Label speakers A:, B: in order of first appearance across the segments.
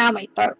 A: Ow, my throat.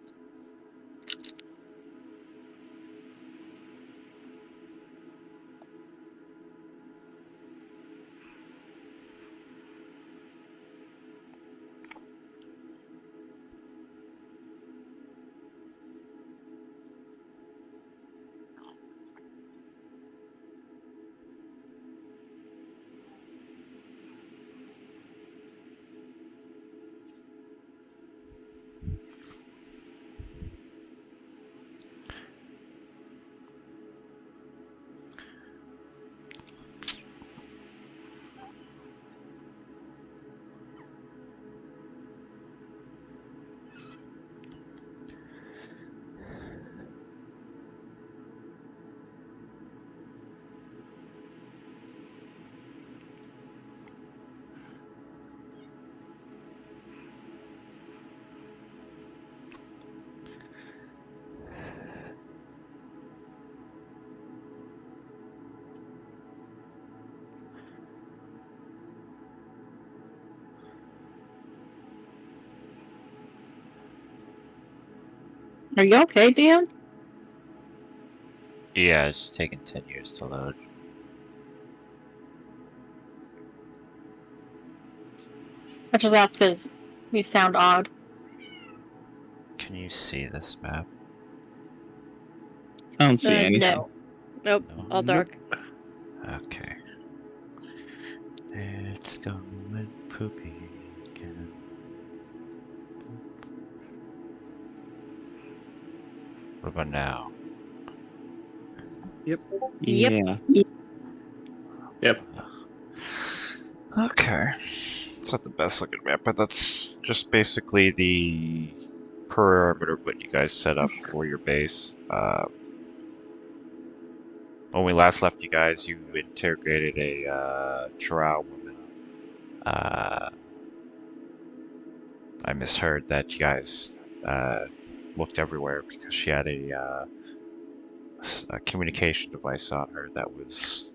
A: Are you okay, Dan?
B: Yeah, it's taking 10 years to load.
A: I just asked because you sound odd.
B: Can you see this map?
C: I don't see anything.
A: No.
D: Nope,
B: No?
D: all dark.
B: Okay. It's going poopy again. What about now?
D: Yep.
C: Yeah.
E: Yep.
B: Okay. It's not the best looking map, but that's just basically the perimeter what you guys set up for your base. When we last left you guys, you interrogated a Drow woman. I misheard that you guys looked everywhere because she had a communication device on her that was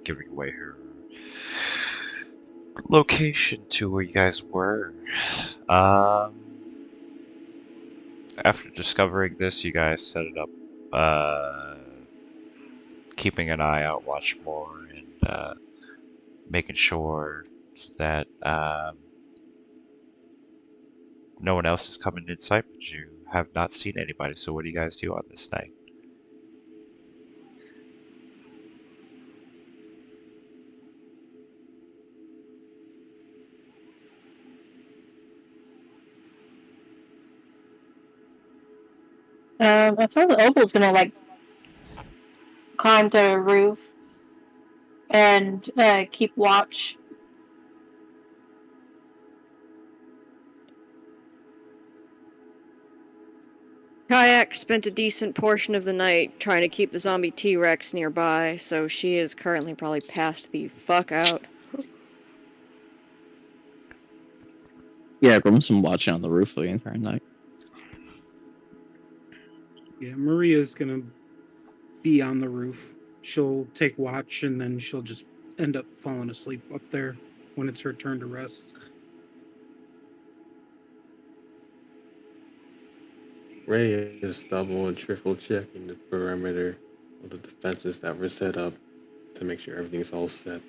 B: giving away her location to where you guys were. After discovering this, you guys set it up, keeping an eye out, watch more, and making sure that no one else is coming in sight, but you have not seen anybody. So what do you guys do on this night?
A: I thought the Opal's gonna, like, climb to the roof and keep watch.
D: Kayak spent a decent portion of the night trying to keep the zombie T-Rex nearby, so she is currently probably passed the fuck out.
C: Yeah, Grim's been watching on the roof the entire night.
F: Yeah, Maria's gonna be on the roof. She'll take watch and then she'll just end up falling asleep up there when it's her turn to rest.
E: Ray is double and triple checking the perimeter of the defenses that were set up to make sure everything's all set.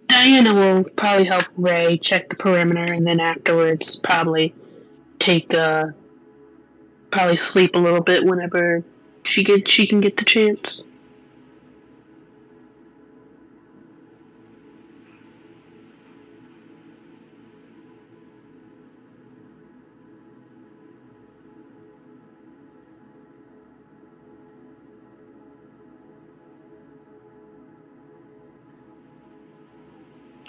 G: Diana will probably help Ray check the perimeter, and then afterwards probably take probably sleep a little bit whenever she can get the chance.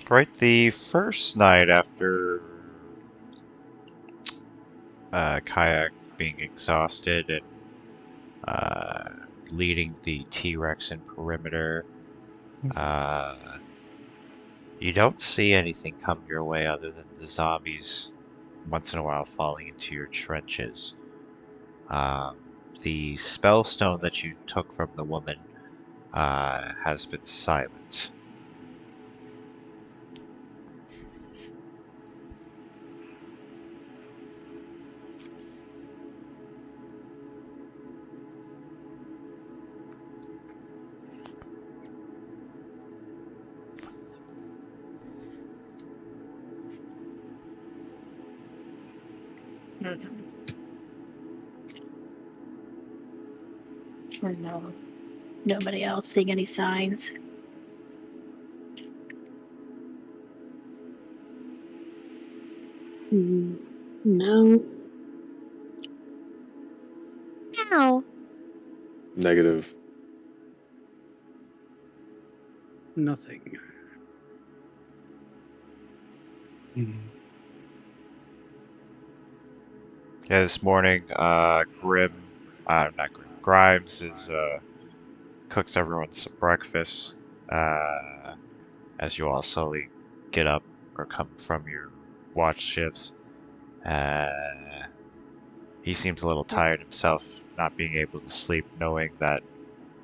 B: Right, the first night after Kayak being exhausted and leading the T-Rex in perimeter, you don't see anything come your way other than the zombies once in a while falling into your trenches. The spell stone that you took from the woman has been silent.
A: No. Nobody else seeing any signs.
G: No.
D: Ow.
E: Negative.
F: Nothing.
B: Yeah, this morning, Grimes is cooks everyone some breakfast. As you all slowly get up or come from your watch shifts. He seems a little tired himself, not being able to sleep, knowing that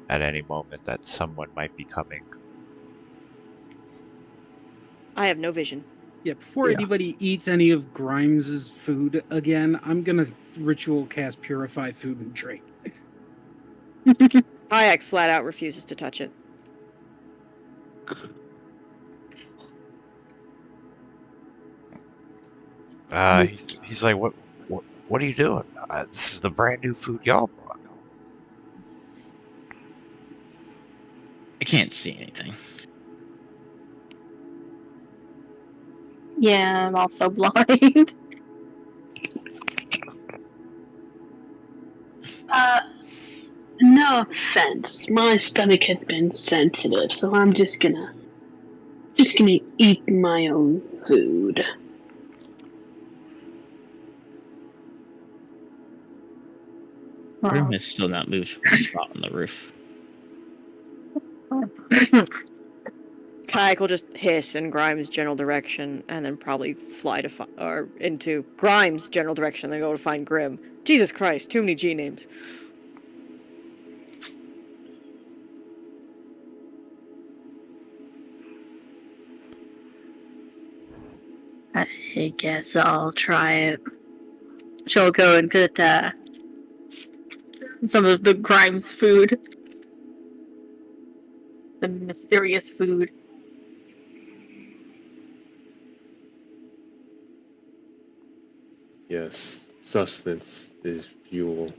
B: at any moment that someone might be coming.
D: I have no vision.
F: Yeah, before anybody eats any of Grimes's food again, I'm gonna ritual cast Purify Food and Drink.
D: Kayak flat out refuses to touch it.
B: He's like, what are you doing? This is the brand new food y'all brought.
C: I can't see anything.
A: Yeah, I'm also blind.
G: No offense. My stomach has been sensitive, so I'm just gonna eat my own food.
C: Grim has still not moved from the spot on the roof.
D: Kayak will just hiss in Grimes' general direction, and then probably fly to or into Grimes' general direction, then go to find Grim. Jesus Christ, too many G names.
A: I guess I'll try it. She'll go and get some of the Grimes food. The mysterious food.
E: Yes, sustenance is fuel.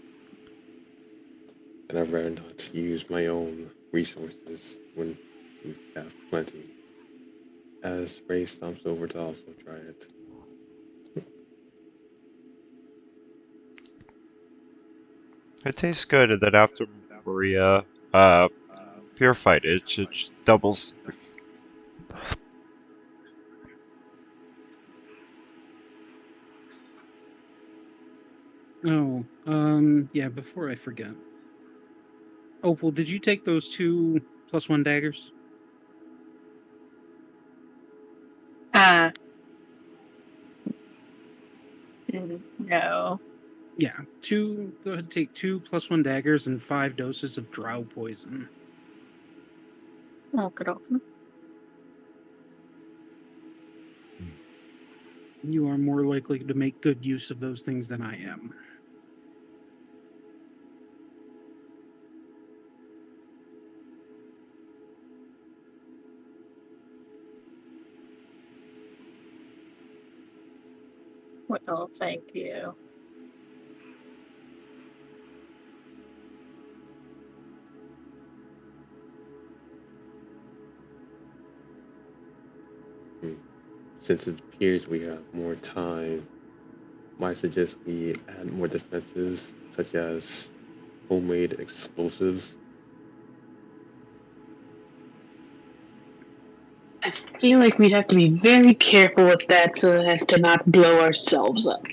E: And I'd rather not use my own resources when we have plenty. As Ray stomps over to also try it.
B: It tastes good, and then after Maria purified it, it just doubles.
F: Oh, yeah, before I forget. Opal, did you take those 2+1 daggers?
A: No.
F: Yeah, go ahead and take 2+1 daggers and 5 doses of drow poison.
A: Oh, good old.
F: You are more likely to make good use of those things than I am.
A: Well, thank you.
E: Since it appears we have more time, might suggest we add more defenses, such as homemade explosives.
G: I feel like we'd have to be very careful with that so as to not blow ourselves up.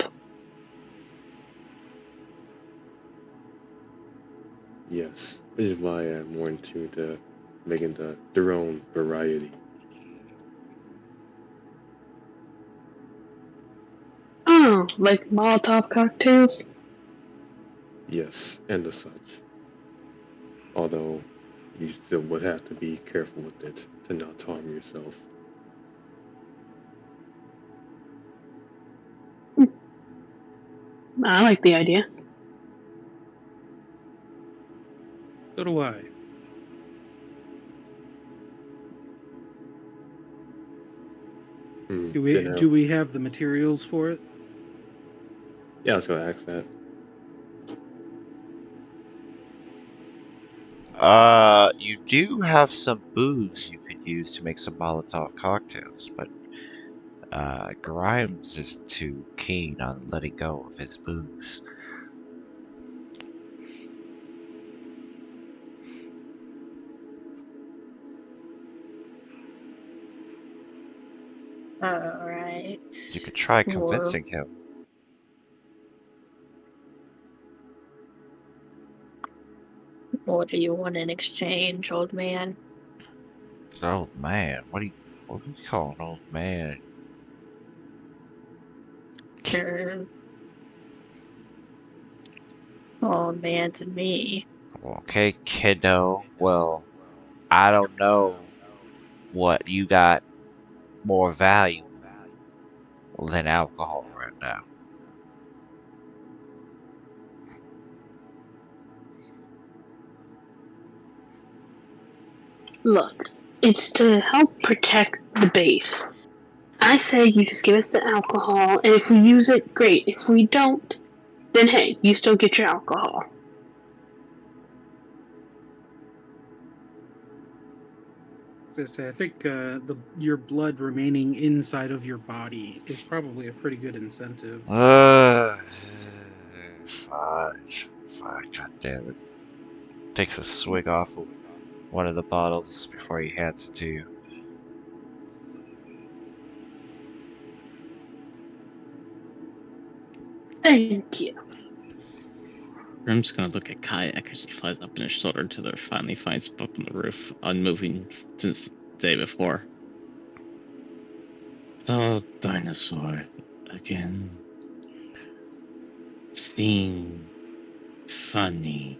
E: Yes, which is why I'm more in tune to making their own variety.
G: Oh, like Molotov cocktails?
E: Yes, and the such. Although, you still would have to be careful with it to not harm yourself.
G: I like the idea.
F: So do I. Do we have the materials for it?
E: Yeah, I was gonna ask that.
B: You do have some booze you could use to make some Molotov cocktails, but Grimes isn't too keen on letting go of his booze.
A: Alright.
B: You could try
A: Well,
B: convincing him.
A: what do you want in exchange, old man?
B: Old man, what do you call an old man?
A: Old man to me.
B: Okay, kiddo. Well, I don't know what you got more valuable than alcohol right now.
G: Look, it's to help protect the base. I say you just give us the alcohol, and if we use it, great. If we don't, then hey, you still get your alcohol.
F: So I think your blood remaining inside of your body is probably a pretty good incentive.
B: Fudge. God damn it. Takes a swig off of one of the bottles before he hands it to you.
G: Thank you.
C: Grim's gonna look at Kayak as she flies up in his shoulder till there finally finds up on the roof, unmoving since the day before. So, dinosaur again. Seem funny.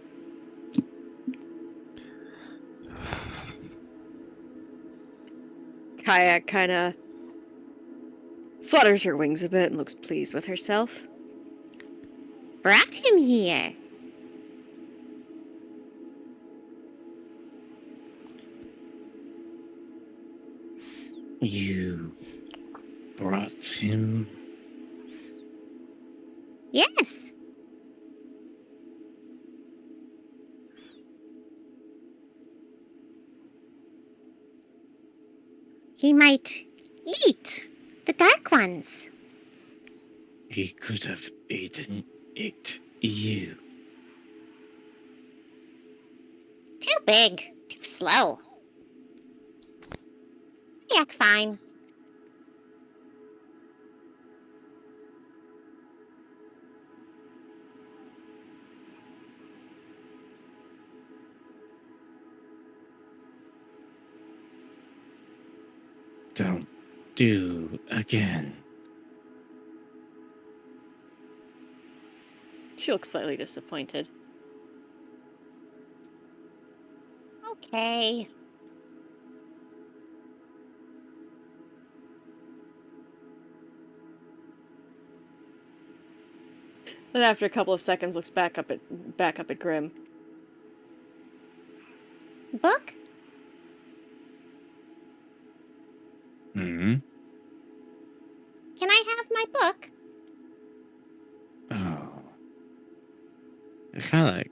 D: Kayak kind of flutters her wings a bit and looks pleased with herself. Brought him here.
C: You brought him?
D: Yes. He might eat the dark ones.
C: He could have eaten it. You.
H: Too big. Too slow. Yak fine.
C: Don't do again.
D: She looks slightly disappointed.
H: Okay.
D: Then after a couple of seconds looks back up at Grim.
H: Book?
C: Hmm?
H: Can I have my book?
C: Oh. I kind of like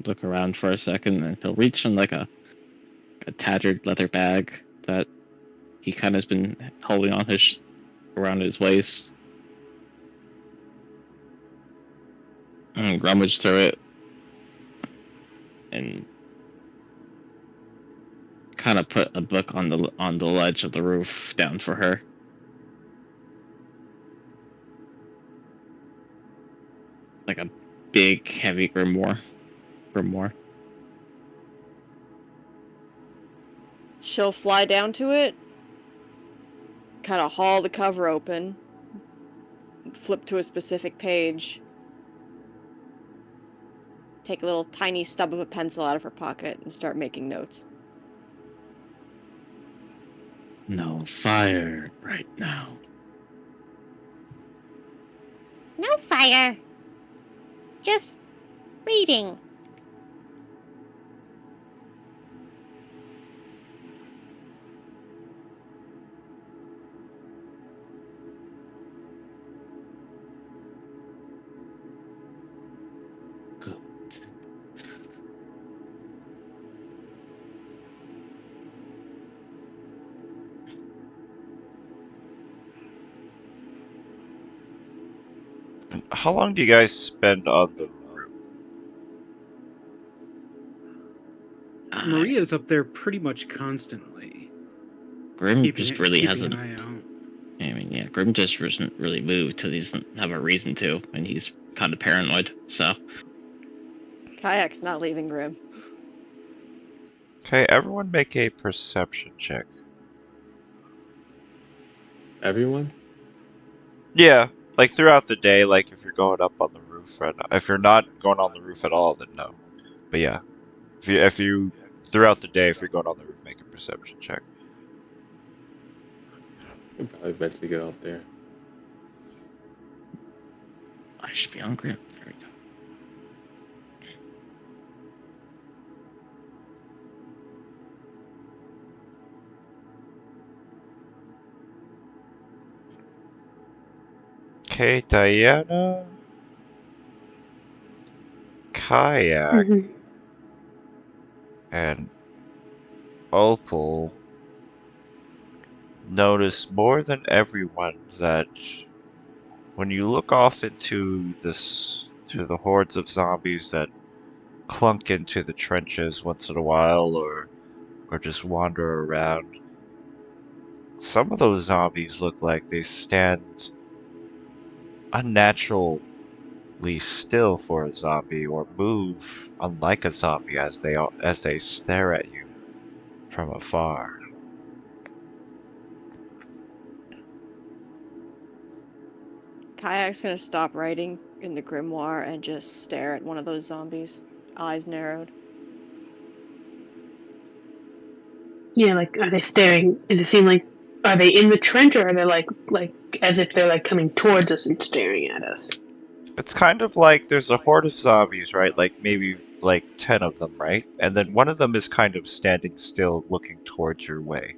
C: look around for a second and he'll reach in like a tattered leather bag that he kind of has been holding on his around his waist and rummage through it and kind of put a book on the ledge of the roof down for her. Like a big, heavy grimoire.
D: She'll fly down to it, kind of haul the cover open, flip to a specific page, take a little tiny stub of a pencil out of her pocket, and start making notes.
C: No fire right now.
H: No fire. Just reading.
B: How long do you guys spend on the roof?
F: Maria's up there pretty much constantly.
C: Grim just really
F: keeping
C: hasn't.
F: an eye out.
C: I mean, yeah, Grim just hasn't really moved because he doesn't have a reason to, and he's kind of paranoid. So
D: Kayak's not leaving Grim.
B: Okay, everyone make a perception check.
E: Everyone?
B: Yeah, like throughout the day, like if you're going up on the roof, or not. If you're not going on the roof at all, then no. But yeah, if you throughout the day, if you're going on the roof, make a perception check.
E: We'll probably eventually get out there.
C: I should be on Grim. There we go.
B: Okay, Diana, Kayak,
G: Mhm.
B: and Opal notice more than everyone that when you look off into to the hordes of zombies that clunk into the trenches once in a while or just wander around, some of those zombies look like they stand unnaturally still for a zombie or move unlike a zombie as they stare at you from afar.
D: Kayak's gonna stop writing in the grimoire and just stare at one of those zombies, eyes narrowed.
G: Yeah, like are they staring? Does it seem like are they in the trench or are they like as if they're like coming towards us and staring at us?
B: It's kind of like there's a horde of zombies, right? Like maybe like 10 of them, right? And then one of them is kind of standing still looking towards your way.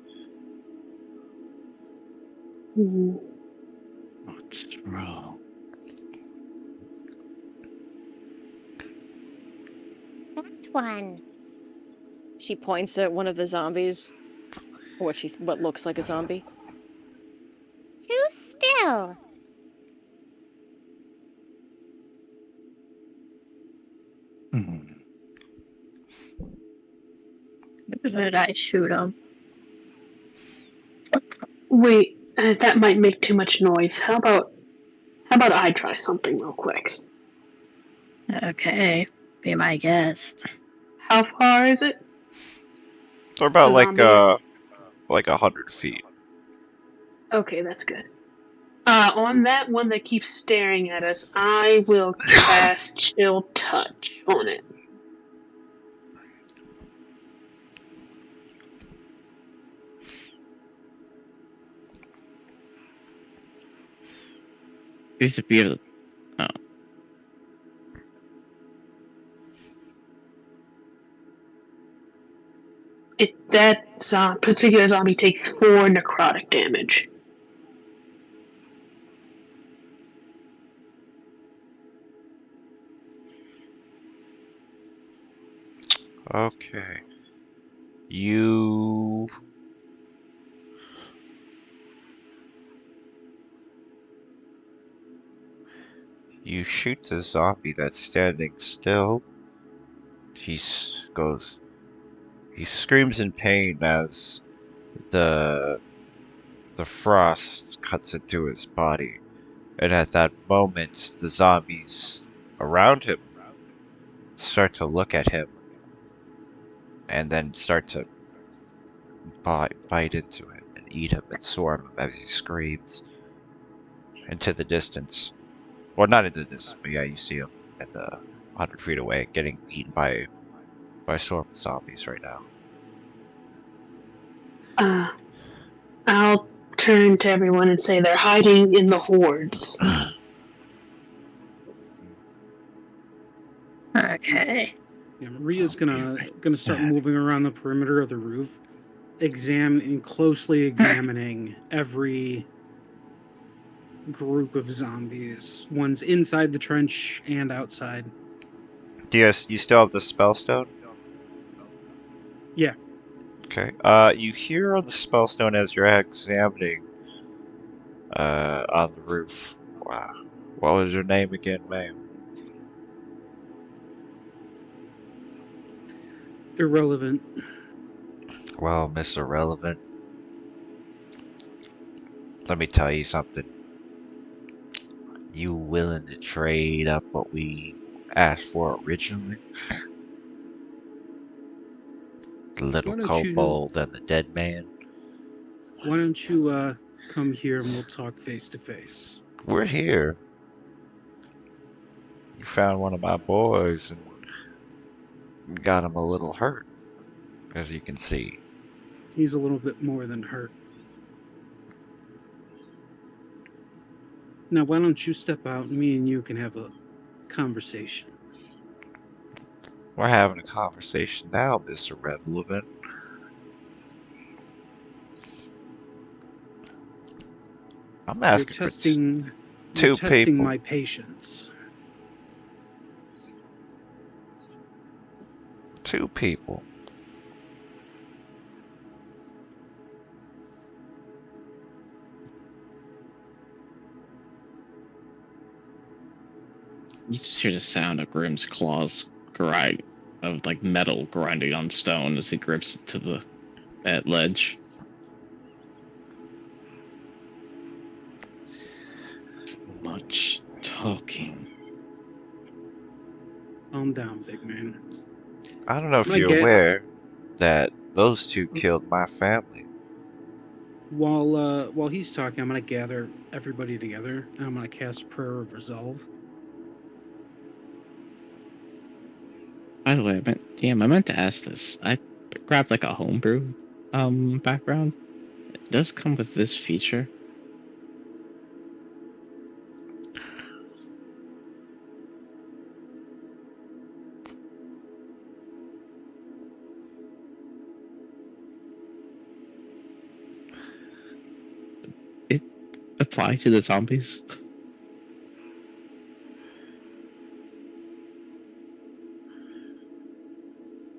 G: Mhm.
C: Let's roll.
H: That one.
D: She points at one of the zombies, or what looks like a zombie.
H: Too still.
A: Did I shoot him?
G: Wait, that might make too much noise. How about I try something real quick?
A: Okay, be my guest.
G: How far is it?
B: So about
G: The
B: like 100 feet.
G: Okay, that's good. On that one that keeps staring at us, I will cast Chill Touch on it.
C: These would be able to. Oh,
G: That particular zombie takes 4 necrotic damage.
B: Okay. You shoot the zombie that's standing still. He screams in pain as the frost cuts into his body. And at that moment, the zombies around him start to look at him and then start to bite into him and eat him and swarm him as he screams into the distance. Well, not into the distance, but yeah, you see him at the 100 feet away getting eaten by a swarm of zombies right now.
G: I'll turn to everyone and say they're hiding in the hordes.
A: Okay.
F: Yeah, Maria's gonna start moving around the perimeter of the roof, closely examining every group of zombies, ones inside the trench and outside.
B: Do you still have the spellstone?
F: Yeah.
B: Okay. You hear on the spellstone as you're examining on the roof. Wow. What was your name again, ma'am?
F: Irrelevant.
B: Well, Miss Irrelevant, let me tell you something. You willing to trade up what we asked for originally? The little
F: Why don't you
B: kobold and the dead man?
F: come here and we'll talk face to face?
B: We're here. You found one of my boys and got him a little hurt, as you can see.
F: He's a little bit more than hurt. Now, why don't you step out and me and you can have a conversation?
B: We're having a conversation now, Mr. Irrelevant. I'm
F: You're
B: asking for
F: testing,
B: two
F: you're testing
B: people.
F: my patience.
B: Two people.
C: You just hear the sound of Grimm's claws grind, of like metal grinding on stone as he grips it to that ledge. Too much talking.
F: Calm down, big man.
B: I don't know if
F: I
B: you're
F: get-
B: aware that those two killed my family.
F: While he's talking, I'm gonna gather everybody together and I'm gonna cast Prayer of Resolve.
C: By the way, I meant to ask this. I grabbed like a homebrew background. It does come with this feature. It apply to the zombies.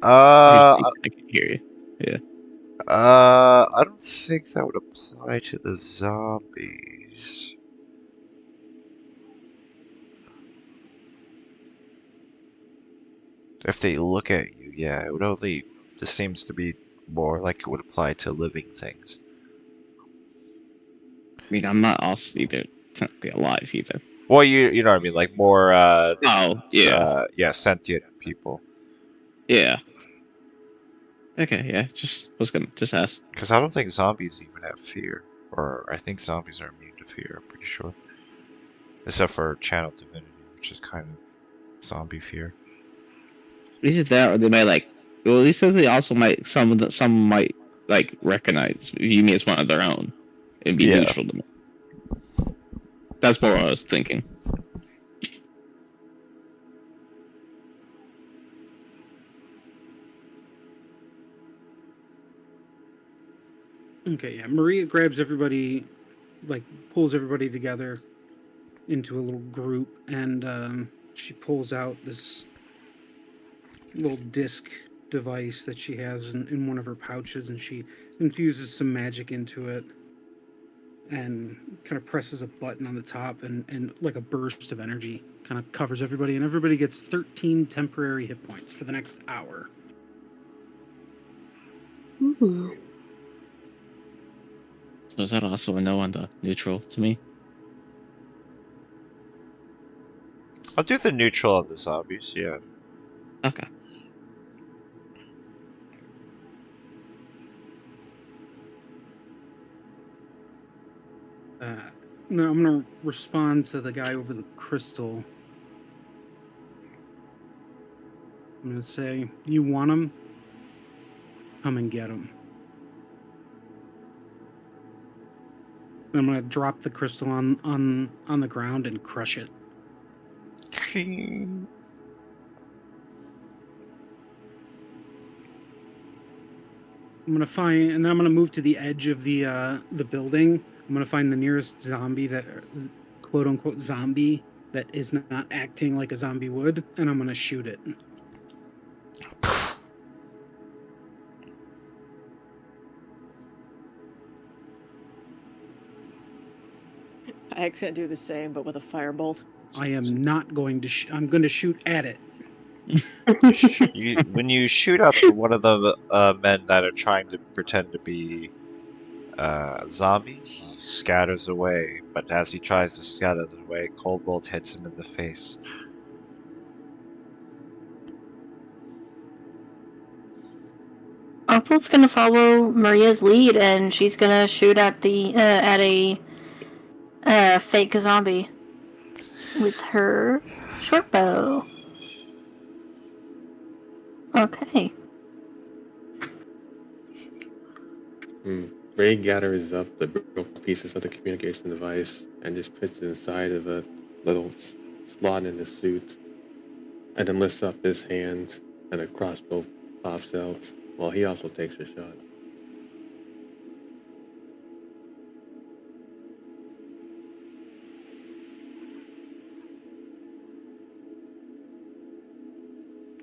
C: I can hear you.
B: I don't think that would apply to the zombies. If they look at you, yeah, it would only. This seems to be more like it would apply to living things.
C: I mean, I'm not also either technically alive either.
B: Well, you know what I mean, like more
C: Oh, yeah.
B: yeah, sentient people.
C: Yeah. Okay, yeah, was gonna ask.
B: Because I don't think zombies even have fear, or I think zombies are immune to fear. I'm pretty sure, except for Channel Divinity, which is kind of zombie fear.
C: Either that, or they might like. Well, he says they also might some might like recognize you as one of their own and be
B: Yeah.
C: neutral to me. That's more what I was thinking.
F: Okay, yeah. Maria grabs everybody, like pulls everybody together into a little group, and she pulls out this little disc device that she has in one of her pouches, and she infuses some magic into it and kind of presses a button on the top, and like a burst of energy kind of covers everybody, and everybody gets 13 temporary hit points for the next hour.
G: Ooh.
C: So is that also a no on the neutral to me?
B: I'll do the neutral on the zombies. Yeah.
C: Okay.
F: No, I'm gonna respond to the guy over the crystal. I'm gonna say, "You want him? Come and get him." I'm gonna drop the crystal on the ground and crush it. I'm gonna find, and then I'm gonna move to the edge of the building. I'm gonna find the nearest zombie that, quote unquote, zombie that is not acting like a zombie would, and I'm gonna shoot it.
D: Kayak's gonna do the same, but with a firebolt.
F: I am not going to. I'm going to shoot at it.
B: When you shoot up one of the men that are trying to pretend to be a zombie, he scatters away. But as he tries to scatter away, Cold Bolt hits him in the face.
A: Opal's gonna follow Maria's lead, and she's gonna shoot at a fake zombie with her short bow. Okay.
E: Ray gathers up the broken pieces of the communication device and just puts it inside of a little slot in his suit, and then lifts up his hand, and a crossbow pops out while he also takes a shot.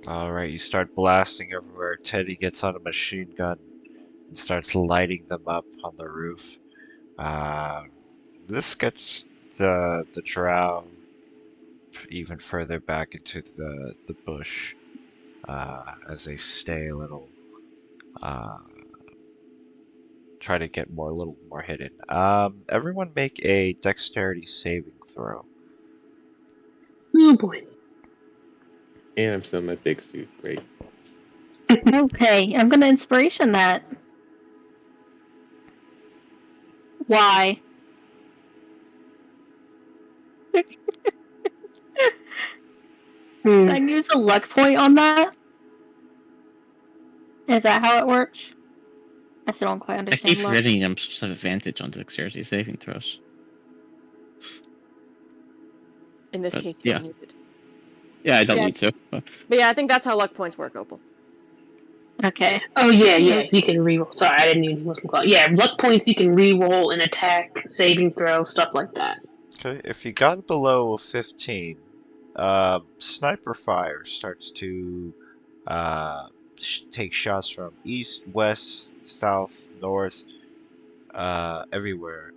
B: Alright, you start blasting everywhere. Teddy gets on a machine gun and starts lighting them up on the roof. This gets the drow even further back into the bush as they stay a little try to get a little more hidden. Everyone make a dexterity saving throw.
G: Oh boy.
E: And I'm still in my big suit. Great.
A: Okay, I'm gonna inspiration that. Why?
G: Hmm.
A: I can use a luck point on that? Is that how it works? I still don't quite
C: I
A: understand
C: keep
A: luck.
C: forgetting I'm supposed to have advantage on dexterity saving throws.
D: In this
C: But,
D: case, you
C: yeah.
D: don't need it.
C: Yeah, I don't
D: Yeah.
C: need to. But
D: But yeah, I think that's how luck points work, Opal.
A: Okay.
G: Oh yeah, you can reroll. Sorry, I didn't even listen. Yeah, luck points you can reroll an attack, saving throw, stuff like that.
B: Okay, if you got below 15, sniper fire starts to take shots from east, west, south, north, everywhere.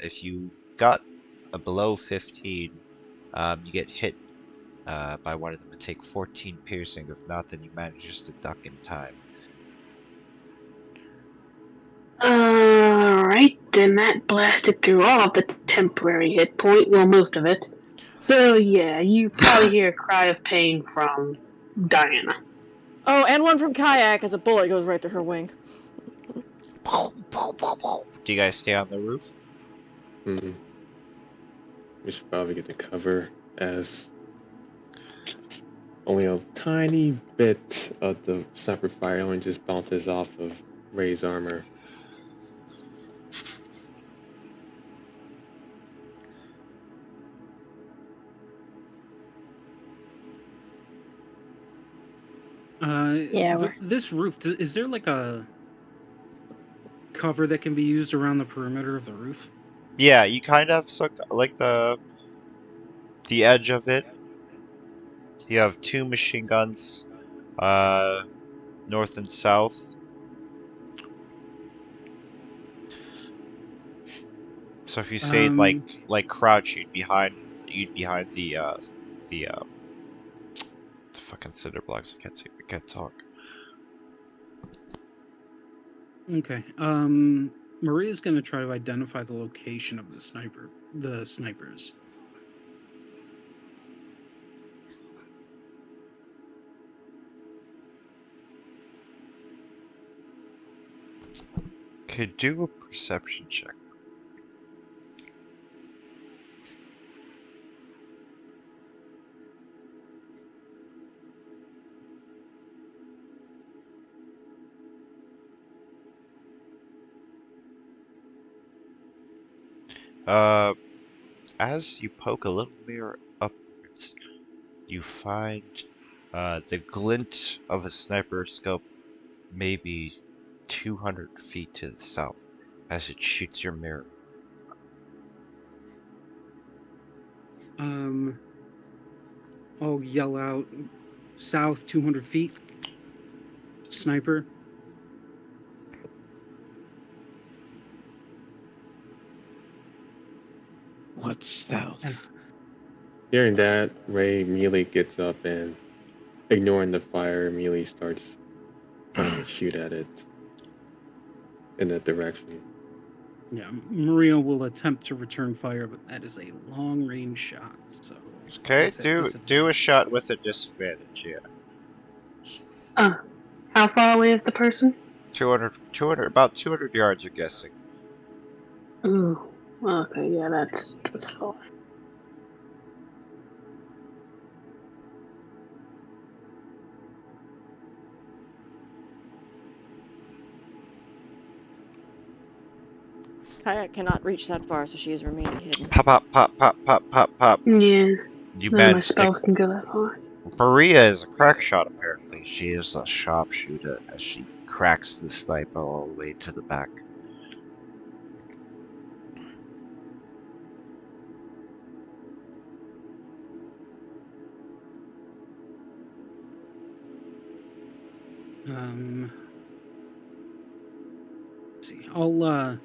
B: If you got a below 15, you get hit by one of them and take 14 piercing. If not, then you manage just to duck in time.
G: Alright, then that blasted through all of the temporary hit point, well, most of it. So yeah, you probably hear a cry of pain from Diana.
D: Oh, and one from Kayak as a bullet goes right through her wing.
B: Do you guys stay on the roof?
E: We should probably get the cover as only a tiny bit of the sniper fire only just bounces off of Ray's armor.
A: Yeah,
F: This roof, is there like a cover that can be used around the perimeter of the roof?
B: Yeah, you kind of like the edge of it. You have two machine guns, north and south. So if you stayed like crouch, you'd behind the fucking cinder blocks. I can't talk.
F: Okay. Maria's gonna try to identify the location of the snipers.
B: Could do a perception check. As you poke a little mirror upwards, you find the glint of a sniper scope maybe 200 feet to the south as it shoots your mirror.
F: I'll yell out, south 200 feet. Sniper.
C: What stealth?
E: Hearing that, Ray immediately gets up and, ignoring the fire, immediately starts trying to shoot at it in that direction.
F: Yeah, Maria will attempt to return fire, but that is a long-range shot. So
B: Okay,
F: it's at
B: do a
F: disadvantage.
B: shot with a disadvantage, yeah.
G: How far away is the person?
B: 200, about 200 yards, you're guessing.
G: Ooh. Okay, yeah, that's far.
D: Kayak cannot reach that far, so she is remaining hidden.
B: Pop, pop, pop, pop, pop, pop, pop.
G: Yeah,
B: You
G: none of my
B: managed to.
G: spells can go that far.
B: Maria is a crack shot, apparently. She is a sharpshooter as she cracks the sniper all the way to the back.
F: Let's see. I'll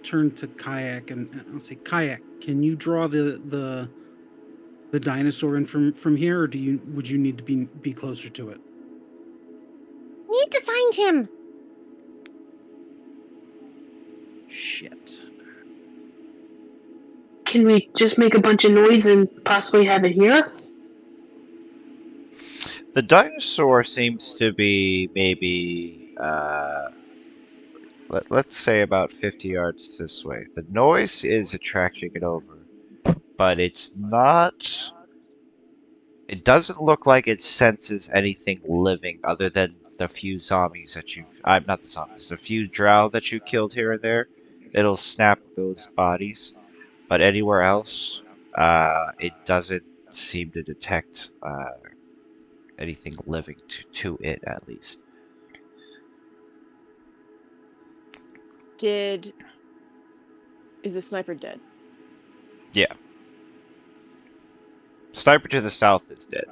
F: turn to Kayak and I'll say, Kayak, can you draw the dinosaur in from here, or would you need to be closer to it?
H: Need to find him.
F: Shit.
G: Can we just make a bunch of noise and possibly have it hear us?
B: The dinosaur seems to be maybe, let's say about 50 yards this way. The noise is attracting it over, but it's not. It doesn't look like it senses anything living other than the few zombies that you've. Not the zombies, the few drow that you killed here and there. It'll snap those bodies, but anywhere else, it doesn't seem to detect anything living to it, at least.
D: Is the sniper dead?
B: Yeah. Sniper to the south is dead.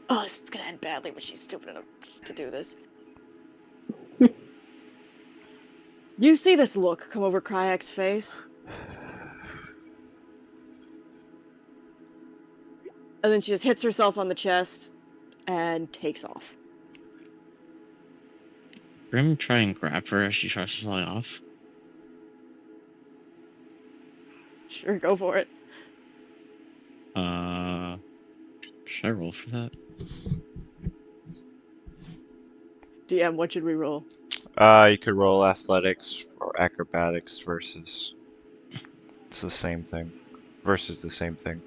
D: Oh, this is gonna end badly, but she's stupid enough to do this. You see this look come over Kayak's face? And then she just hits herself on the chest and takes off.
C: Grim try and grab her as she tries to fly off.
D: Sure, go for it.
C: Should I roll for that?
D: DM, what should we roll?
B: You could roll athletics or acrobatics versus. It's the same thing. Versus the same thing.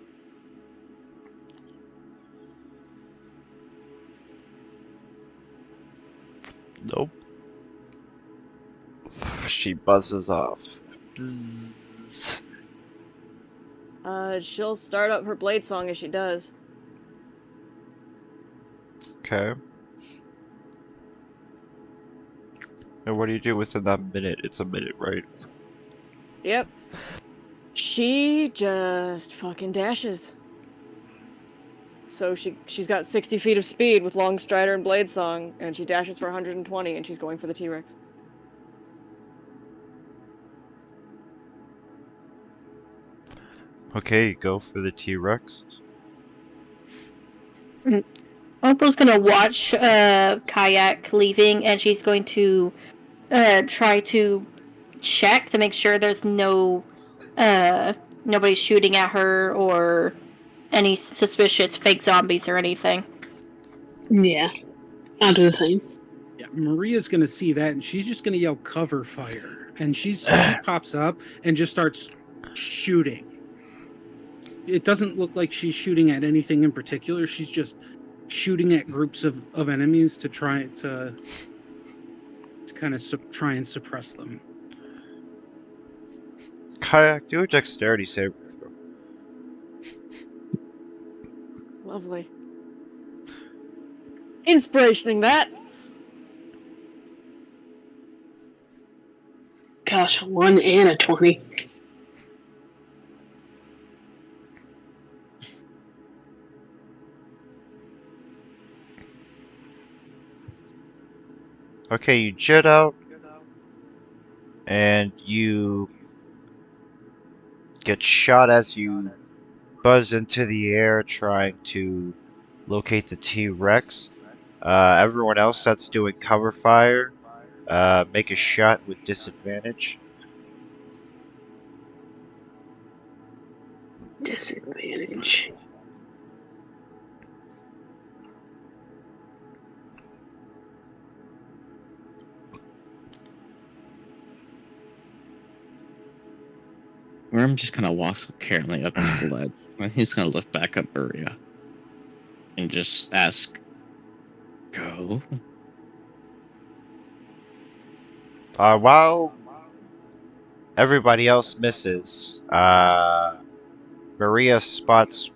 B: Nope. She buzzes off. Bzzz.
D: She'll start up her blade song as she does.
B: Okay. And what do you do within that minute? It's a minute, right?
D: Yep. She just fucking dashes. So she's got 60 feet of speed with Long Strider and Blade Song, and she dashes for 120, and she's going for the T-Rex.
B: Okay, go for the T-Rex.
A: Opal's gonna watch Kayak leaving, and she's going to try to check to make sure there's nobody shooting at her or any suspicious fake zombies or anything.
G: Yeah, I'll do the same.
F: Yeah, Maria's gonna see that, and she's just gonna yell "cover fire," and she pops up and just starts shooting. It doesn't look like she's shooting at anything in particular. She's just shooting at groups of enemies to try to kind of try and suppress them.
B: Kayak, do a dexterity save.
D: Lovely. Inspirationing that!
G: Gosh, 1 and a 20.
B: Okay, you jet out. and you get shot as you buzz into the air trying to locate the T-Rex. Everyone else that's doing cover fire, make a shot with disadvantage.
G: Disadvantage.
C: Worm just kind of walks carefully up to the ledge, and he's gonna look back at Maria and just ask, "Go."
B: While everybody else misses, Maria spots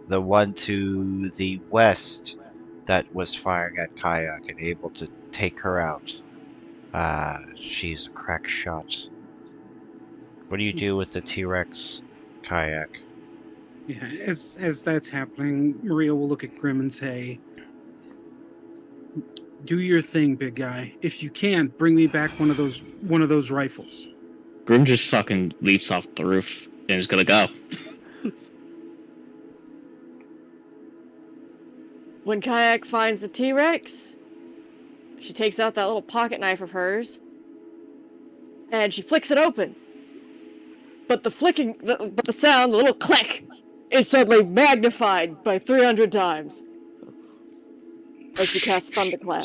B: the one to the west that was firing at Kayak and able to take her out. She's a crack shot. What do you do with the T-Rex Kayak?
F: Yeah, as that's happening, Maria will look at Grim and say, "Do your thing, big guy. If you can, bring me back one of those rifles."
C: Grim just fucking leaps off the roof and is gonna go.
D: When Kayak finds the T-Rex, she takes out that little pocket knife of hers, and she flicks it open. But the sound, the little click, is suddenly magnified by 300 times as she casts Thunderclap.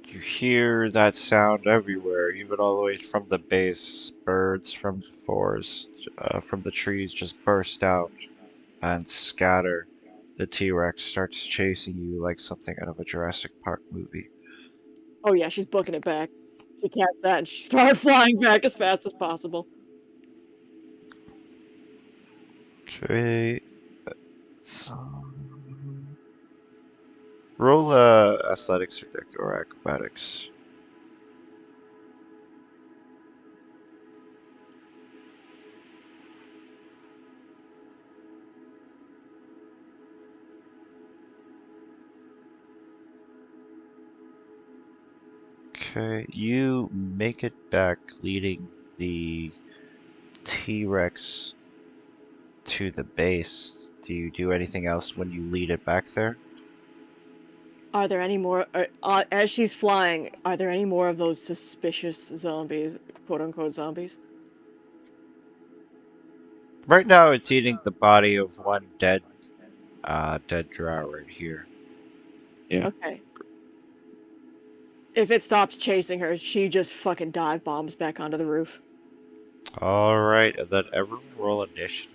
B: You hear that sound everywhere, even all the way from the base. Birds from the forest, from the trees, just burst out and scatter. The T-Rex starts chasing you like something out of a Jurassic Park movie.
D: Oh yeah, she's booking it back. She cast that and she started flying back as fast as possible.
B: Okay. So... roll athletics or acrobatics. Okay, you make it back, leading the T-Rex to the base. Do you do anything else when you lead it back there?
D: Are there any more, as she's flying, are there any more of those suspicious zombies, quote-unquote zombies?
B: Right now, it's eating the body of one dead drow right here.
C: Yeah.
D: Okay. If it stops chasing her, she just fucking dive bombs back onto the roof.
B: Alright, and then everyone roll initiative.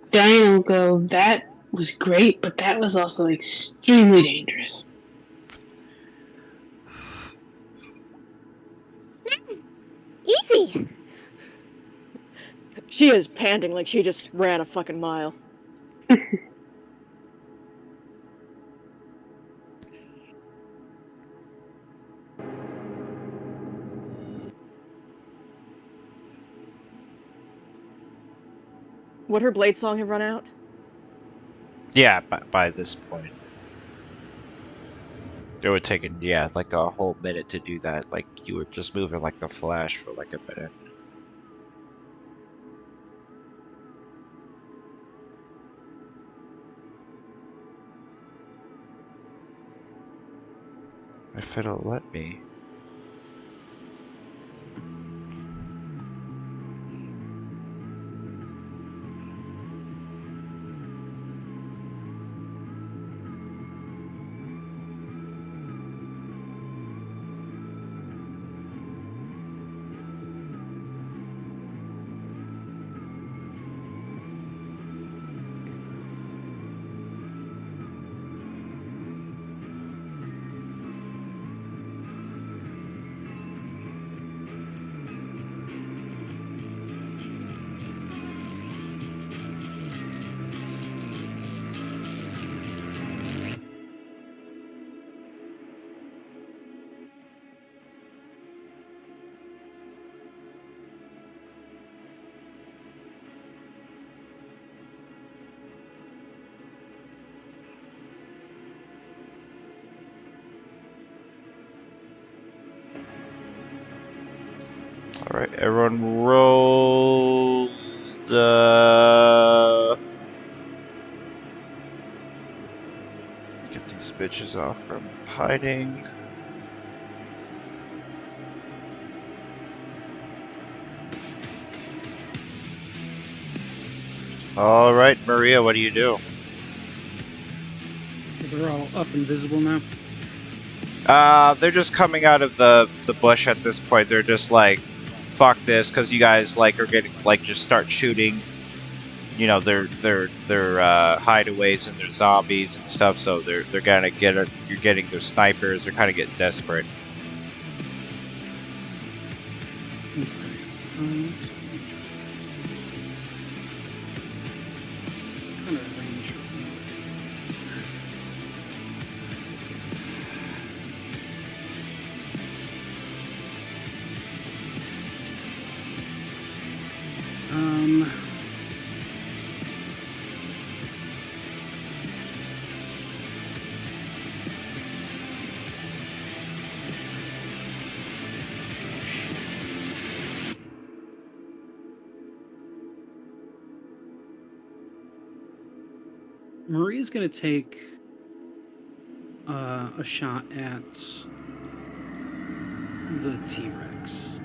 G: Diane will go, "That was great, but that was also extremely dangerous."
H: Easy.
D: She is panting like she just ran a fucking mile. Would her blade song have run out?
B: Yeah, by this point. It would take, like a whole minute to do that. Like, you were just moving like the Flash for like a minute. If it'll let me. Alright, everyone roll. Get these bitches off from hiding. Alright, Maria, what do you do?
F: They're all up and visible now.
B: They're just coming out of the bush at this point. They're just like, fuck this, because you guys like are getting like just start shooting, you know, their hideaways and their zombies and stuff. So they're gonna get it. You're getting their snipers. They're kind of getting desperate.
F: Okay. Kind of range. Marie's gonna take a shot at the T-Rex.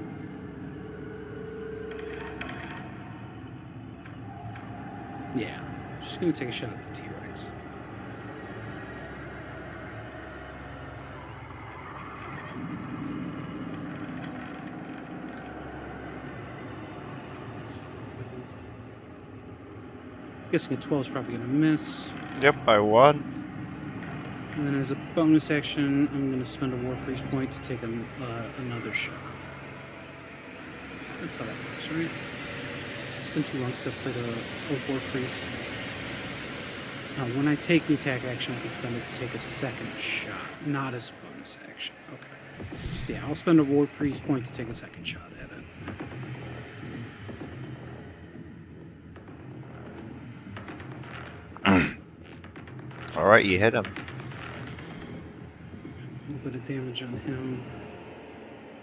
F: Yeah, she's gonna take a shot at the T-Rex. Guessing a 12 is probably gonna miss.
B: Yep, I won.
F: And then as a bonus action, I'm going to spend a War Priest point to take another shot. That's how that works, right? It's been too long since I played a War Priest. Now, when I take the attack action, I can spend it to take a second shot, not as a bonus action. Okay. So yeah, I'll spend a War Priest point to take a second shot at it.
B: Alright, you hit him.
F: A little bit of damage on him.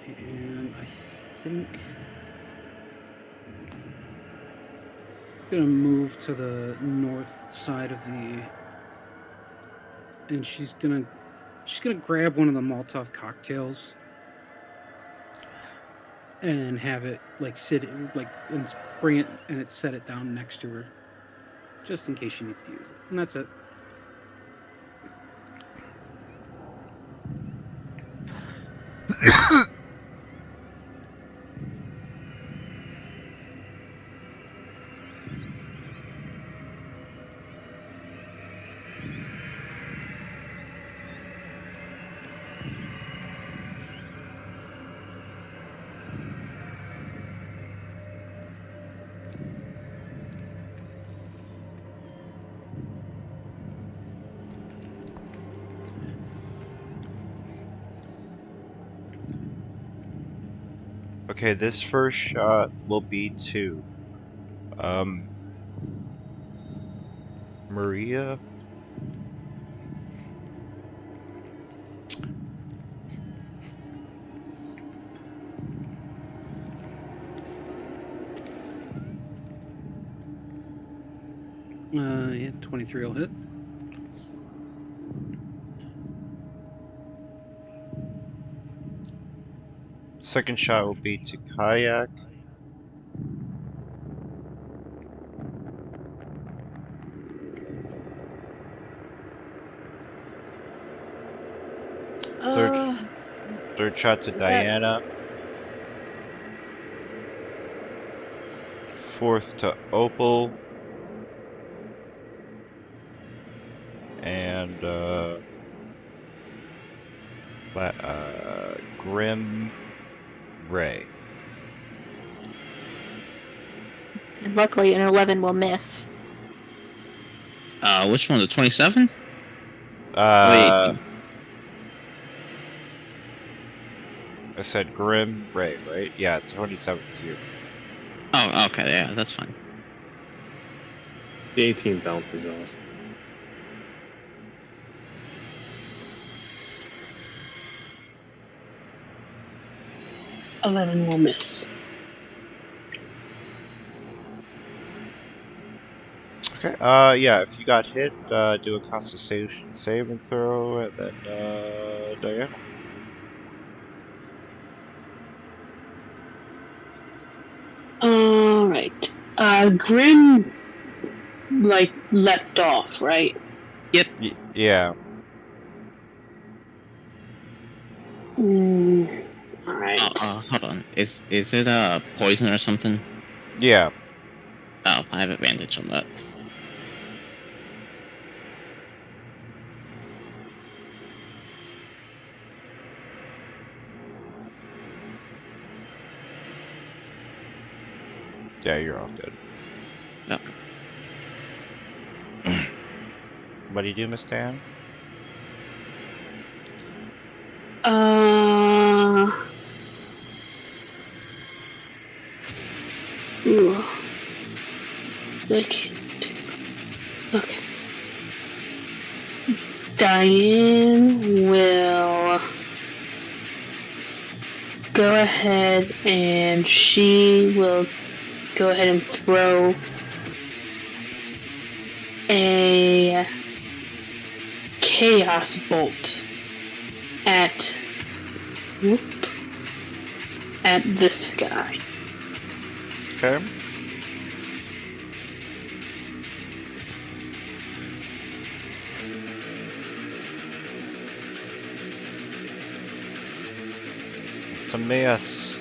F: And I think I'm gonna move to the north side of the, and she's gonna grab one of the Molotov cocktails and have it like sit like and bring it and it set it down next to her, just in case she needs to use it. And that's it.
B: Okay, this first shot will be to Maria.
F: Yeah, 23 will hit.
B: Second shot will be to Kayak. Third shot to Diana. Fourth to Opal. And Grim Ray.
A: And luckily, an 11 will miss.
C: Which one? The 27?
B: I said Grim Ray, right? Yeah, 27 to you.
C: Oh, okay, yeah, that's fine.
E: The 18 bounces off.
G: $11 will miss.
B: Okay. Yeah. If you got hit, do a Constitution saving throw, and then Diana.
G: Alright. Grim, like, leapt off, right?
B: Yeah.
G: Alright.
C: Hold on. Is it poison or something?
B: Yeah.
C: Oh, I have advantage on that.
B: Yeah. You're all good.
C: No.
B: What do you do, Miss Dan?
G: Ooh. I can't do. Okay. Diane will go ahead and she will go ahead and throw a chaos bolt at this guy.
B: Okay. It's a miss.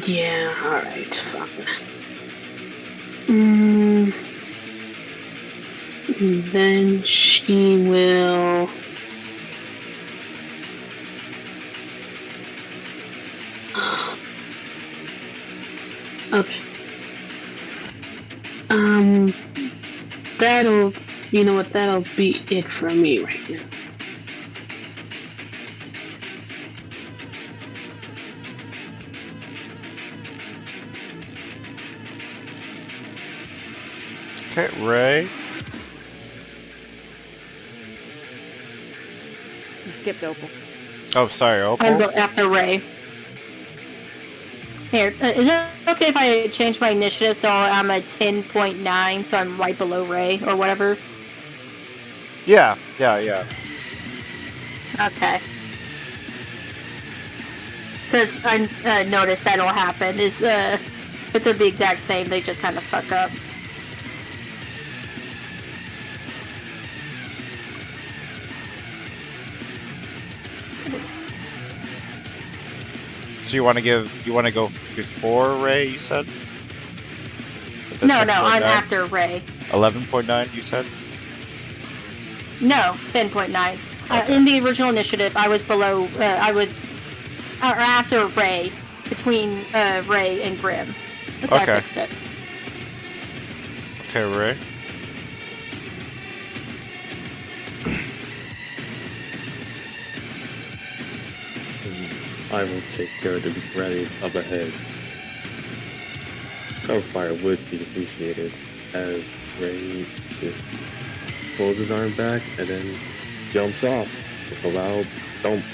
G: Yeah, alright, fine. Then she will. Okay. That'll. You know what? That'll be it for me right now.
B: Okay, Ray.
D: You skipped Opal.
B: Oh, sorry,
A: I'll
B: Opal.
A: go after Ray. Here, is it okay if I change my initiative so I'm at 10.9, so I'm right below Ray or whatever?
B: Yeah.
A: Okay. Because I noticed that'll happen. Is if they're the exact same, they just kind of fuck up.
B: So you want to go before Ray? You said. With the
A: No, I'm
B: 10.9?
A: after Ray.
B: 11.9. You said.
A: No, 10.9.
B: Okay.
A: In the original initiative, I was below. I was after Ray, between Ray and Grim. So
B: Okay.
A: I fixed it.
B: Okay, Ray.
E: I will take care of the rallies up ahead. Fire would be appreciated as Ray just pulls his arm back and then jumps off with a loud thump.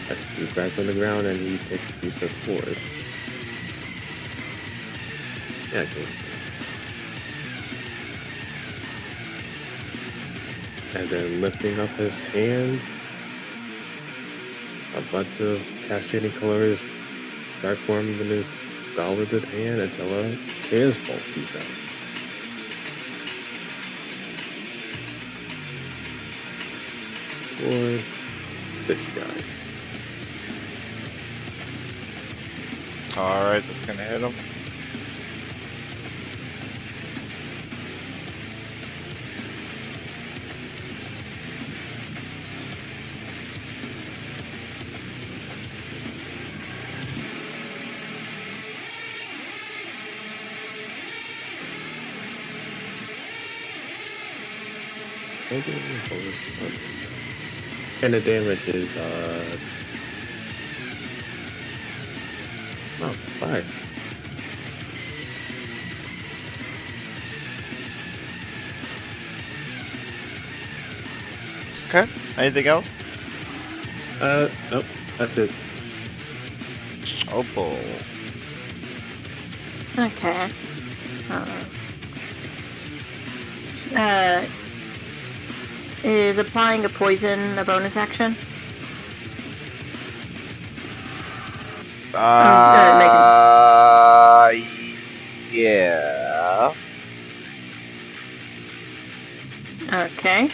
E: As he grabs on the ground and he takes a few steps forward. Yeah, cool. And then lifting up his hand, a bunch of cascading colors start forming in his gauntleted hand until a chaos bolt shoots out. Towards this guy.
B: All right, that's gonna hit him.
E: And the damage is 5.
B: Okay. Anything else?
E: Nope, that's it.
B: Opal.
A: Okay. Is applying a poison a bonus action?
B: Yeah.
A: Okay.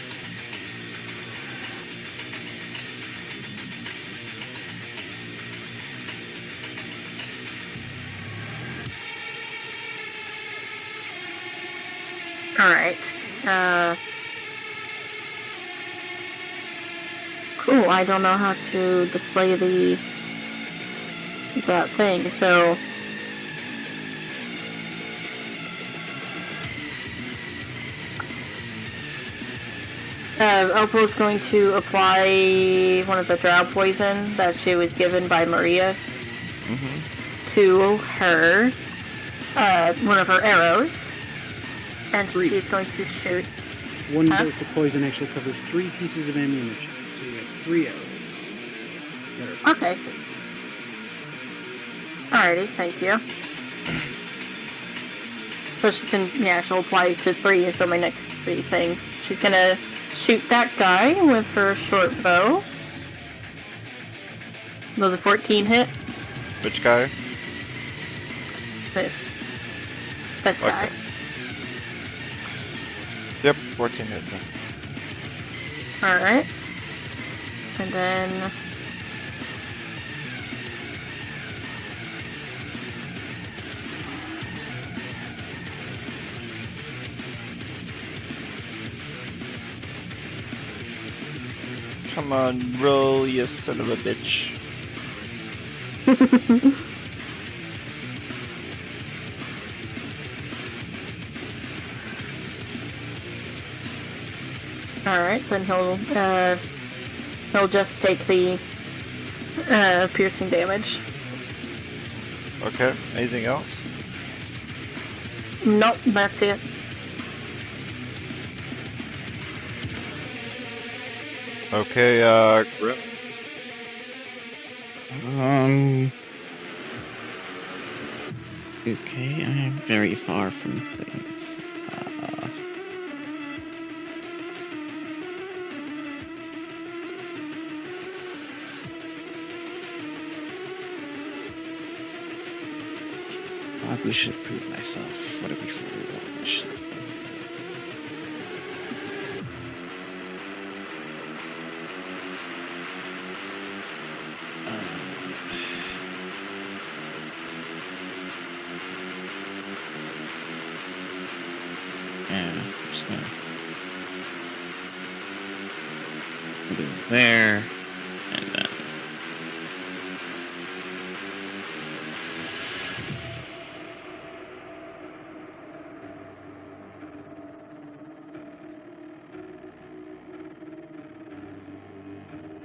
A: Alright. Cool, I don't know how to display that thing, so Opal's going to apply one of the drow poison that she was given by Maria to her, one of her arrows, and she's going to shoot.
F: One dose of poison actually covers 3 pieces of ammunition, so you have 3 arrows. that are
A: Okay.
F: poison.
A: Alrighty, thank you. So she can, she'll apply to 3, so my next 3 things. She's gonna shoot that guy with her short bow. Those are 14 hit.
B: Which guy?
A: This guy.
B: Okay. Yep, 14 hit then.
A: Alright. And then...
B: Come on, roll, you son of a bitch.
A: Alright, then he'll just take the piercing damage.
B: Okay, anything else?
A: Nope, that's it.
B: Okay, Grim.
C: Okay, I am very far from things. Probably should prove myself. What a before we should. Yeah, I'm just gonna go there, and then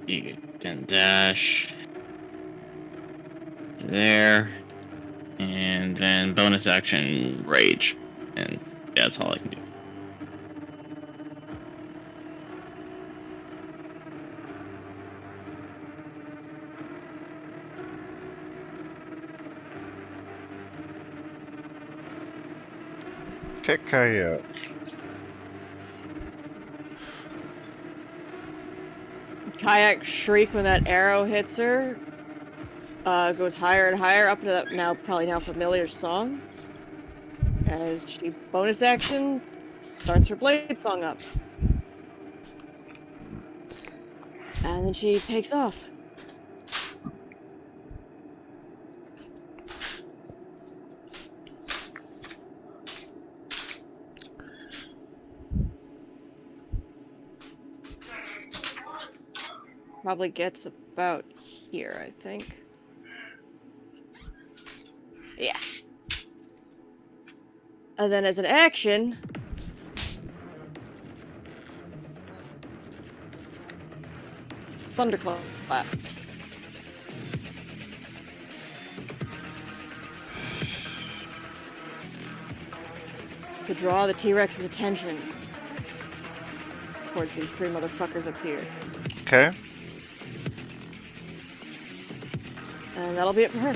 C: you can dash there, and then bonus action rage, and yeah, that's all I can do.
B: Okay, Coyote.
D: Kayak shriek when that arrow hits her. Goes higher and higher up to that probably now familiar song. As she bonus action starts her blade song up. And then she takes off. Probably gets about here, I think. Yeah. And then as an action... Thunderclap. To draw the T-Rex's attention towards these 3 motherfuckers up here.
B: Okay.
D: And that'll be it for her.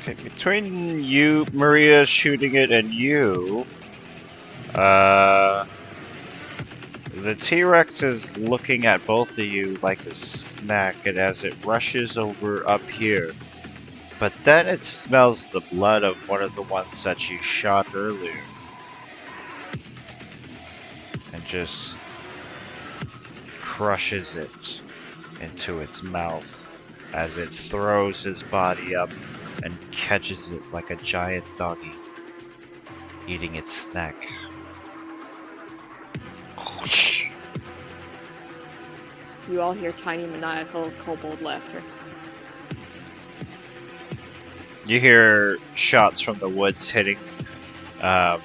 B: Okay, between you, Maria shooting it, and you, the T-Rex is looking at both of you like a snack, and as it rushes over up here, but then it smells the blood of one of the ones that you shot earlier, and just crushes it into its mouth as it throws his body up and catches it like a giant doggy eating its snack.
D: You all hear tiny maniacal kobold laughter.
B: You hear shots from the woods hitting the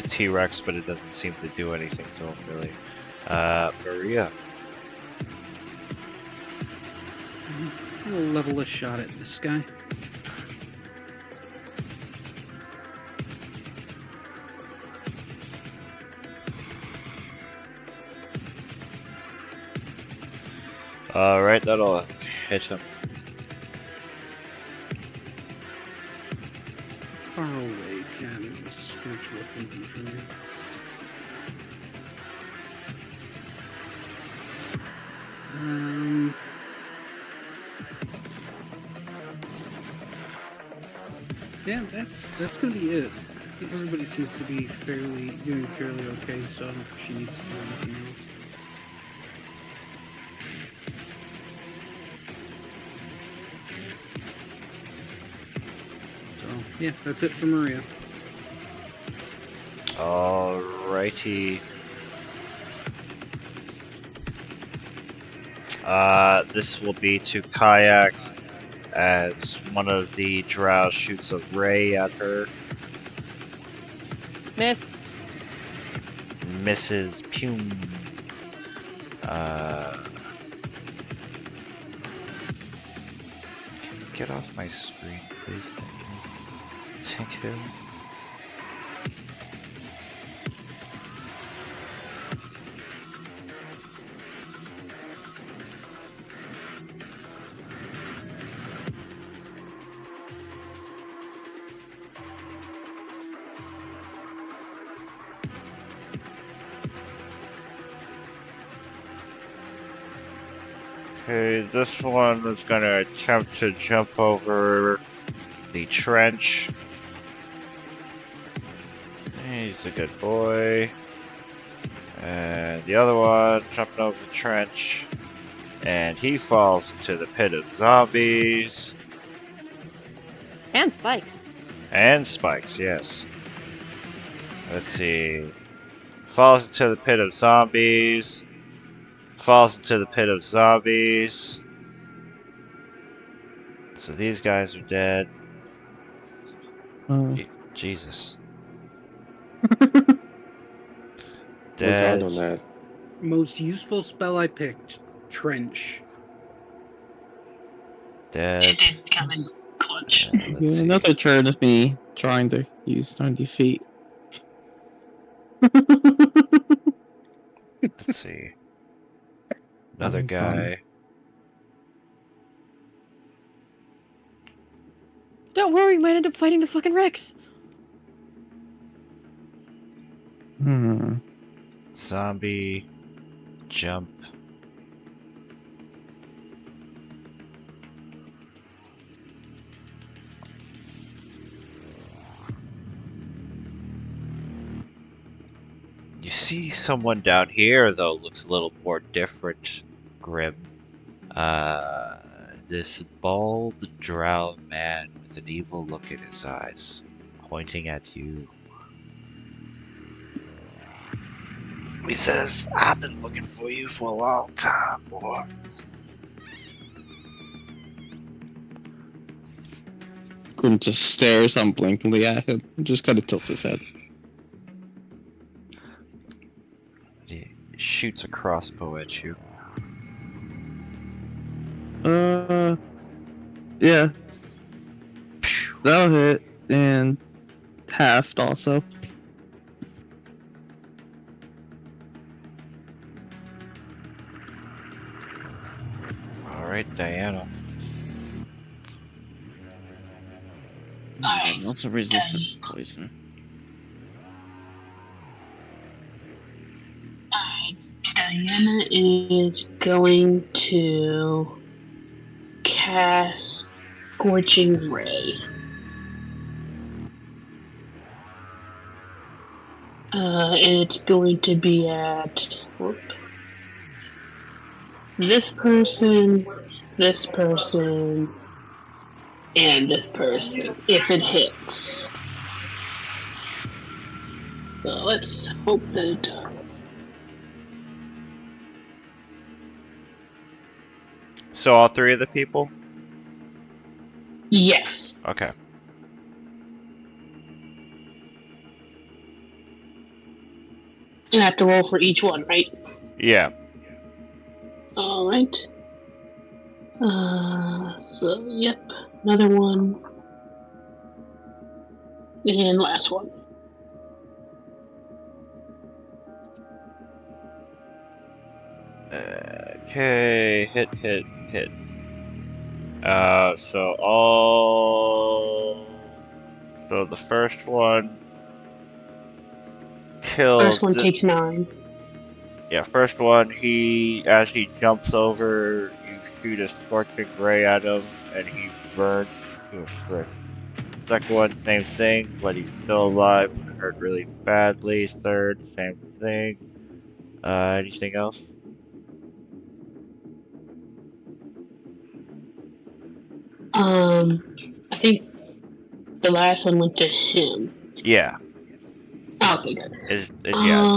B: T-Rex, but it doesn't seem to do anything to him, really. Maria.
F: I'll level a shot at this guy.
B: Alright, that'll hit him.
F: Far away can the spiritual weapon be from me? 60. Yeah, that's gonna be it. I think everybody seems to be doing fairly okay, so I don't think she needs to do anything else. So yeah, that's it for Maria.
B: Alrighty. This will be to Kayak as one of the drow shoots a ray at her.
D: Miss.
B: Misses. Pew. Can you get off my screen, please? Thank you. Okay, this one is gonna attempt to jump over the trench. He's a good boy. And the other one jumping over the trench. And he falls into the pit of zombies.
D: And spikes.
B: And spikes, yes. Let's see. Falls into the pit of zombies. Falls into the pit of zombies. So these guys are dead. Jesus. Dead.
E: On that.
F: Most useful spell I picked, Trench.
B: Dead.
G: It did come in clutch.
B: Let's see.
C: Another turn of me trying to use 90 feet.
B: Let's see. Another
C: Having fun.
B: guy.
D: Don't worry, we might end up fighting the fucking Rex.
B: Zombie. Jump. You see someone down here, though, looks a little more different, Grim. This bald drow man with an evil look in his eyes, pointing at you. He says, I've been looking for you for a long time, boy.
C: Grim just stares unblinkingly at him and just kind of tilts his head.
B: He shoots a crossbow at you.
C: Yeah. That'll hit, and halved also.
B: Alright, Diana.
C: I'm also resistant to poison.
G: Alright, Diana is going to cast Scorching Ray. And it's going to be at this person, and this person, if it hits. So let's hope that it does.
B: So all three of the people?
G: Yes.
B: Okay.
G: I have to roll for each one, right?
B: Yeah.
G: Alright. So, yep. Another one. And last one.
B: Okay, hit. So the first one kills.
G: First one takes 9.
B: Yeah, first one, as he jumps over, you shoot a scorching ray at him, and he burns to a crisp. Second one, same thing, but he's still alive, but hurt really badly. Third, same thing. Anything else?
G: I think the last one went to him.
B: Yeah.
G: Okay, good.
B: It's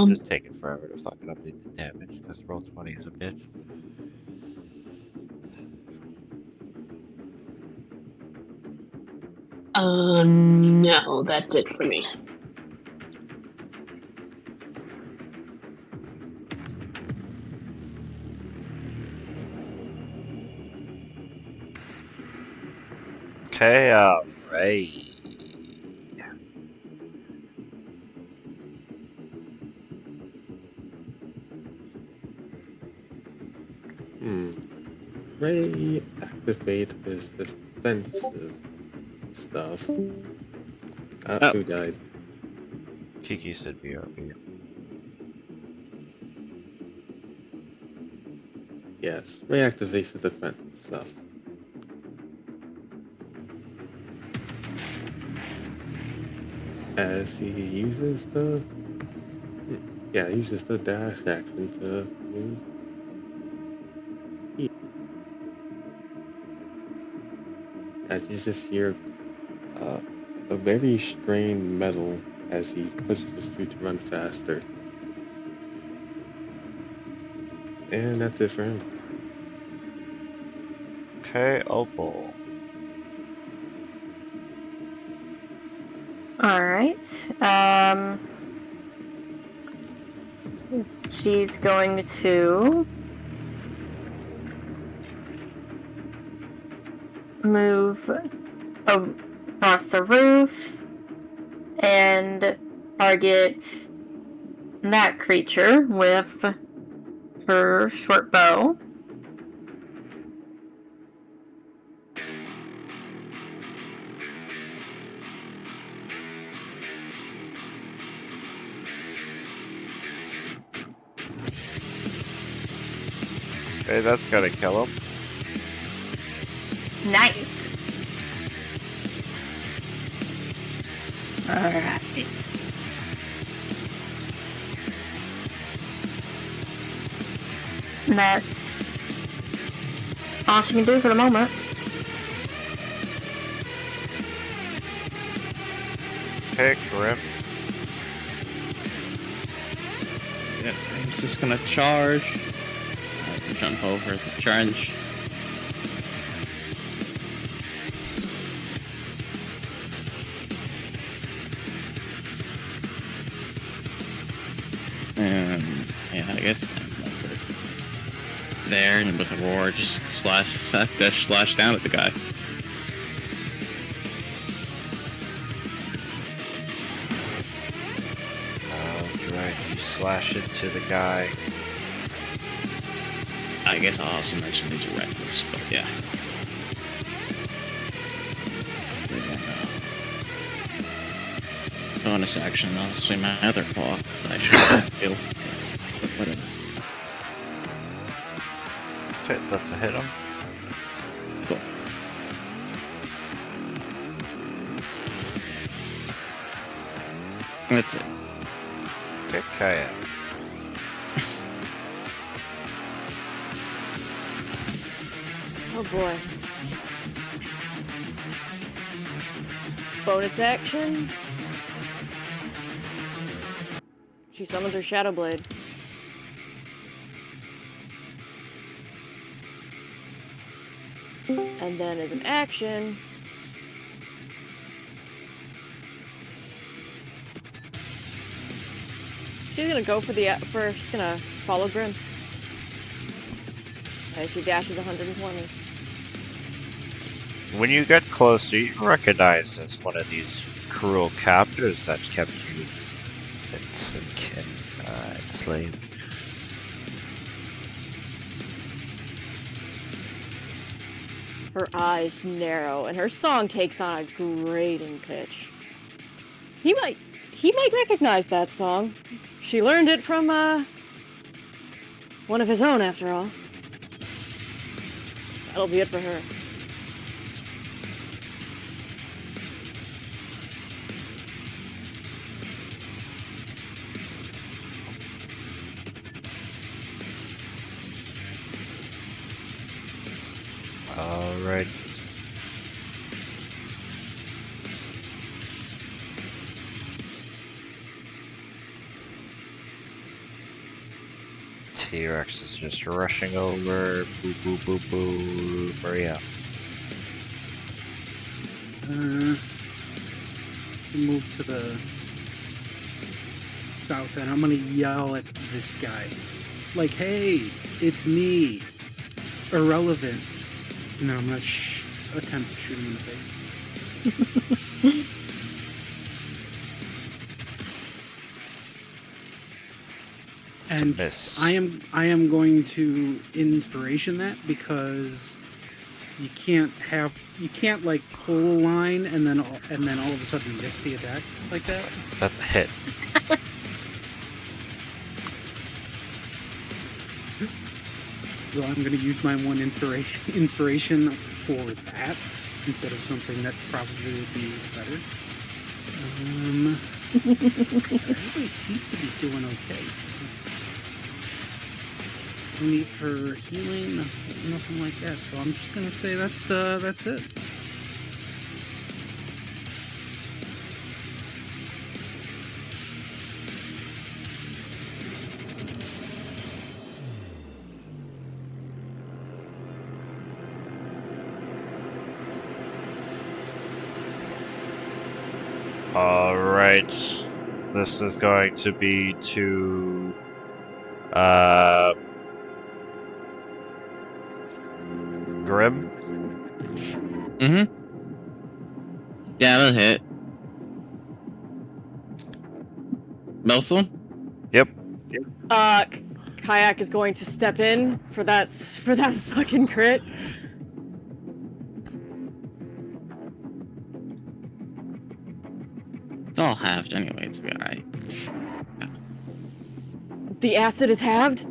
B: just taking forever to fucking update the damage, because Roll20 is a bitch.
G: No, that's it for me.
B: Okay, alright.
E: Ray activate his defensive stuff. Who died?
B: Kiki said BRB.
E: Yes, Ray activates the defensive stuff. As he uses the... Yeah, he uses the dash action to move. As you just hear a very strained metal as he pushes his suit to run faster. And that's it for him.
B: Okay, Opal.
A: Alright. She's going to move across the roof and target that creature with her short bow.
B: Okay, that's gotta kill him.
A: Nice. Alright. That's all she can do for the moment.
B: Okay, Grim.
C: Yeah, I'm just gonna charge. Jump over the trench. And yeah, I guess there, and with a roar, just slash down at the guy.
B: Right, you slash into the guy.
C: I guess I'll also mention he's reckless, but yeah. bonus action, I'll swing my other claw, because I should heal. Whatever.
B: Okay, that's a hit him.
C: Cool. That's it.
B: Okay, Kaya.
D: Oh boy. Bonus action. She summons her Shadow Blade. And then as an action, she's gonna go for she's gonna follow Grim. As she dashes 120.
B: When you get closer, you recognize as one of these cruel captors that kept you enslaved.
D: Her eyes narrow, and her song takes on a grating pitch. He might recognize that song. She learned it from one of his own, after all. That'll be it for her.
B: Alright. T-Rex is just rushing over. Boo boo boo boo. Maria.
F: Move to the south, and I'm gonna yell at this guy, like, "Hey, it's me, irrelevant," and then I'm gonna attempt to shoot him in the face. And
B: miss.
F: I am going to inspiration that, because you can't like pull a line and then all of a sudden miss the attack like that.
B: That's a hit.
F: So I'm going to use my one inspiration for that instead of something that probably would be better. Everybody seems to be doing okay. No need for healing, nothing like that. So I'm just going to say that's it.
B: Alright. This is going to be to Grim.
C: Mm-hmm. Yeah, that'll hit. Both of them?
B: Yep.
D: Kayak is going to step in for that fucking crit.
C: It's all halved anyway, to be alright.
D: The acid is halved?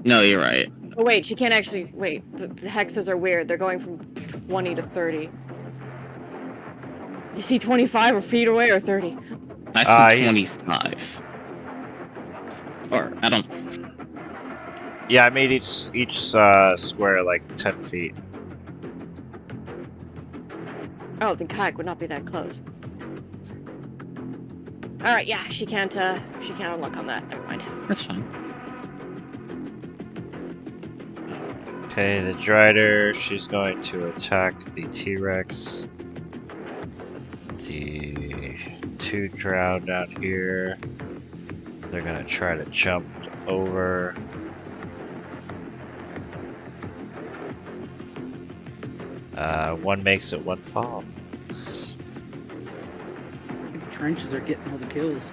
C: No, you're right.
D: Oh wait, she can't actually, wait, the hexes are weird. They're going from 20 to 30. You see 25 or feet away or 30?
C: I see 25. Or, I don't...
B: Yeah, I made each square like 10 feet.
D: Oh, then Kayak would not be that close. Alright, yeah, she can't unlock on that. Never mind.
C: That's fine.
B: Okay, the Drider, she's going to attack the T-Rex. The two drow down here, they're gonna try to jump over. One makes it, one falls.
F: The trenches are getting all the kills.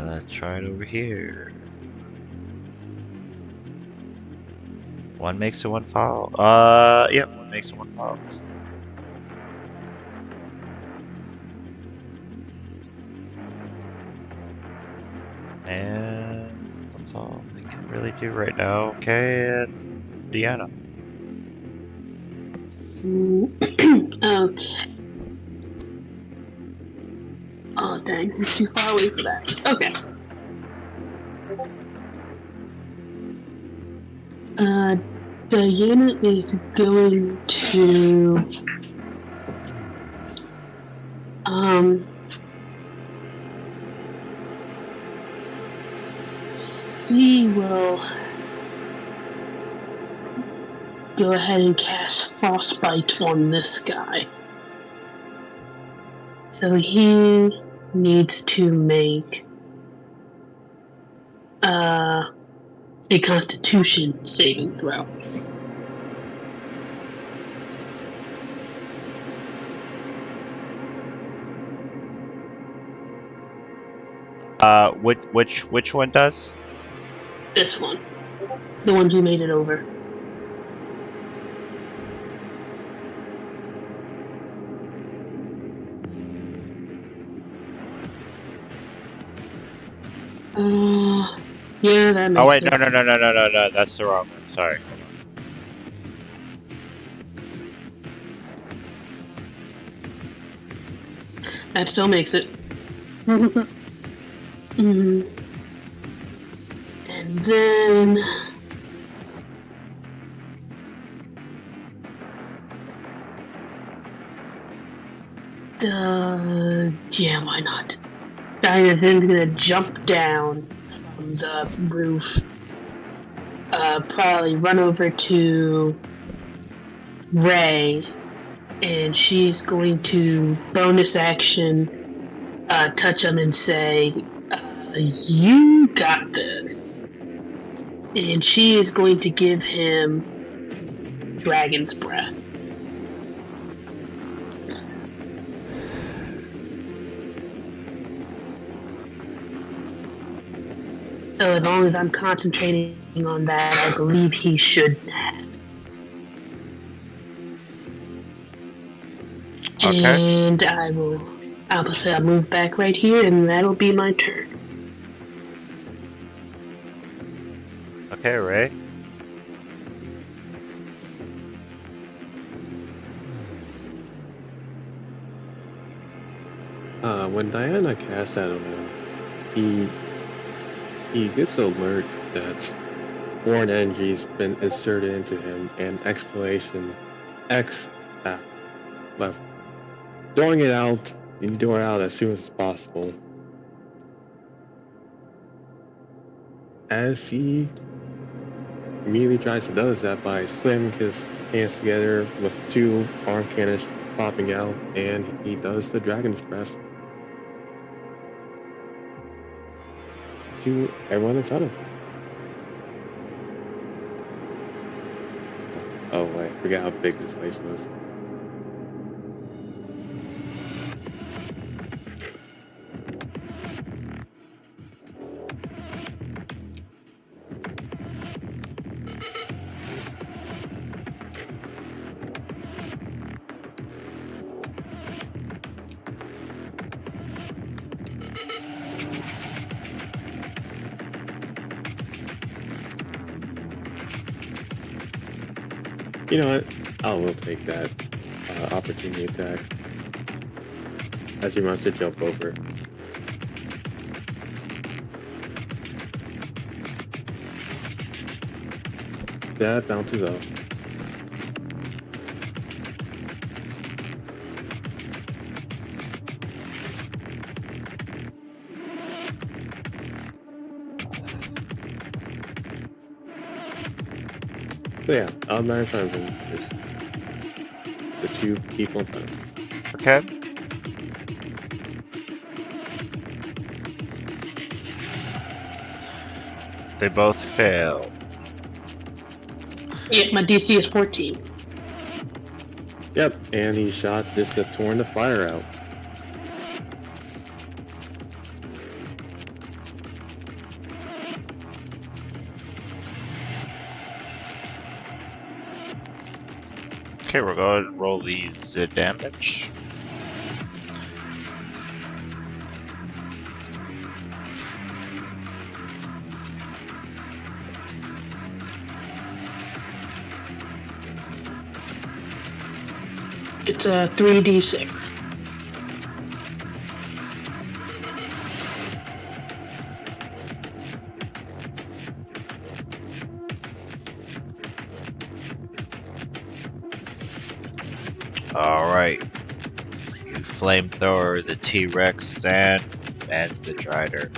B: Let's try it over here. One makes it, one follow. Yep, one makes it, one follows. And that's all they can really do right now. Okay, and Deanna.
G: Okay. Oh dang, he's too far away for that. Okay. Diana is going to he will go ahead and cast Frostbite on this guy. So he needs to make a Constitution saving throw.
B: Which one does?
G: This one. The one who made it over. Yeah, that makes
B: Oh wait,
G: sense.
B: no, that's the wrong one. Sorry.
G: That still makes it. And then yeah, why not? Diana's gonna jump down from the roof. Probably run over to Ray, and she's going to bonus action touch him and say, "You got this." And she is going to give him Dragon's Breath. So as long as I'm concentrating on that, I believe he should have.
B: Okay.
G: And I'll move back right here, and that'll be my turn.
B: Okay, Ray.
E: When Diana casts that on him, he gets an alert that foreign energy's been inserted into him, and exclamation X left. Throwing it out, you need to throw it out as soon as possible. As he immediately tries to do that by slamming his hands together with two arm cannons popping out, and he does the Dragon's Breath to everyone in front of him. Oh wait, I forgot how big this place was. You know what? I will take that opportunity attack as he wants to jump over. That bounces off. So yeah, out in front of him is the two people in front of him.
B: Okay. They both fail.
G: Yeah, my DC is 14.
E: Yep, and he shot just to torn the fire out.
B: Okay, we're going to roll these damage.
G: It's a 3d6.
B: Alright. You flamethrower the T-Rex stand and the Drider.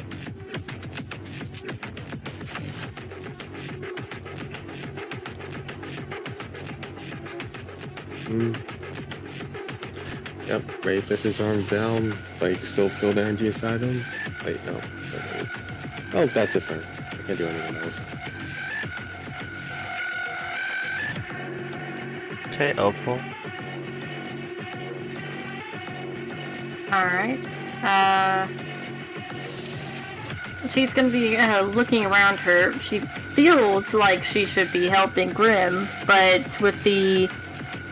E: Yep, Ray sets his arm down, but you can still feel the energy inside him. Wait, no. Okay. Oh, that's different. I can't do anything else.
B: Okay, Opal.
A: Alright. She's gonna be looking around her. She feels like she should be helping Grim, but with the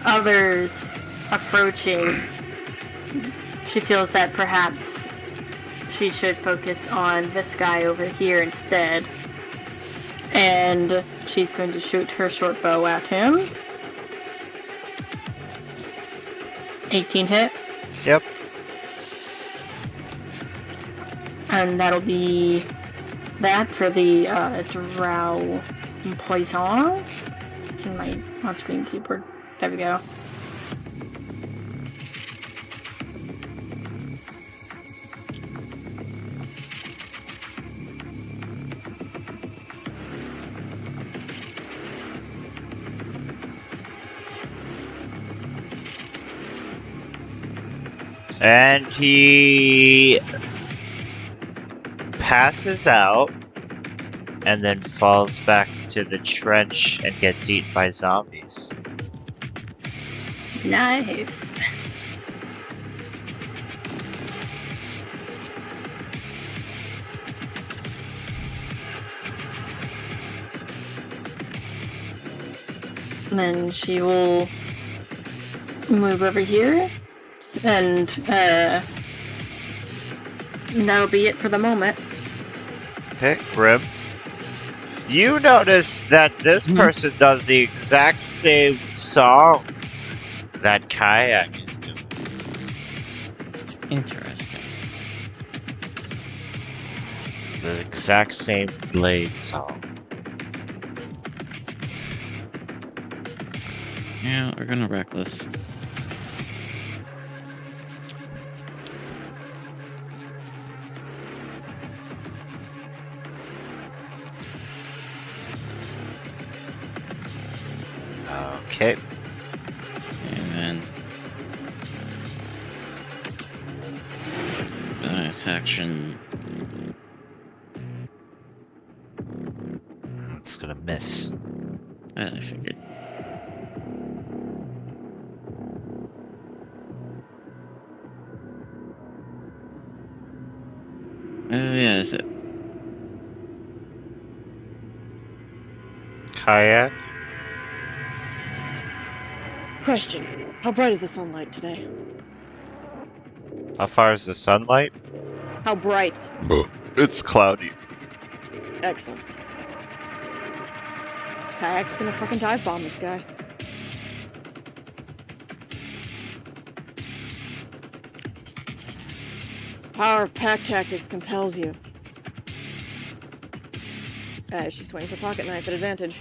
A: others approaching, she feels that perhaps she should focus on this guy over here instead. And she's going to shoot her short bow at him. 18 hit.
B: Yep.
A: And that'll be that for the Drow Poison. In my on-screen keyboard. There we go.
B: And he passes out and then falls back to the trench and gets eaten by zombies.
A: Nice. And then she will move over here, and that'll be it for the moment.
B: Okay, Grim. You notice that this person does the exact same song that Kayak is doing.
C: Interesting.
B: The exact same Blade song.
C: Yeah, we're gonna reckless.
B: Okay.
C: And then bonus action.
B: It's gonna miss.
C: I figured. Yeah, is it?
B: Kayak?
D: Question: how bright is the sunlight today?
B: How far is the sunlight?
D: How bright?
B: It's cloudy.
D: Excellent. Kayak's gonna fucking dive bomb this guy. Power of pack tactics compels you. As she swings her pocket knife at advantage.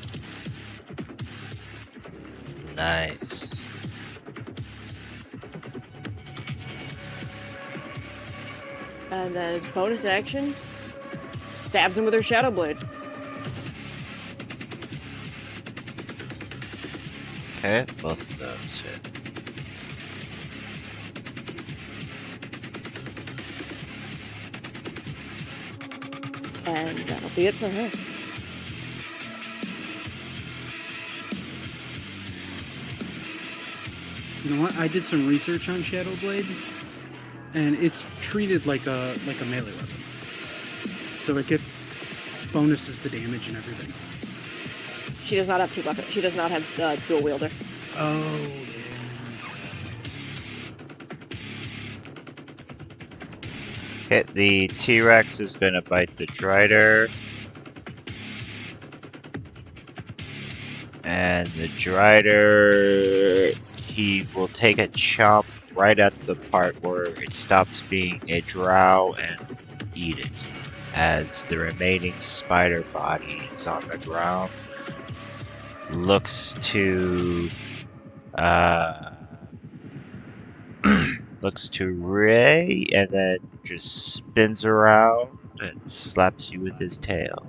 B: Nice.
D: And then as bonus action, stabs him with her Shadow Blade.
B: Okay, both of those hit.
D: And that'll be it for her.
F: You know what? I did some research on Shadow Blade, and it's treated like a melee weapon. So it gets bonuses to damage and everything.
D: She does not have two weapons. She does not have dual wielder.
F: Oh, yeah.
B: Okay, the T-Rex is gonna bite the Drider. And the Drider, he will take a chomp right at the part where it stops being a drow and eat it. As the remaining spider body is on the ground, looks to looks to Ray, and then just spins around and slaps you with his tail.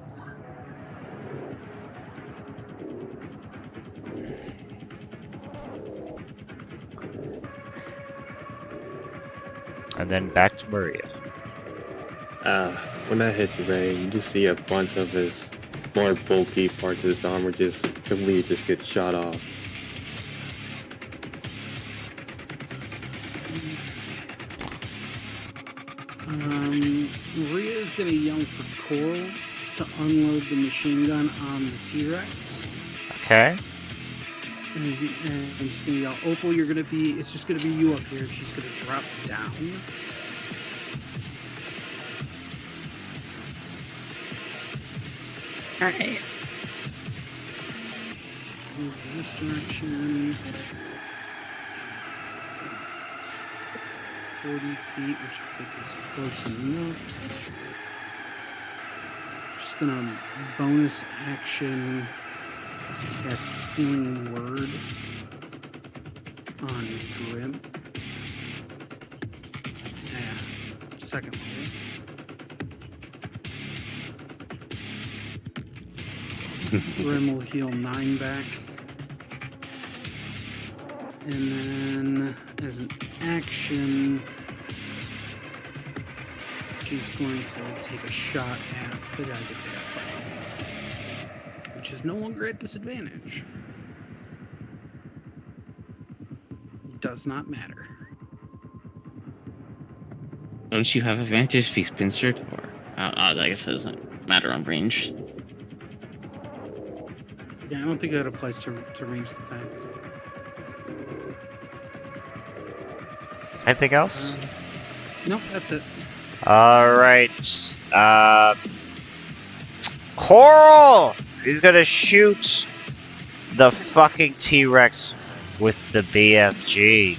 B: And then back to Maria.
E: When that hits Ray, you just see a bunch of his more bulky parts of his armor just completely just get shot off.
F: Maria is gonna yell for Coral to unload the machine gun on the T-Rex.
B: Okay.
F: And she's gonna yell, Opal, it's just gonna be you up here. She's gonna drop down.
A: Alright.
F: Move in this direction. 40 feet, which I think is close enough. Just gonna bonus action cast Healing Word on Grim. And second level. Grim will heal 9 back. And then, as an action, she's going to take a shot at the guy that they are fighting, which is no longer at disadvantage. Does not matter.
C: Don't you have advantage if he's pincered? Or I guess it doesn't matter on range.
F: Yeah, I don't think that applies to ranged attacks.
B: Anything else?
F: Nope, that's it.
B: Alright. Coral! He's gonna shoot the fucking T-Rex with the BFG.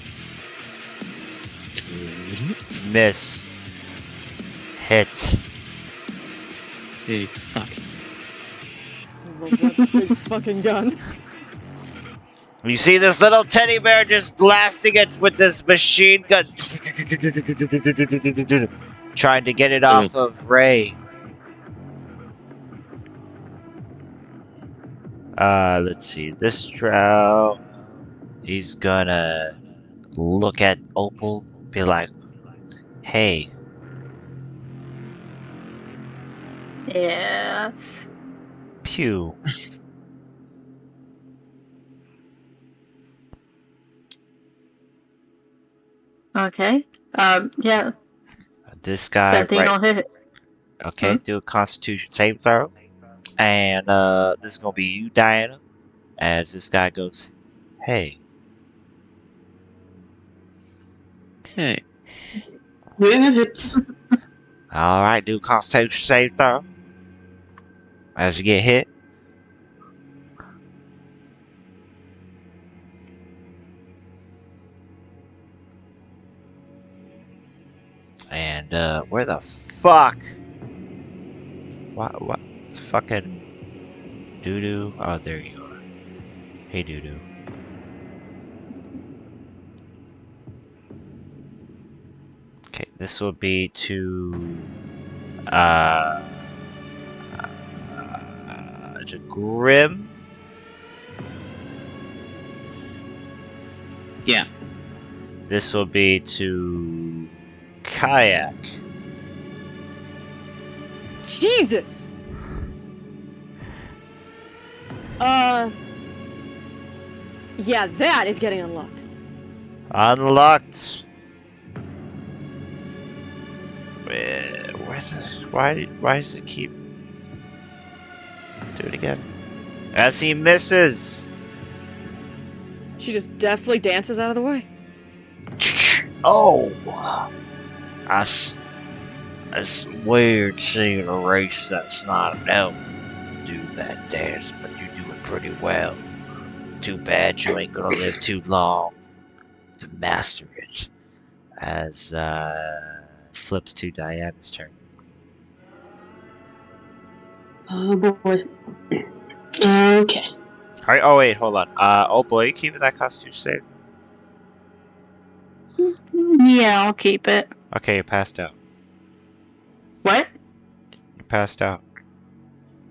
B: Miss. Hit.
C: Dude, fuck.
D: What big fucking gun.
B: You see this little teddy bear just blasting it with this machine gun. Trying to get it off of Ray. Let's see. This drow, he's gonna look at Opal, be like, hey.
A: Yes.
B: Pew.
A: Okay. Yeah.
B: This guy
A: 17
B: right,
A: will hit.
B: okay, do a Constitution save throw. And this is gonna be you, Diana. As this guy goes, hey.
C: Hey.
G: Yeah, it's
B: Alright, do a Constitution save throw. As you get hit. And where the fuck? What fucking doo-doo? Oh, there you are. Hey, doo-doo. Okay, this will be to Grim.
C: Yeah.
B: This will be to Kayak.
D: Jesus! Yeah, that is getting unlocked.
B: Unlocked. Why does it keep? Do it again. As he misses.
D: She just deftly dances out of the way.
B: Oh. Ash. It's weird seeing a race that's not an elf do that dance, but you do it pretty well. Too bad you ain't gonna live too long to master it. As flips to Diana's turn.
G: Oh boy. Okay.
B: Alright, oh wait, hold on. Oh boy, you keeping that Constitution save?
A: Yeah, I'll keep it.
B: Okay, you passed out.
A: What?
B: You passed out.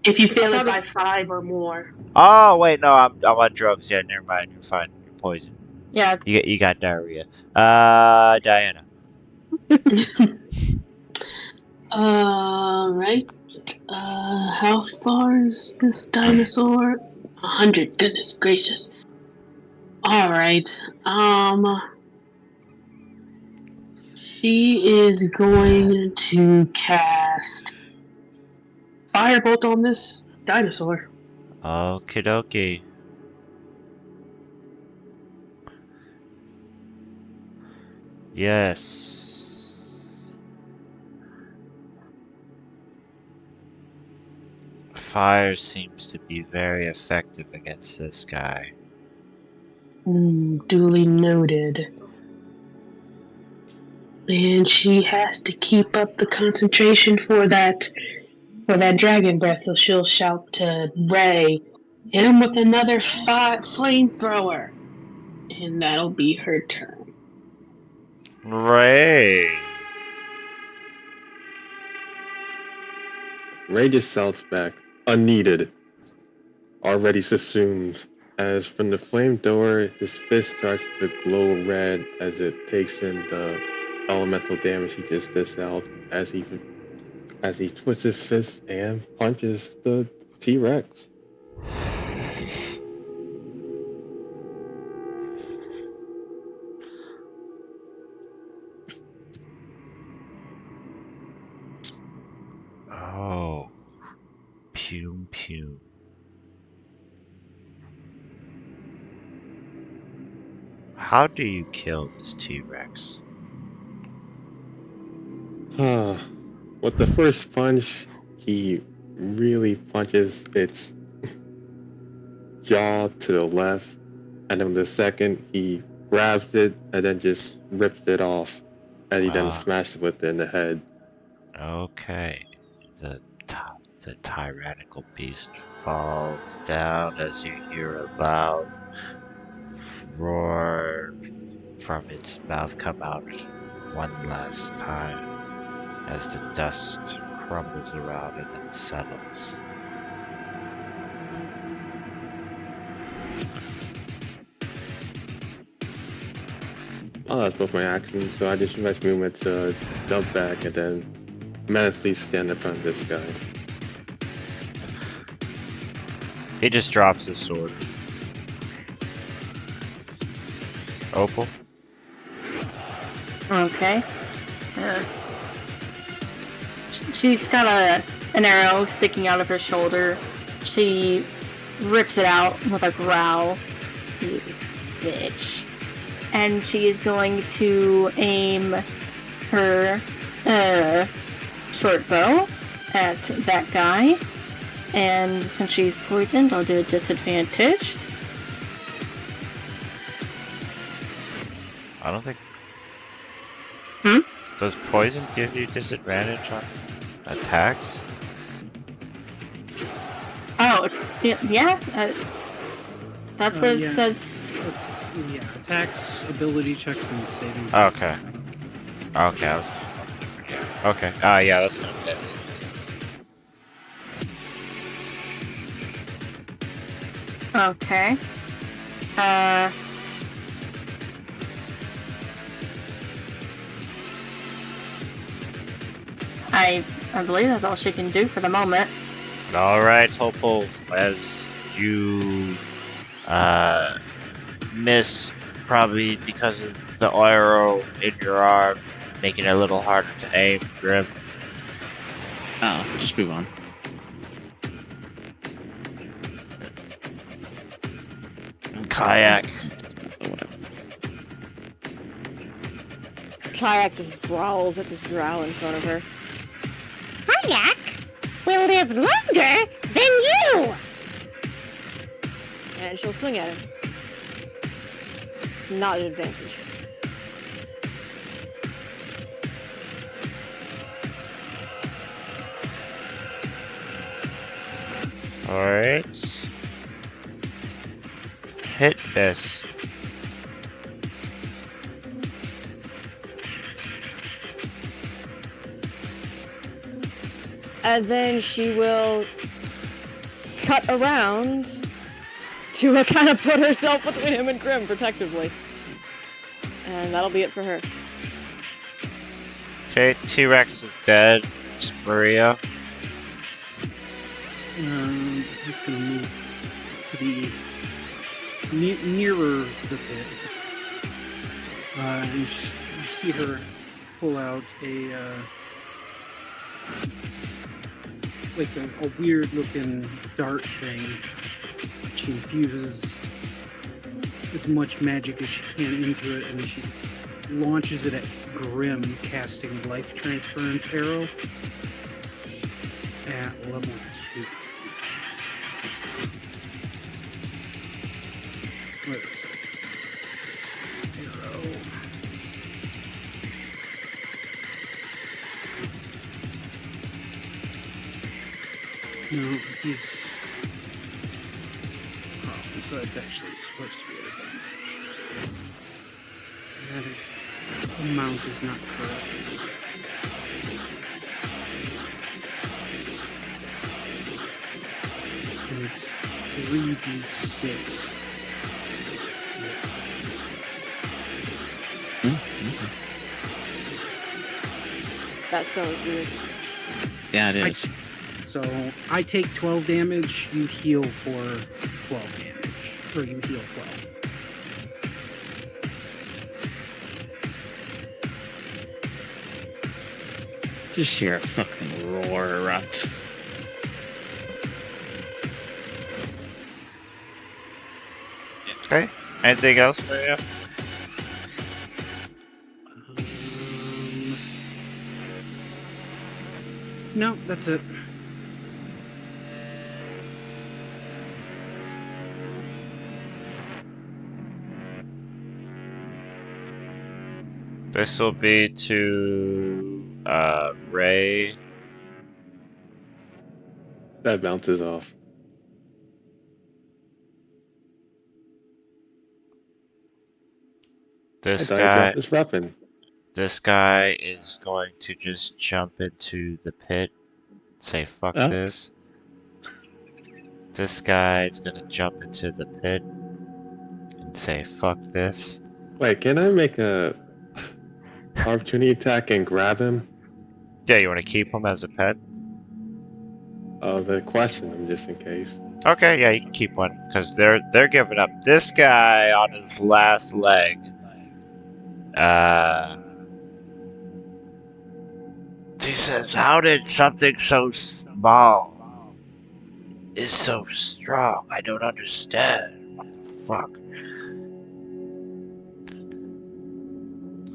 G: If you fail
A: I
G: it
A: thought
G: by 5 or more.
B: Oh wait, no, I'm on drugs. Yeah, never mind. You're fine. You're poisoned.
A: Yeah.
B: You got diarrhea. Diana.
G: Alright. How far is this dinosaur? 100, goodness gracious. Alright, she is going to cast Firebolt on this dinosaur.
B: Okie dokie. Yes. Fire seems to be very effective against this guy.
G: Duly noted. And she has to keep up the concentration for that dragon breath, so she'll shout to Ray, hit him with another flamethrower. And that'll be her turn.
B: Ray.
E: Ray just shouts back, unneeded, already subsumed, as from the flamethrower, his fist starts to glow red as it takes in the elemental damage he just dished out as he twists his fist and punches the T-Rex.
B: Oh. Pew pew. How do you kill this T-Rex?
E: With the first punch, he really punches its jaw to the left, and then the second, he grabs it and then just rips it off, and he then smashes it with it in the head.
B: Okay. The tyrannical beast falls down as you hear a loud roar from its mouth come out one last time as the dust crumbles around and then settles.
E: Oh, that's both my actions, so I just use my movement to jump back and then menacingly stand in front of this guy.
B: He just drops his sword. Opal?
A: Okay. She's got an arrow sticking out of her shoulder. She rips it out with a growl. You bitch. And she is going to aim her short bow at that guy. And since she's poisoned, I'll do a disadvantage.
B: I don't think...
A: Hmm?
B: Does poison give you disadvantage on attacks?
A: Oh, yeah. That's what it
F: yeah.
A: says.
F: Yeah, attacks, ability checks, and saving.
B: Okay. Okay, I was thinking something different. Yeah. Okay. Yeah, that's gonna miss.
A: Okay. I believe that's all she can do for the moment.
B: Alright, Opal, as you miss probably because of the arrow in your arm, making it a little harder to aim, Grim.
C: Oh, just move on.
B: And Kayak.
D: Kayak just growls at this drow in front of her.
H: will live longer than you!
D: And she'll swing at him. Not an advantage.
B: Alright. Hit this.
D: And then she will cut around to kind of put herself between him and Grim protectively. And that'll be it for her.
B: Okay, T-Rex is dead. Maria.
F: He's gonna move to the nearer the pit. And you see her pull out a like a weird looking dart thing. She infuses as much magic as she can into it, and she launches it at Grim, casting Life Transference Arrow at level 2. Wait a second. Arrow. No, he's. Oh, so that's actually supposed to be an advantage. That amount is not correct. And it's 3d6.
D: That spell is weird.
C: Yeah, it is.
F: So I take 12 damage, you heal for 12 damage. Or you heal 12.
C: Just hear a fucking roar erupt.
B: Okay. Anything else, Maria?
F: No, that's it.
B: This will be to Ray.
E: That bounces off.
B: This
E: I thought he
B: guy.
E: dropped his weapon.
B: This guy is going to just jump into the pit. Say fuck
C: Oh.
B: this. This guy is gonna jump into the pit and say fuck this.
E: Wait, can I make a opportunity attack and grab him?
B: Yeah, you want to keep him as a pet?
E: The question him just in case.
B: Okay, yeah, you can keep one because they're giving up. This guy on his last leg. He says, "How did something so small is so strong? I don't understand. What the fuck?"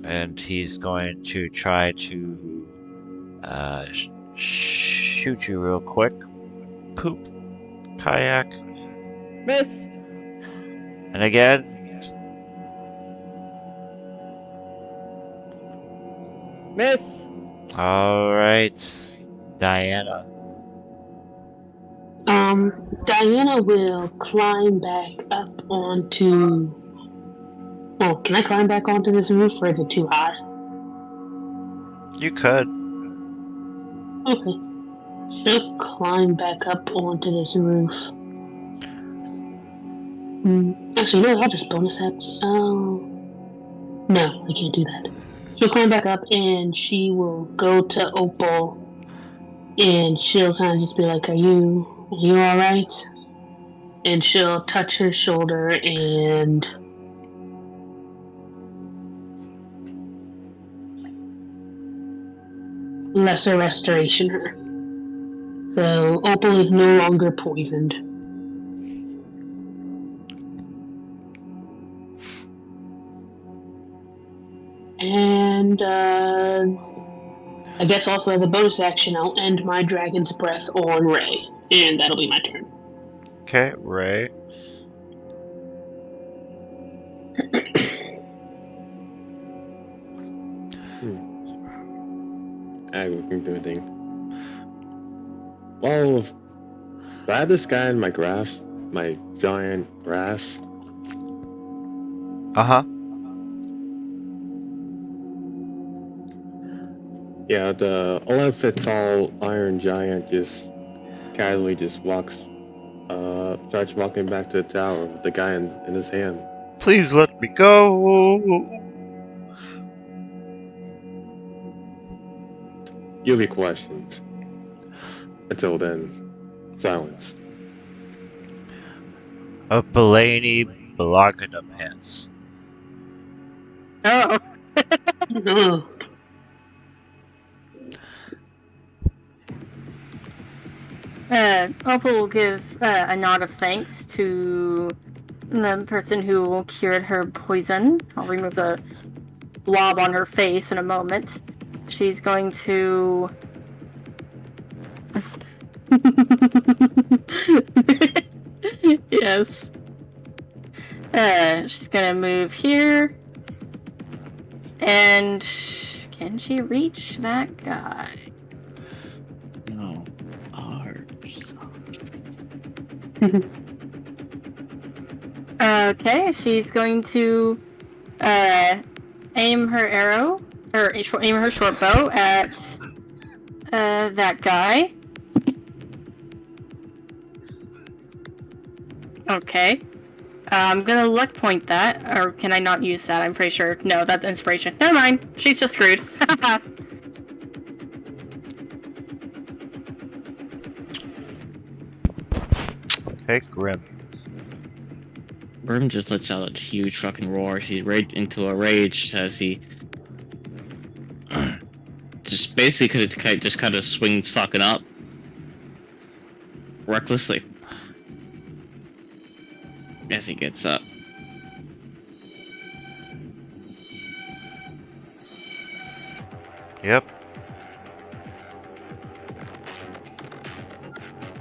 B: And he's going to try to shoot you real quick. Poop. Kayak.
D: Miss!
B: And again.
D: Miss!
B: Alright. Diana.
G: Diana will climb back up onto. Oh, can I climb back onto this roof, or is it too high?
B: You could.
G: Okay. She'll climb back up onto this roof. Actually, no, I'll just bonus that. Oh. No, I can't do that. She'll climb back up and she will go to Opal and she'll kind of just be like, Are you alright? And she'll touch her shoulder and lesser restoration her. So Opal is no longer poisoned. And I guess also as a bonus action, I'll end my dragon's breath on Ray, and that'll be my turn.
B: Okay, Ray.
E: I can do anything. Well, if I had this guy in my grass, my giant grass,
B: Uh-huh.
E: yeah, the all-out-fits-all iron giant just casually just starts walking back to the tower with the guy in his hand.
B: Please let me go.
E: You'll be questioned. Until then, silence.
B: A Bellini Belagana pants.
A: Oh.
G: Ugh.
A: Opal will give a nod of thanks to the person who cured her poison. I'll remove the blob on her face in a moment. She's going to... Yes. She's gonna move here. And can she reach that guy?
C: No.
A: Okay, she's going to aim her arrow, or aim her short bow at that guy. Okay. I'm gonna luck point that, or can I not use that? I'm pretty sure. No, that's inspiration. Never mind. She's just screwed.
B: Okay, Grim.
C: Grim just lets out a huge fucking roar. He's right into a rage as he just basically just kind of swings fucking up recklessly as he gets up.
B: Yep.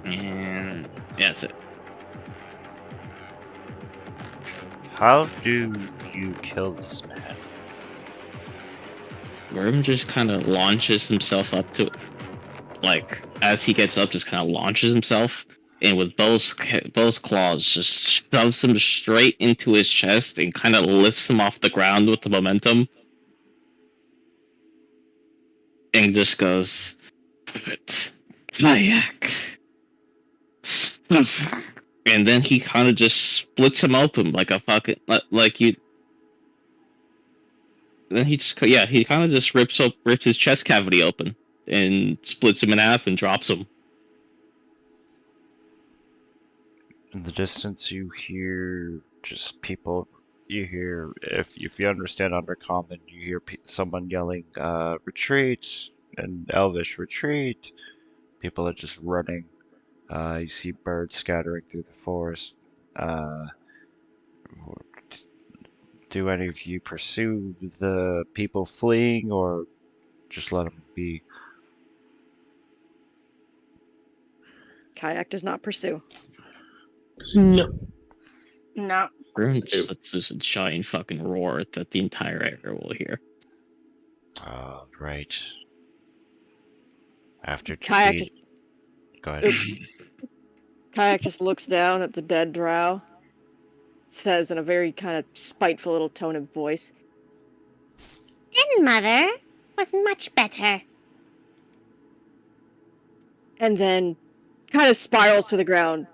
C: And yeah, that's it.
B: How do you kill this man?
C: Grim just kind of launches himself up to, like, as he gets up, just kind of launches himself, and with both claws, just shoves him straight into his chest and kind of lifts him off the ground with the momentum, and just goes, kayak, and then he kind of just splits him open like a fucking like you. Then he kind of just rips his chest cavity open and splits him in half and drops him.
B: In the distance, you hear just people. You hear, if you understand Undercommon, you hear someone yelling, "Retreat!" and Elvish, "Retreat!" People are just running. You see birds scattering through the forest. Do any of you pursue the people fleeing, or just let them be?
D: Kayak does not pursue.
G: No.
A: No.
C: Grim just lets loose a giant fucking roar that the entire area will hear.
B: Right. After
D: Kayak
B: defeat.
D: just
B: Go ahead.
D: Kayak just looks down at the dead drow, says in a very kind of spiteful little tone of voice,
H: Grandmother was much better.
D: and then kind of spirals to the ground,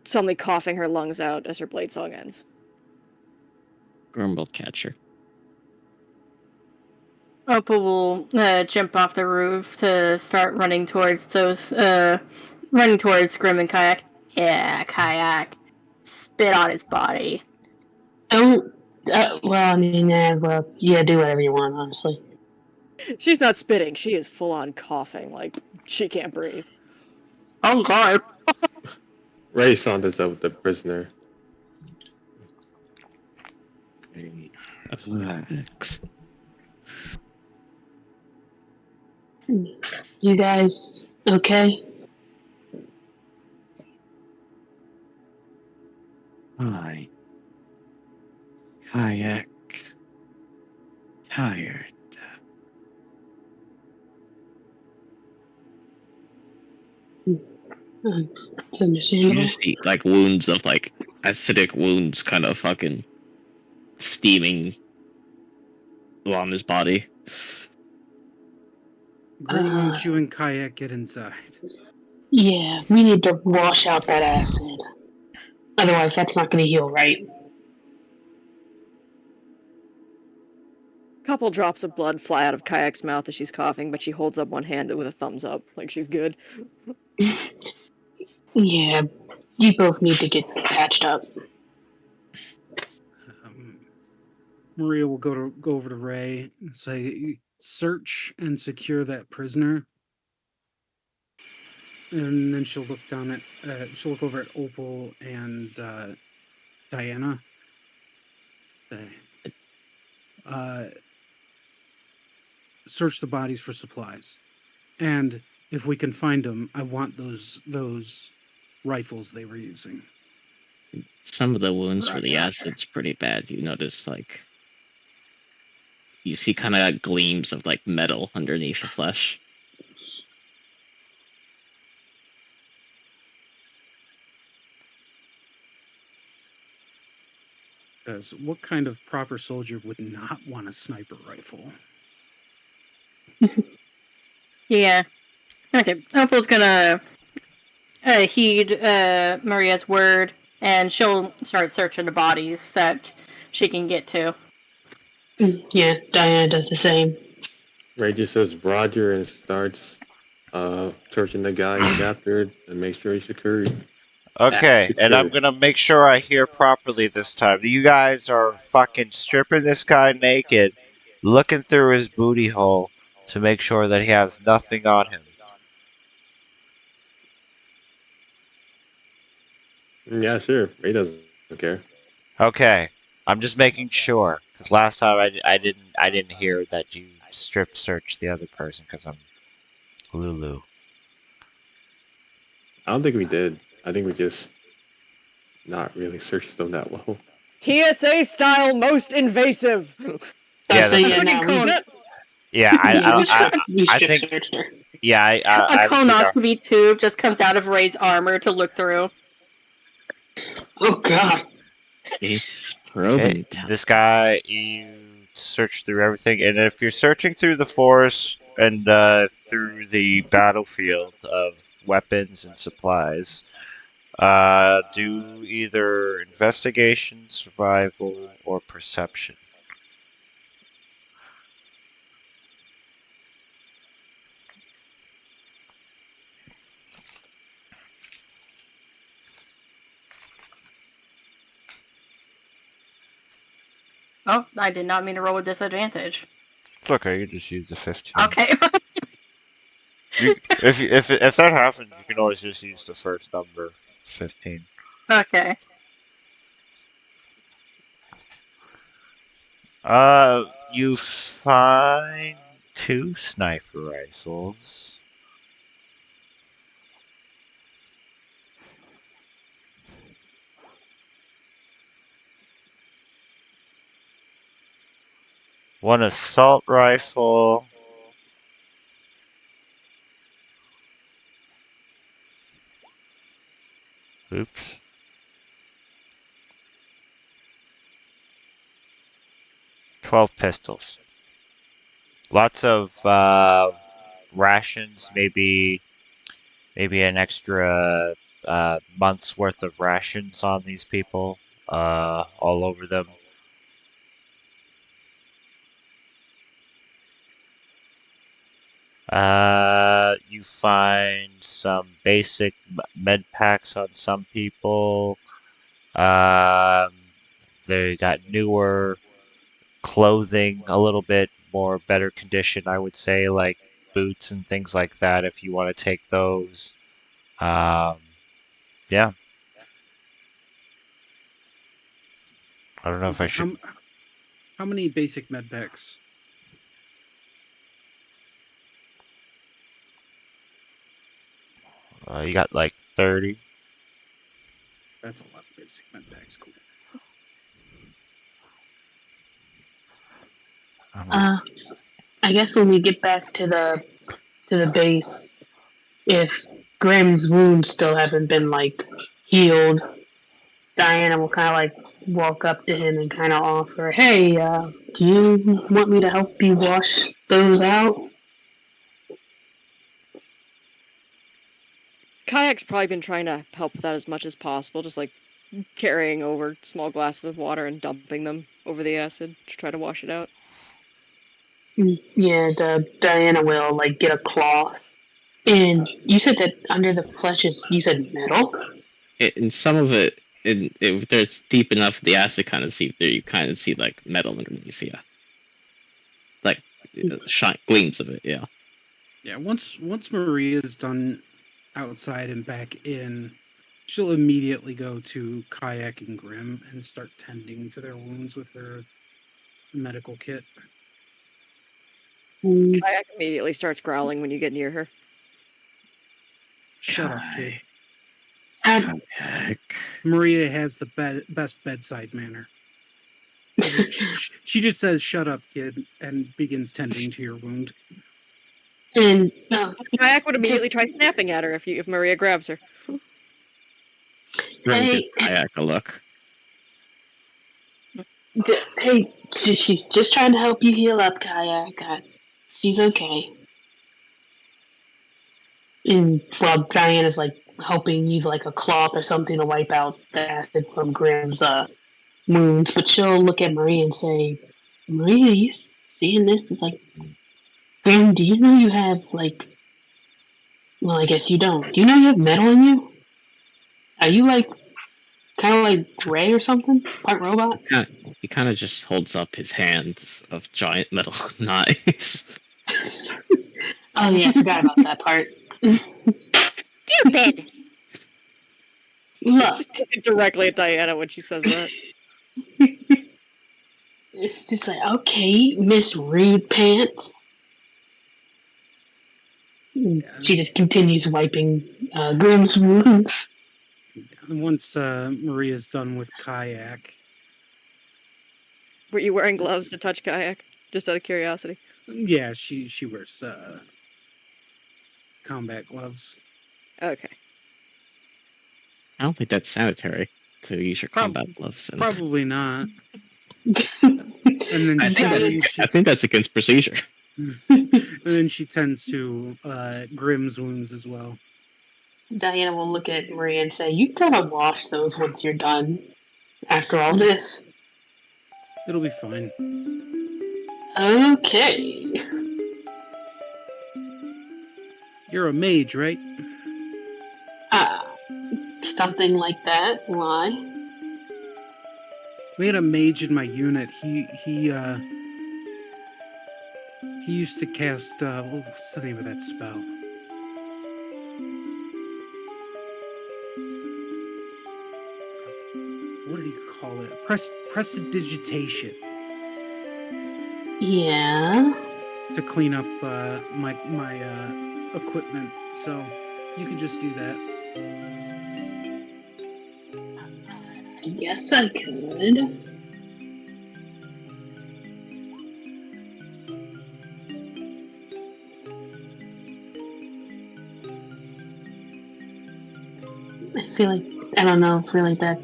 D: suddenly coughing her lungs out as her blade song ends.
C: Grim will catch her.
A: Opal will jump off the roof to start running towards Grim and Kayak. Yeah, Kayak. Spit on his body.
G: Don't. Well, I mean, yeah, do whatever you want, honestly.
D: She's not spitting, she is full on coughing, like she can't breathe.
A: Oh god.
E: Ray saunters up with the prisoner.
C: Relax.
G: You guys okay?
C: Hi. Kayak. Tired.
G: It's
C: You
G: understandable.
C: just see like wounds of like acidic wounds kind of fucking steaming along his body.
F: Gray, why don't you and Kayak get inside?
G: Yeah, we need to wash out that acid. Otherwise, that's not going to heal right.
D: Couple drops of blood fly out of Kayak's mouth as she's coughing, but she holds up one hand with a thumbs up, like she's good.
G: Yeah, you both need to get patched up.
F: Maria will go over to Ray and say, "Search and secure that prisoner." And then she'll look down at she'll look over at Opal and Diana. Say, search the bodies for supplies, and if we can find them, I want those rifles they were using.
C: Some of the wounds for the
A: Roger,
C: acid's pretty bad. You notice like you see kind of gleams of like metal underneath the flesh.
F: Because what kind of proper soldier would not want a sniper rifle?
A: Yeah. Okay. Opal's gonna heed Maria's word, and she'll start searching the bodies that she can get to.
G: Yeah, Diana does the same.
E: Ray just says Roger and starts searching the guy he captured and make sure he's secured.
B: Okay, and I'm
E: Secured.
B: gonna make sure I hear properly this time. You guys are fucking stripping this guy naked, looking through his booty hole to make sure that he has nothing on him.
E: Yeah, sure. Ray doesn't care.
B: Okay, I'm just making sure because last time I didn't hear that you strip search the other person because I'm Lulu.
E: I don't think we did. I think we just not really searched them that well.
D: TSA style most invasive.
B: Yeah,
G: So
B: that's
G: yeah,
B: it.
G: no, we,
B: Yeah,
G: yeah, we
B: I
G: strip
B: think
G: searched her.
B: yeah,
A: A
B: I don't think our,
A: colonoscopy tube just comes out of Ray's armor to look through.
G: Oh god.
C: It's
B: okay,
C: probing time.
B: this guy you search through everything, and if you're searching through the forest and through the battlefield of weapons and supplies, do either investigation, survival, or perception.
A: Oh, I did not mean to roll with disadvantage.
B: It's okay. You just use the 15.
A: Okay.
B: If that happens, you can always just use the first number, 15.
A: Okay.
B: You find 2 sniper rifles. One assault rifle. Oops. "12 pistols. Lots of rations, maybe an extra month's worth of rations on these people, all over them. You find some basic med packs on some people. They got newer clothing, a little bit more better condition, I would say, like boots and things like that. If you want to take those, yeah. I don't know if I should.
F: How many basic med packs?
B: You got like 30.
F: That's a lot of basic med packs. Cool.
G: I guess when we get back to the base, if Grimm's wounds still haven't been like healed, Diana will kind of like walk up to him and kind of offer, "Hey, do you want me to help you wash those out?"
D: Kayak's probably been trying to help with that as much as possible, just like carrying over small glasses of water and dumping them over the acid to try to wash it out.
G: Yeah, Diana will like get a cloth. And you said that under the flesh is, you said metal?
C: And some of it, if there's deep enough, the acid kind of seep through. You kind of see like metal underneath, yeah, like shine gleams of it, yeah.
F: Yeah, once Maria's done outside and back in, she'll immediately go to Kayak and Grim and start tending to their wounds with her medical kit.
D: Kayak immediately starts growling when you get near her.
F: Shut up, kid.
C: Heck.
F: Maria has the best bedside manner. She just says, "Shut up, kid," and begins tending to your wound.
G: And
D: Kayak would immediately try snapping at her if Maria grabs her.
C: Grim
G: Hey.
C: gives Kayak a look.
G: hey, she's just trying to help you heal up, Kayak. She's okay. And while Diana's like helping use like a cloth or something to wipe out the acid from Grimm's wounds, but she'll look at Maria and say, "Maria, you seeing this?" It's like, "Grim, do you know you have like? Well, I guess you don't. Do you know you have metal in you? Are you like kind of like Ray or something? Part robot?"
C: He kind of just holds up his hands of giant metal knives.
G: Oh yeah, I forgot about that part.
H: Stupid!
G: Look,
D: Just looking directly at Diana when she says that.
G: it's just like, okay, Miss Rude Pants. She just continues wiping Grimm's wounds.
F: And once Maria's done with Kayak,
D: Were you wearing gloves to touch Kayak? Just out of curiosity.
F: yeah, she wears combat gloves.
D: Okay.
C: I don't think that's sanitary to use your combat gloves.
F: Probably not. And then
C: I think that's against procedure.
F: and then she tends to Grimm's wounds as well.
G: Diana will look at Maria and say, "You gotta wash those once you're done. After all this."
F: It'll be fine.
G: Okay.
F: You're a mage, right?
G: Something like that. Why?
F: We had a mage in my unit. He used to cast what's the name of that spell? What did he call it? Prestidigitation.
G: Yeah.
F: To clean up my equipment. So you could just do that.
G: I guess I could. I feel like, I don't know, I feel like that.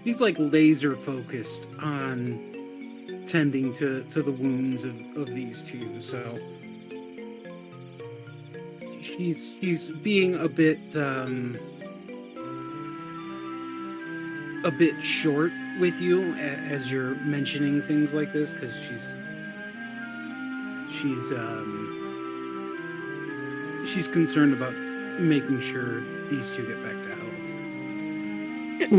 F: He's like laser focused on tending to the wounds of these two, so she's being a bit short with you as you're mentioning things like this, because she's concerned about making sure these two get back to health.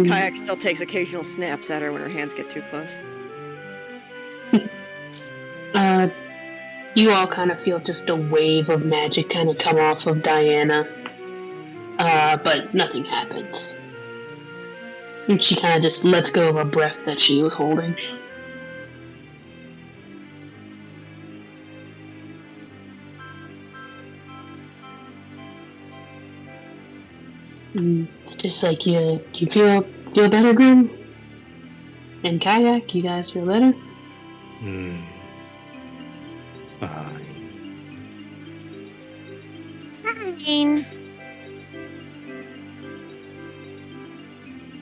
D: Kayak still takes occasional snaps at her when her hands get too close.
G: You all kind of feel just a wave of magic kind of come off of Diana, but nothing happens. And she kind of just lets go of a breath that she was holding. It's just like you feel better, Grim? And Kayak, you guys feel better?
I: Fine.
H: Fine.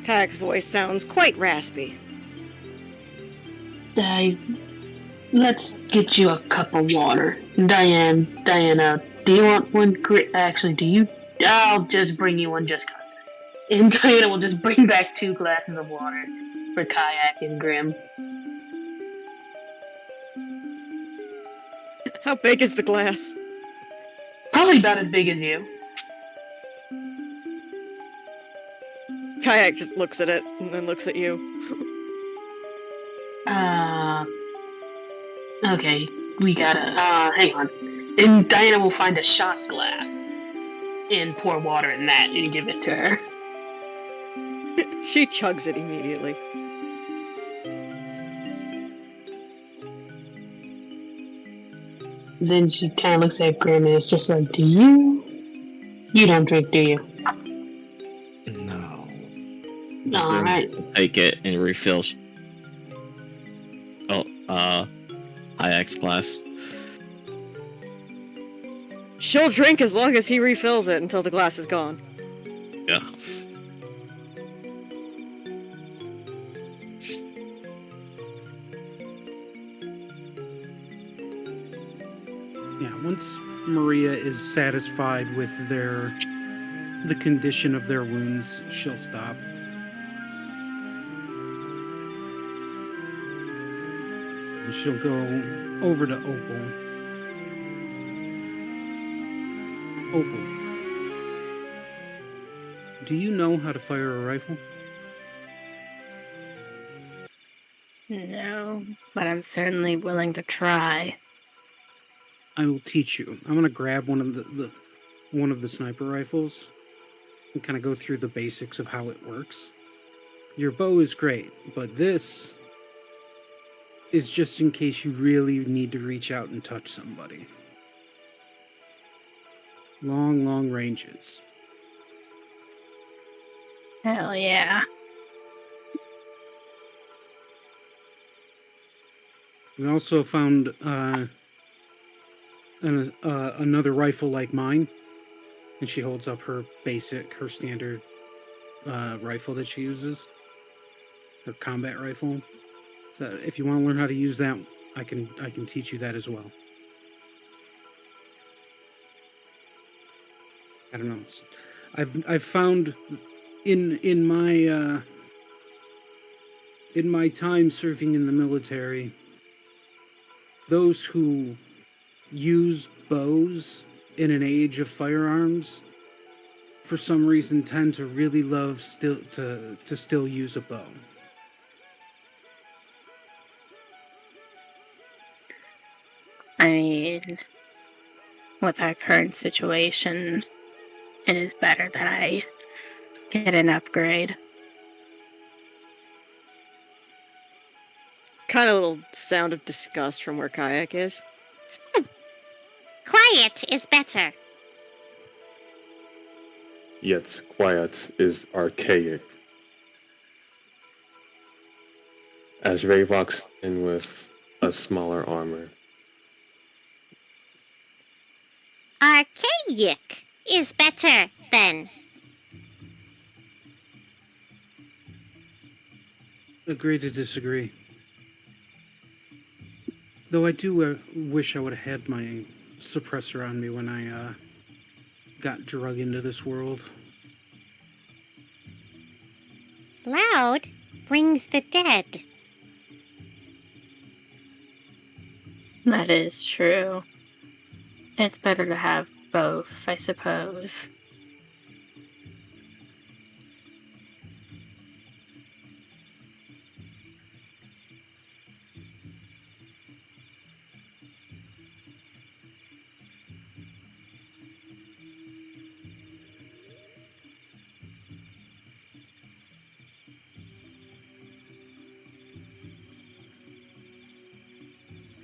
D: Kayak's voice sounds quite raspy.
G: Let's get you a cup of water. Diana, do you want one? Actually, do you? I'll just bring you one just cause. And Diana will just bring back 2 glasses of water for Kayak and Grim.
D: How big is the glass?
G: Probably about as big as you.
D: Kayak just looks at it and then looks at you.
G: Okay, we gotta, hang on. And Diana will find a shot glass and pour water in that and give it to her.
D: She chugs it immediately.
G: Then she kind of looks at Grim and is just like, You don't drink, do you?
I: No.
G: Alright.
C: Take it and refill. Hayek's glass.
D: She'll drink as long as he refills it until the glass is gone.
C: Yeah.
F: Yeah, once Maria is satisfied with the condition of their wounds, she'll stop. And she'll go over to Opal. Opal, do you know how to fire a rifle?
A: No, but I'm certainly willing to try.
F: I will teach you. I'm gonna grab one of the sniper rifles and kind of go through the basics of how it works. Your bow is great, but this is just in case you really need to reach out and touch somebody. Long ranges.
A: Hell yeah.
F: We also found another rifle like mine, and she holds up her standard rifle that she uses, her combat rifle. So if you want to learn how to use that, I can teach you that as well. I don't know. I've found in my time serving in the military, those who use bows in an age of firearms, for some reason, tend to really love to still use a bow.
A: I mean, with our current situation, it is better that I get an upgrade.
D: Kind of a little sound of disgust from where Kayak is.
H: Quiet is better.
E: Yet quiet is archaic. As Ray walks in with a smaller armor.
H: Archaic is better, then.
F: Agree to disagree. Though I do wish I would have had my suppressor on me when I got drug into this world.
H: Loud brings the dead.
A: That is true. It's better to have both, I suppose.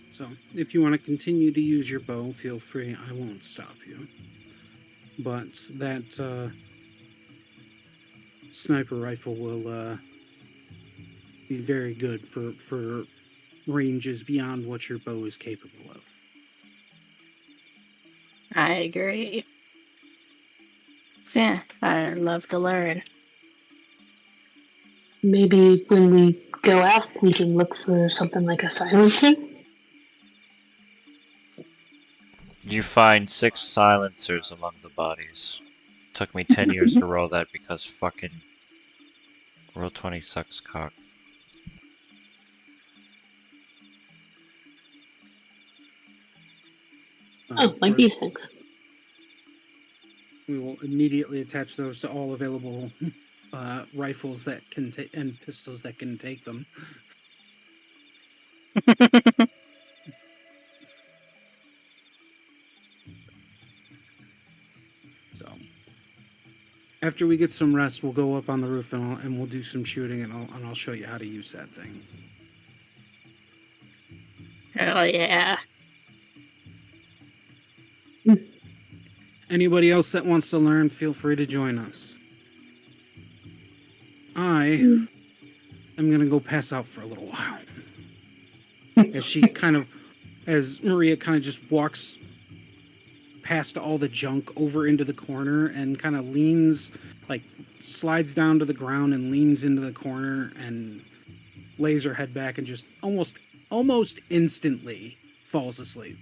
F: So, if you want to continue to use your bow, feel free. I won't stop you. But sniper rifle will be very good for ranges beyond what your bow is capable of.
A: I agree. So, yeah, I love to learn.
G: Maybe when we go out, we can look for something like a silencer.
B: You find 6 silencers among the bodies. Took me 10 years to roll that because fucking Roll20 sucks cock.
G: Oh,
F: Of
G: like
F: course,
G: these things.
F: we will immediately attach those to all available rifles that can and pistols that can take them. So, after we get some rest, we'll go up on the roof and we'll do some shooting, and I'll show you how to use that thing.
A: Hell yeah.
F: Anybody else that wants to learn, feel free to join us. I am gonna go pass out for a little while. As Maria kind of just walks past all the junk over into the corner and kind of leans, like slides down to the ground and leans into the corner and lays her head back and just almost instantly falls asleep.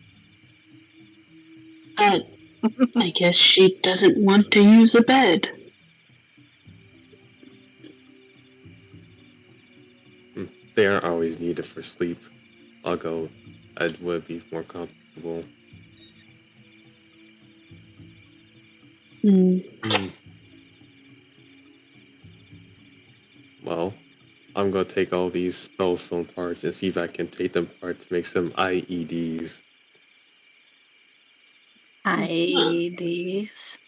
G: I guess she doesn't want to use a bed.
E: They aren't always needed for sleep. I'll go. I would be more comfortable.
G: Hmm.
E: Well, I'm gonna take all these spellstone parts and see if I can take them apart to make some IEDs.
A: IEDs.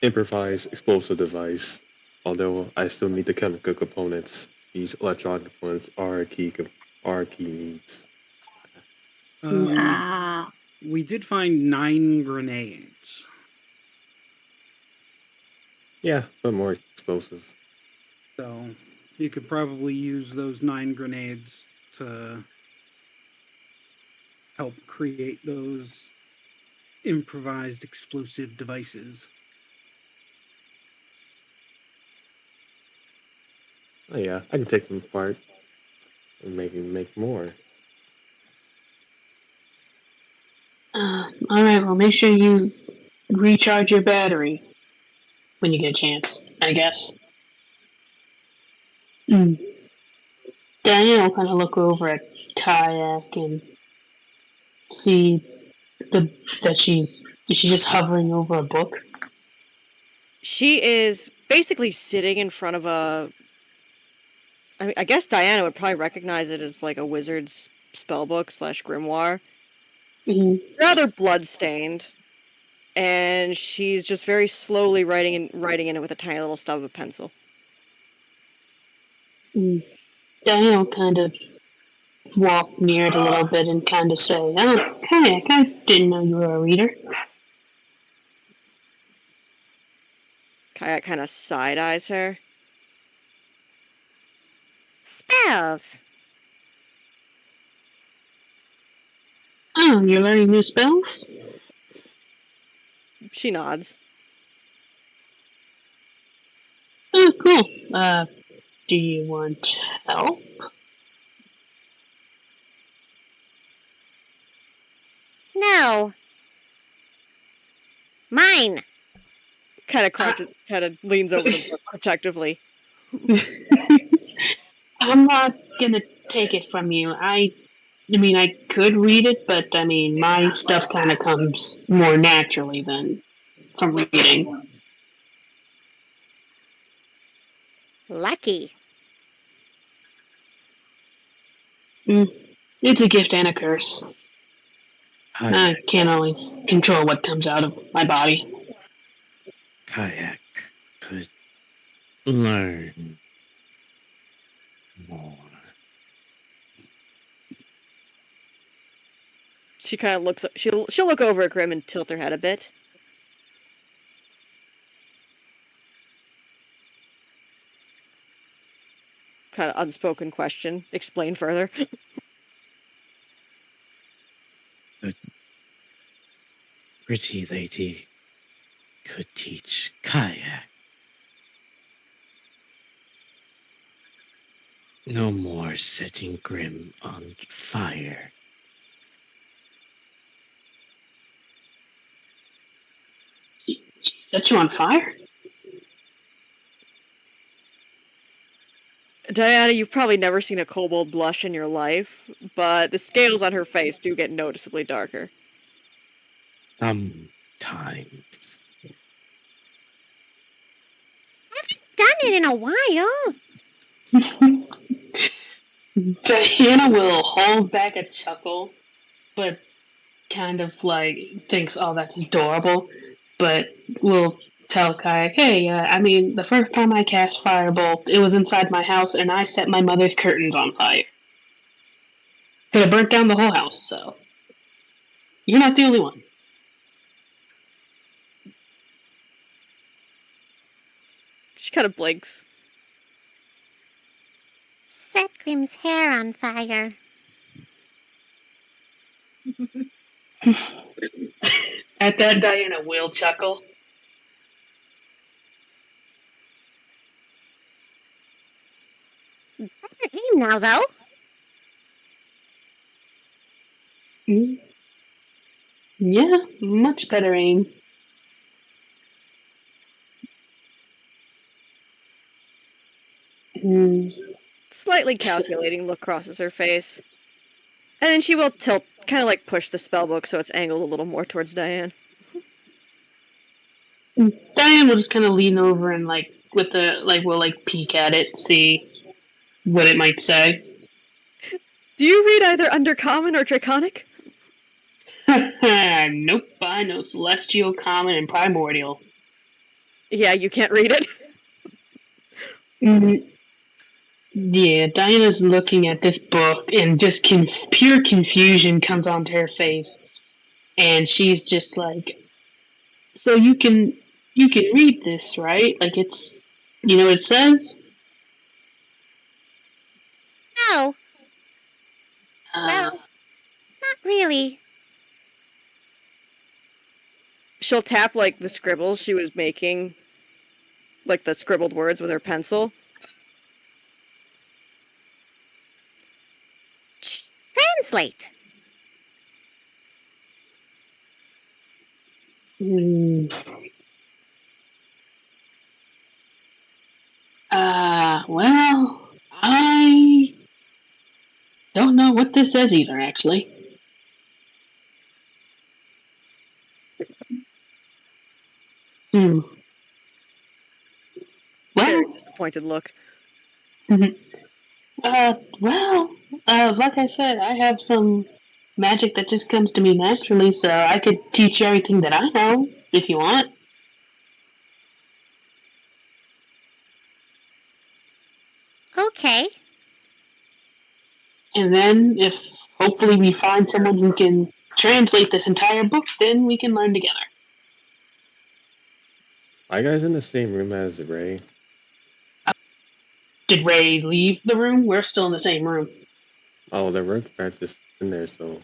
E: Improvised explosive device. Although I still need the chemical components, these electronic components are key needs.
A: Ah.
F: We did find 9 grenades.
E: Yeah, but more explosives.
F: So you could probably use those 9 grenades to help create those improvised explosive devices.
E: Oh yeah, I can take them apart and make more.
G: Alright, well, make sure you recharge your battery when you get a chance, I guess. Daniel will kind of look over at Kayak and see that she's just hovering over a book.
D: She is basically sitting in front of a... I guess Diana would probably recognize it as like a wizard's spellbook / grimoire. Rather blood-stained. And she's just very slowly writing in it with a tiny little stub of a pencil.
G: Daniel kind of walk near it a little bit and kind of say, "Oh, Kayak, I didn't know you were a reader."
D: Kayak kind of side-eyes her.
H: Spells.
G: Oh, you're learning new spells?
D: She nods.
G: Oh, cool. Do you want help?
H: No. Mine.
D: Kind of leans over the book protectively.
G: I'm not gonna take it from you. I mean, I could read it, but I mean, my stuff kind of comes more naturally than from reading.
H: Lucky.
G: It's a gift and a curse. I can't always control what comes out of my body.
C: Kayak could learn more.
D: She kind of looks. She'll look over at Grim and tilt her head a bit. kind of unspoken question. Explain further.
C: Pretty lady could teach kayak. No more setting Grim on fire.
G: She set you on fire?
D: Diana, you've probably never seen a kobold blush in your life, but the scales on her face do get noticeably darker.
C: Sometimes.
H: Done it in a while.
G: Diana will hold back a chuckle, but kind of like thinks, "Oh, that's adorable," but will tell Kayak, "Hey, I mean, the first time I cast Firebolt, it was inside my house, and I set my mother's curtains on fire. Could have burnt down the whole house, so you're not the only one."
D: She kind of blinks.
H: Set Grim's hair on fire.
G: At that, Diana will chuckle.
H: Better aim now, though.
G: Mm. Yeah, much better aim. Mm.
D: Slightly calculating look crosses her face. And then she will tilt, kind of like push the spellbook so it's angled a little more towards Diane.
G: Diane will just kind of lean over and will peek at it, see what it might say.
D: Do you read either Undercommon or Draconic?
G: Nope, I know Celestial, Common, and Primordial.
D: Yeah, you can't read it.
G: Mm, yeah, Diana's looking at this book, and just pure confusion comes onto her face, and she's just like, "So you can read this, right? Like it's, you know what it says?"
H: No,
G: Uh,
H: well, not really.
D: She'll tap like the scribbles she was making, like the scribbled words with her pencil.
H: Translate.
G: mm. Well, I don't know what this says either, actually. Hmm. Well,
D: Very disappointed look.
G: like I said, I have some magic that just comes to me naturally, so I could teach you everything that I know, if you want.
H: Okay.
G: And then, if hopefully we find someone who can translate this entire book, then we can learn together.
E: Are you guys in the same room as Ray?
G: Did Ray leave the room? We're still in the same room.
E: Oh, their work practice in there, so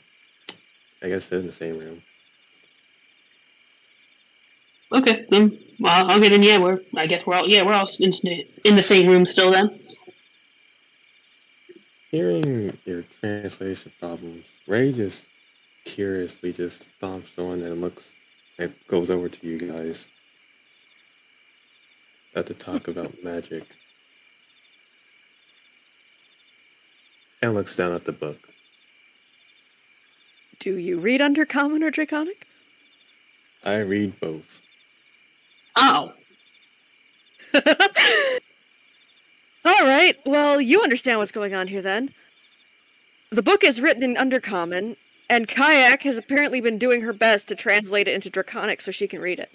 E: I guess they're in the same room.
G: Okay, then I'll get in. Yeah, we're all in the same room still then.
E: Hearing your translation problems, Ray just curiously just stomps on and looks and goes over to you guys to talk about magic. And looks down at the book.
D: Do you read Undercommon or Draconic?
E: I read both.
G: Oh.
D: Alright, well, you understand what's going on here then. The book is written in Undercommon, and Kayak has apparently been doing her best to translate it into Draconic so she can read it.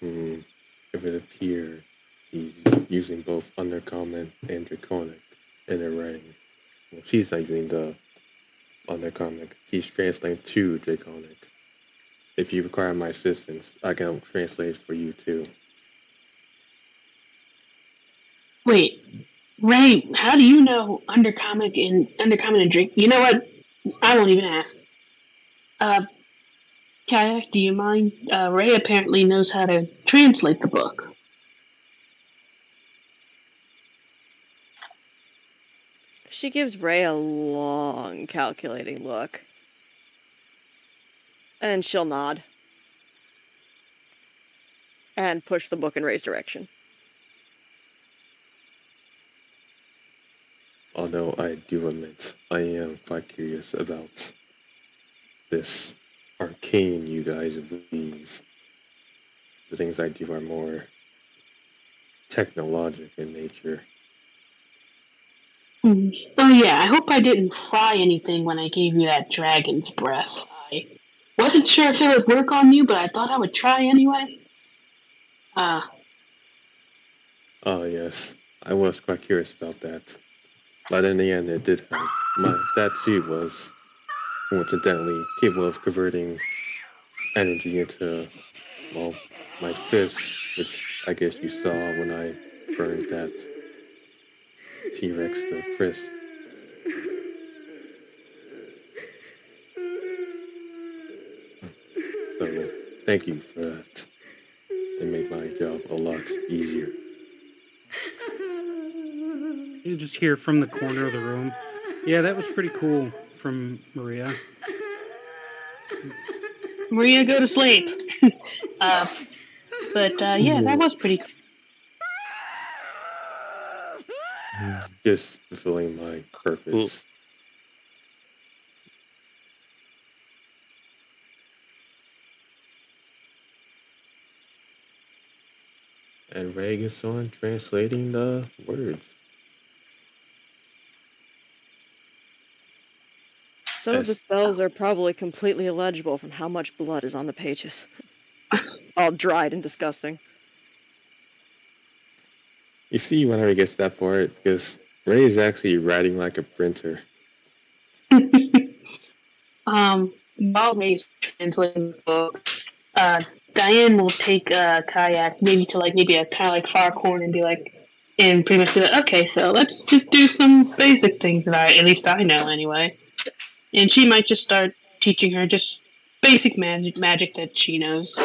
E: If it appears he's using both Undercommon and Draconic in their writing. Well, she's not using the Undercommon. He's translating to Draconic. If you require my assistance, I can translate for you too.
G: Wait, Ray, how do you know undercommon and drink? You know what? I won't even ask. Kayak, do you mind? Ray apparently knows how to translate the book.
D: She gives Ray a long, calculating look. And she'll nod. And push the book in Ray's direction.
E: Although I do admit, I am quite curious about this arcane you guys believe. The things I do are more technologic in nature.
G: Oh yeah, I hope I didn't fry anything when I gave you that dragon's breath. I wasn't sure if it would work on you, but I thought I would try anyway.
E: Oh yes, I was quite curious about that. But in the end, it did help. That too was coincidentally capable of converting energy into, well, my fists, which I guess you saw when I burned that T-Rex to crisp. So, thank you for that. It made my job a lot easier.
F: You just hear from the corner of the room. Yeah, that was pretty cool from Maria.
G: Maria, go to sleep. Yeah, that was pretty cool.
E: Just fulfilling my purpose. And Ray gets on translating the words.
D: Some of the spells are probably completely illegible from how much blood is on the pages. All dried and disgusting.
E: You see, whenever he gets to that part, because Ray is actually writing like a printer.
G: While Ray's translating the book, Diane will take Kayak maybe to maybe a kind of far corner and be and pretty much be like, okay, so let's just do some basic things that at least I know anyway. And she might just start teaching her just basic magic that she knows.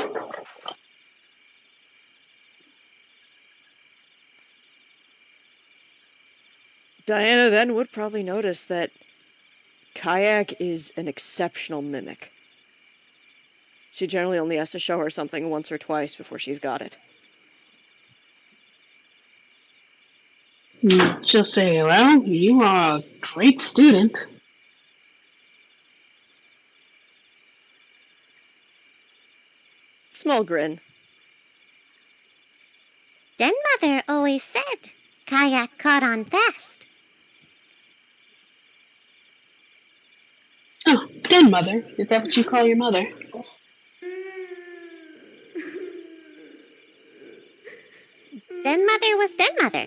D: Diana then would probably notice that Kayak is an exceptional mimic. She generally only has to show her something once or twice before she's got it.
G: She'll say, well, you are a great student.
D: Small grin.
H: Den Mother always said Kayak caught on fast.
G: Oh, Den Mother. Is that what you call your mother?
H: Den Mother was Den Mother.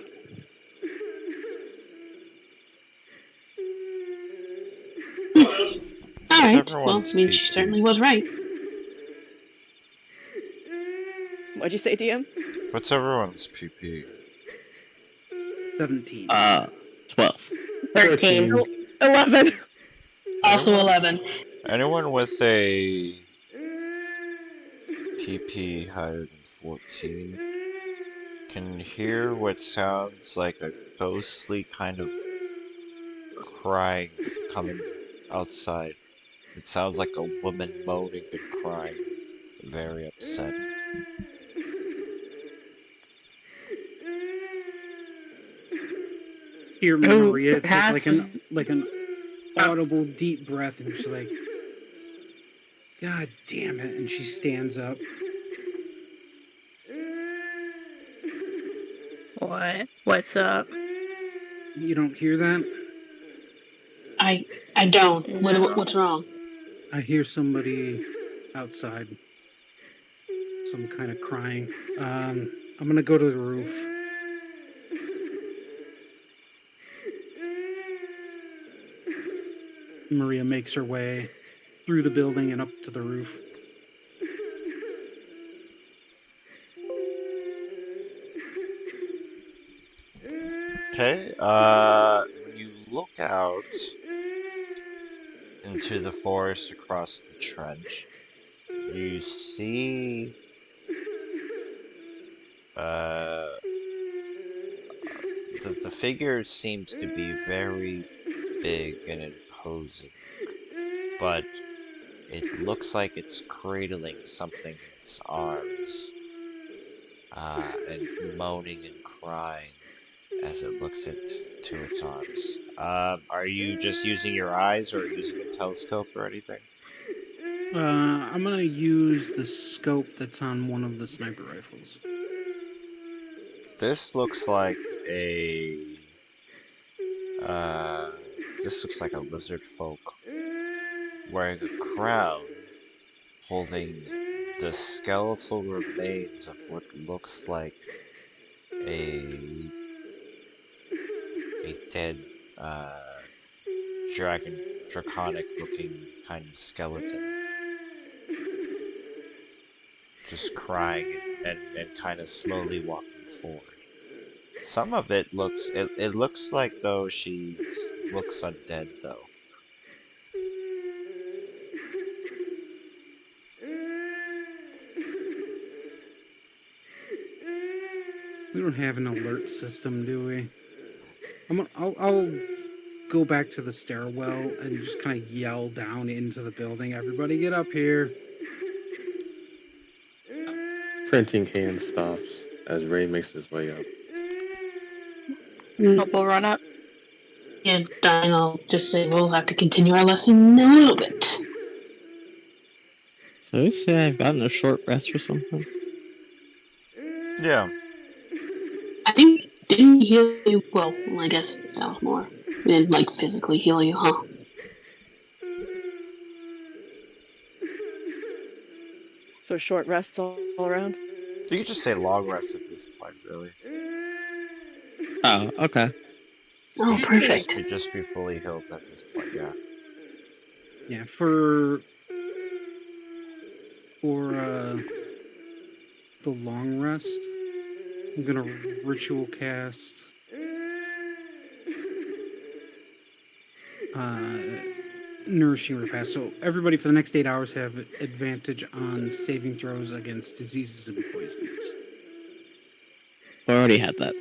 G: Alright, well, I mean, she certainly was right.
D: What'd you say, DM?
B: What's everyone's PP?
F: 17.
C: 12.
A: 13.
D: 11.
G: Also 11.
B: Anyone with a PP higher than 14 can hear what sounds like a ghostly kind of crying coming outside. It sounds like a woman moaning and crying, very upset.
F: Hear Maria take like an audible deep breath, and she's like, "God damn it!" And she stands up.
A: What? What's up?
F: You don't hear that?
G: I don't. What's wrong?
F: I hear somebody outside. Some kind of crying. I'm gonna go to the roof. Maria makes her way through the building and up to the roof.
B: Okay. When you look out into the forest across the trench, you see uh the figure seems to be very big and imposing, but it looks like it's cradling something in its arms, and moaning and crying as it looks into its arms. Are you just using your eyes or using a telescope or anything?
F: I'm gonna use the scope that's on one of the sniper rifles.
B: This looks like a uh, this looks like a lizard folk wearing a crown, holding the skeletal remains of what looks like a a dead uh, draconic looking kind of skeleton, just crying and kind of slowly walking forward. Some of it looks it looks like though she looks undead though.
F: We don't have an alert system, do we? I'll go back to the stairwell and just kind of yell down into the building. Everybody get up here.
E: Printing hand stops as Ray makes his way up.
A: Hope will run up.
G: Yeah, dying, I'll just say we'll have to continue our lesson in a little bit.
C: Did I say I've gotten a short rest or something?
B: Yeah.
G: I think, didn't he heal you? Well, I guess that was more. We didn't, like, physically heal you, huh?
D: So short rests all around.
B: You could just say long rest at this point, really.
C: Oh, okay.
G: Oh, perfect.
B: Just be fully healed at this point, yeah.
F: Yeah, for the long rest, I'm gonna ritual cast nourishing repast. So everybody for the next 8 hours have advantage on saving throws against diseases and poisons.
C: I already had that.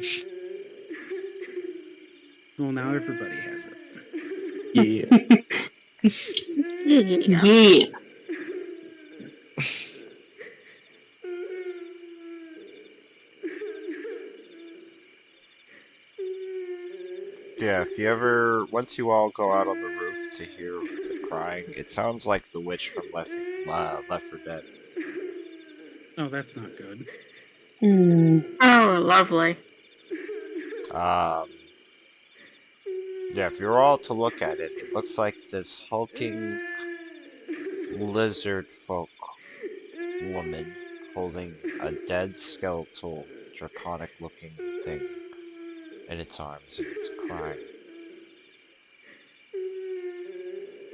F: Well, now everybody has it.
E: Yeah.
G: Yeah.
B: Yeah, if you ever, once you all go out on the roof to hear the crying, it sounds like the witch from Left 4 Dead.
F: Oh, that's not good.
A: Oh, lovely.
B: Yeah, if you're all to look at it, it looks like this hulking lizard folk woman holding a dead skeletal, draconic looking thing in its arms, and it's crying.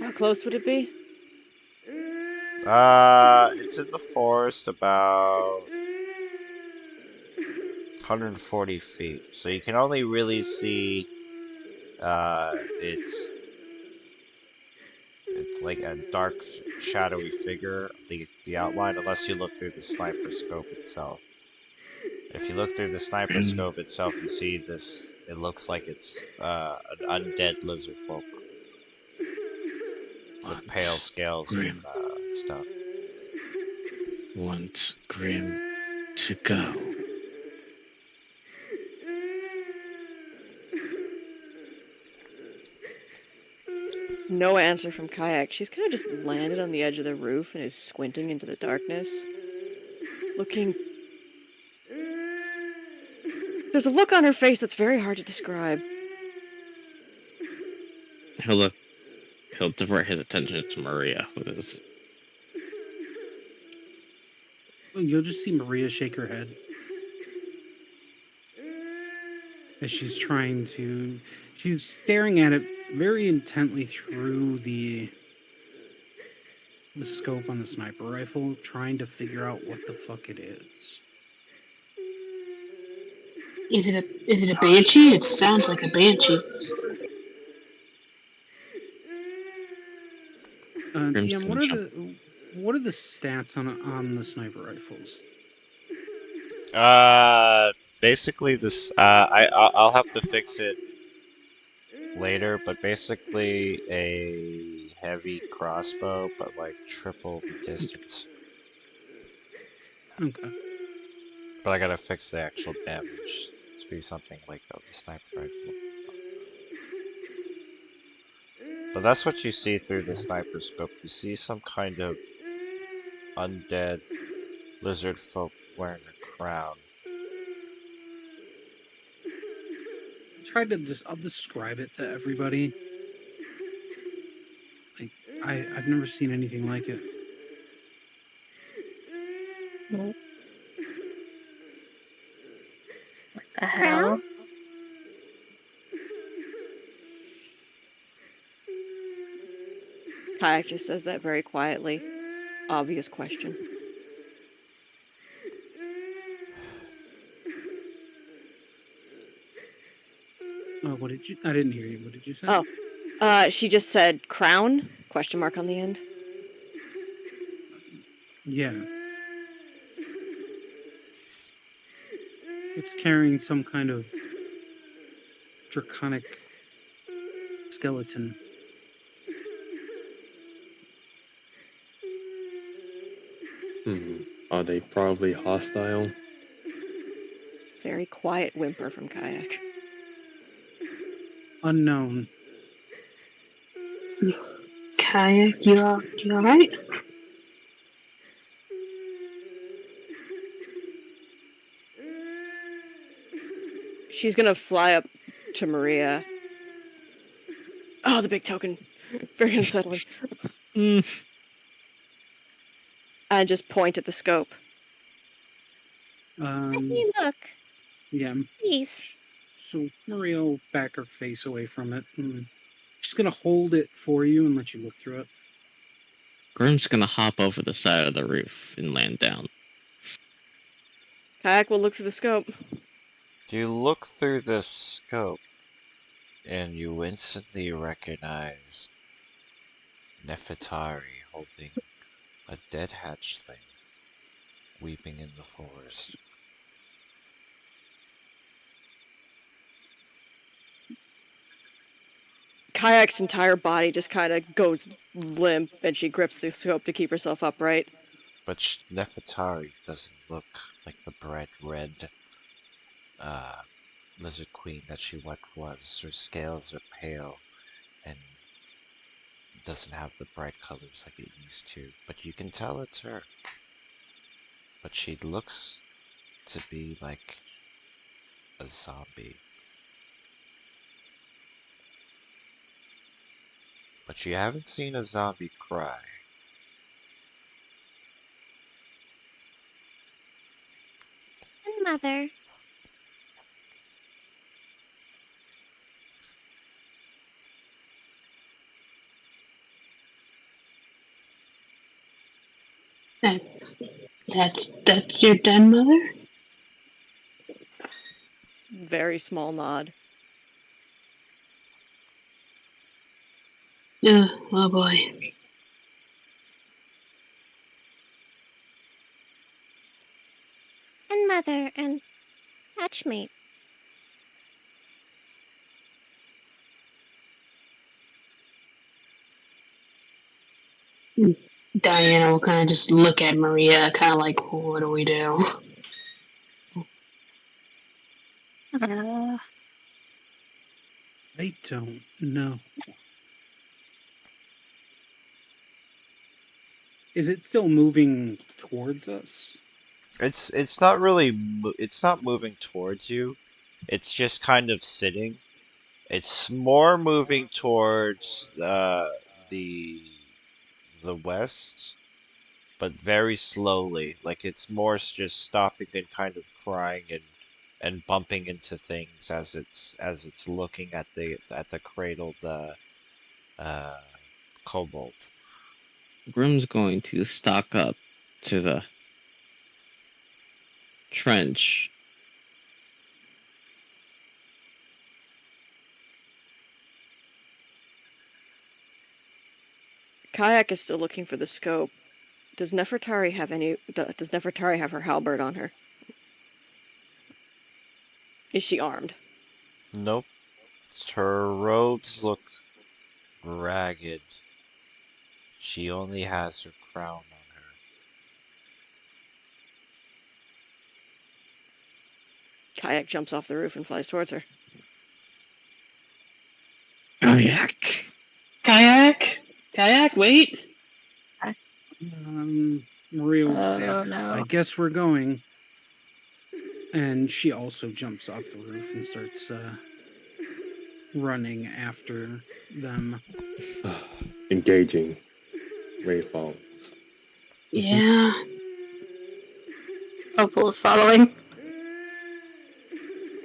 D: How close would it be?
B: It's in the forest about 140 feet, so you can only really see it's like a dark shadowy figure, the outline, unless you look through the sniper scope itself. If you look through the sniper scope itself, you see this, it looks like it's an undead lizard folk with pale scales and stuff.
C: Want Grim to go.
D: No answer from Kayak. She's kind of just landed on the edge of the roof and is squinting into the darkness. Looking... There's a look on her face that's very hard to describe.
C: He'll divert his attention to Maria with his.
F: You'll just see Maria shake her head as she's she's staring at it very intently through the scope on the sniper rifle, trying to figure out what the fuck it is.
G: Is it a banshee? It sounds like a banshee.
C: Grim's
F: DM,
C: gonna jump.
F: what are the stats on the sniper rifles?
B: Basically this, I'll have to fix it later, but basically a heavy crossbow, but like triple the distance.
F: Okay.
B: But I gotta fix the actual damage to be something like of the sniper rifle. But that's what you see through the sniper scope. You see some kind of undead lizard folk wearing a crown.
F: I'll describe it to everybody. Like, I've never seen anything like it.
A: What the hell?
D: Kayak just says that very quietly. Obvious question.
F: What did you? I didn't hear you. What did you say?
D: Oh, she just said crown? Question mark on the end.
F: Yeah. It's carrying some kind of draconic skeleton.
E: Are they probably hostile?
D: Very quiet whimper from Kayak.
F: Unknown.
G: Kayak, you alright?
D: She's gonna fly up to Maria. Oh, the big token. Very unsettling. And just point at the scope.
H: Let me look,
F: Yeah.
H: please.
F: So Maria will back her face away from it. And she's gonna hold it for you and let you look through it.
C: Grim's gonna hop over the side of the roof and land down.
D: Kayak will look through the scope.
B: Do you look through the scope and you instantly recognize Nefertari holding a dead hatchling weeping in the forest.
D: Kayak's entire body just kind of goes limp, and she grips the scope to keep herself upright.
B: But Nefertari doesn't look like the bright red lizard queen that she once was. Her scales are pale and doesn't have the bright colors like it used to. But you can tell it's her. But she looks to be like a zombie. But you haven't seen a zombie cry.
H: And Mother.
G: That's your dead mother?
D: Very small nod.
G: Oh boy.
H: And Mother and Hatchmate.
G: Diana will kind of just look at Maria, kind of like, what do we do?
F: I don't know. Is it still moving towards us?
B: It's not really it's not moving towards you. It's just kind of sitting. It's more moving towards the west, but very slowly. Like it's more just stopping and kind of crying and bumping into things as it's looking at the cradled kobold.
C: Grim's going to stalk up to the trench
D: Kayak is still looking for the scope. Does Nefertari have her halberd on her? Is she armed?
B: Nope. Her robes look ragged. She only has her crown on her.
D: Kayak jumps off the roof and flies towards her.
C: Kayak.
G: Kayak, wait.
F: Maria will say,
A: Oh no.
F: I guess we're going. And she also jumps off the roof and starts running after them.
E: Engaging. Ray falls.
G: Yeah.
A: Opal's following.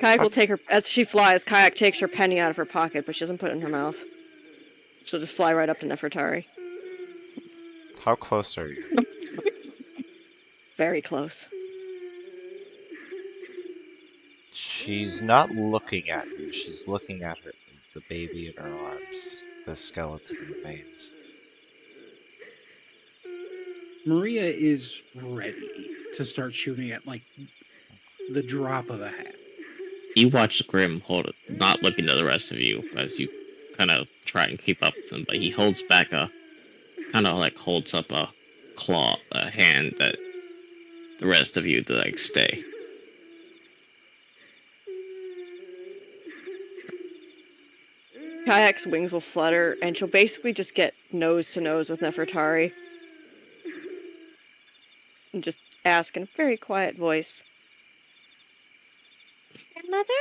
D: Kayak will take her, as she flies, Kayak takes her penny out of her pocket, but she doesn't put it in her mouth. She'll just fly right up to Nefertari.
B: How close are you?
D: Very close.
B: She's not looking at you. She's looking at her, the baby in her arms. The skeleton remains.
F: Maria is ready to start shooting at like the drop of a hat.
C: You watch Grim hold it, not looking at the rest of you as you kind of try and keep up with him, but he holds back holds up a hand that the rest of you to like stay.
D: Kayak's wings will flutter, and she'll basically just get nose to nose with Nefertari. And just ask in a very quiet voice.
H: Mother?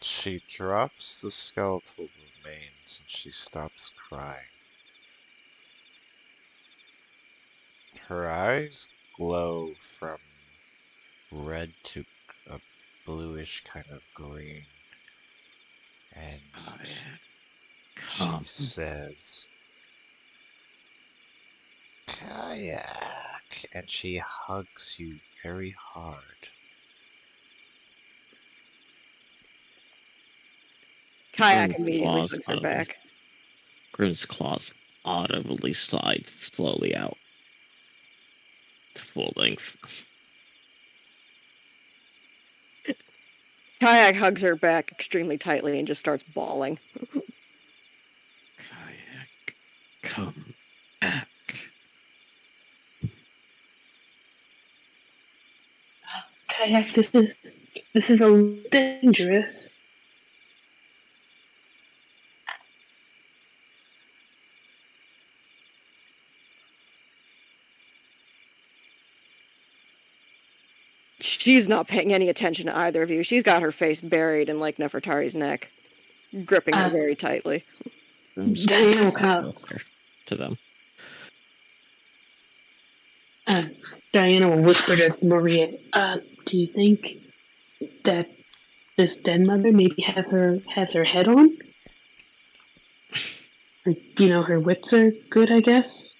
B: She drops the skeletal remains and she stops crying. Her eyes glow from red to a bluish kind of green. And she says, Kayak, and she hugs you very hard.
D: Kayak
C: Grim's
D: immediately
C: claws
D: puts her
C: audibly-
D: back.
C: Grim's claws audibly slide slowly out to full length.
D: Kayak hugs her back extremely tightly and just starts bawling.
C: Kayak, come back.
G: Kayak, this is a little dangerous.
D: She's not paying any attention to either of you. She's got her face buried in like Nefertari's neck, gripping her very tightly.
G: Diana will kind of,
C: To them.
G: Diana will whisper to Maria, do you think that this den mother maybe has her head on? Or, her wits are good, I guess?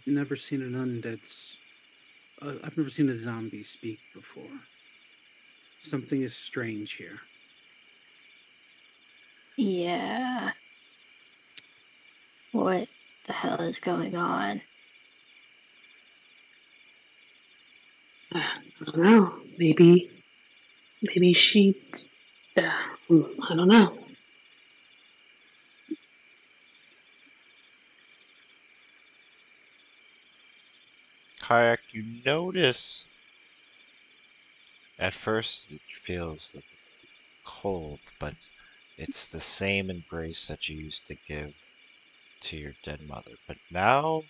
F: Never seen an undead's. I've never seen a zombie speak before. Something is strange here.
A: Yeah. What the hell is going on?
G: I don't know. Maybe she. I don't know.
B: Kayak, you notice at first it feels cold, but it's the same embrace that you used to give to your dead mother. But now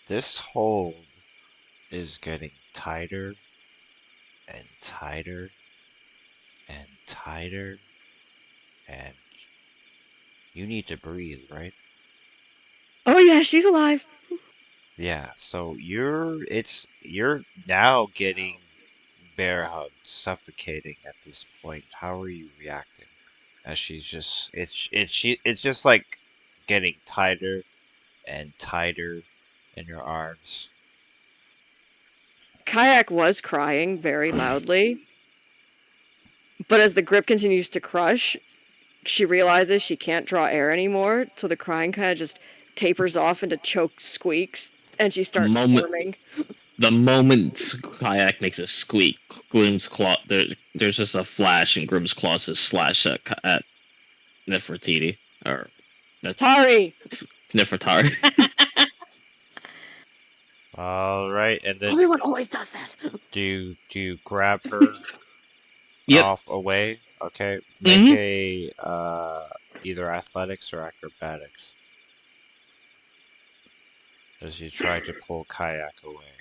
B: this hold is getting tighter and tighter and tighter, and you need to breathe, right?
D: Oh yeah, she's alive.
B: Yeah, so you're now getting bear hugged, suffocating at this point. How are you reacting? As she's just it's just like getting tighter and tighter in your arms.
D: Kayak was crying very loudly, but as the grip continues to crush, she realizes she can't draw air anymore, so the crying kind of just tapers off into choked squeaks, and she starts squirming.
C: The moment Kayak makes a squeak, Grimm's claw there's just a flash, and Grimm's claws just slash at Nefertiti or
D: Tari.
C: Nefertari.
B: All right, and then
D: Everyone always does that.
B: do you grab her
C: Yep.
B: off away? Okay, make a either athletics or acrobatics as you try to pull Kayak away.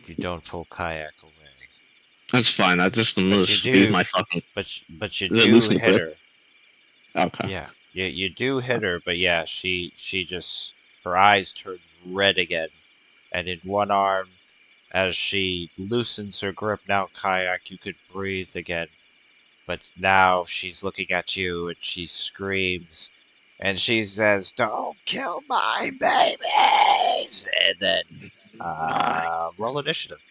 B: You don't pull Kayak away,
C: That's fine. I just speed my fucking.
B: but you
C: Is it
B: do
C: loosen
B: hit
C: grip?
B: her.
C: Okay.
B: Yeah, you do hit her, but yeah, she just her eyes turn red again, and in one arm, as she loosens her grip, now Kayak, you could breathe again, but now she's looking at you and she screams, and she says, "Don't kill my babies!" And then roll initiative.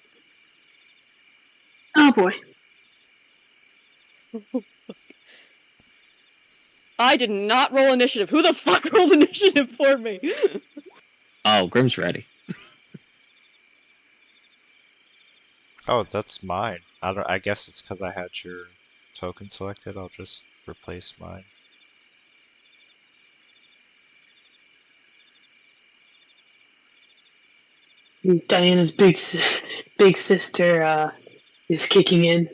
G: Oh boy.
D: I did not roll initiative. Who the fuck rolled initiative for me?
C: Oh, Grimm's ready.
B: Oh, that's mine. I guess it's because I had your token selected. I'll just replace mine.
G: Diana's big sister is kicking in.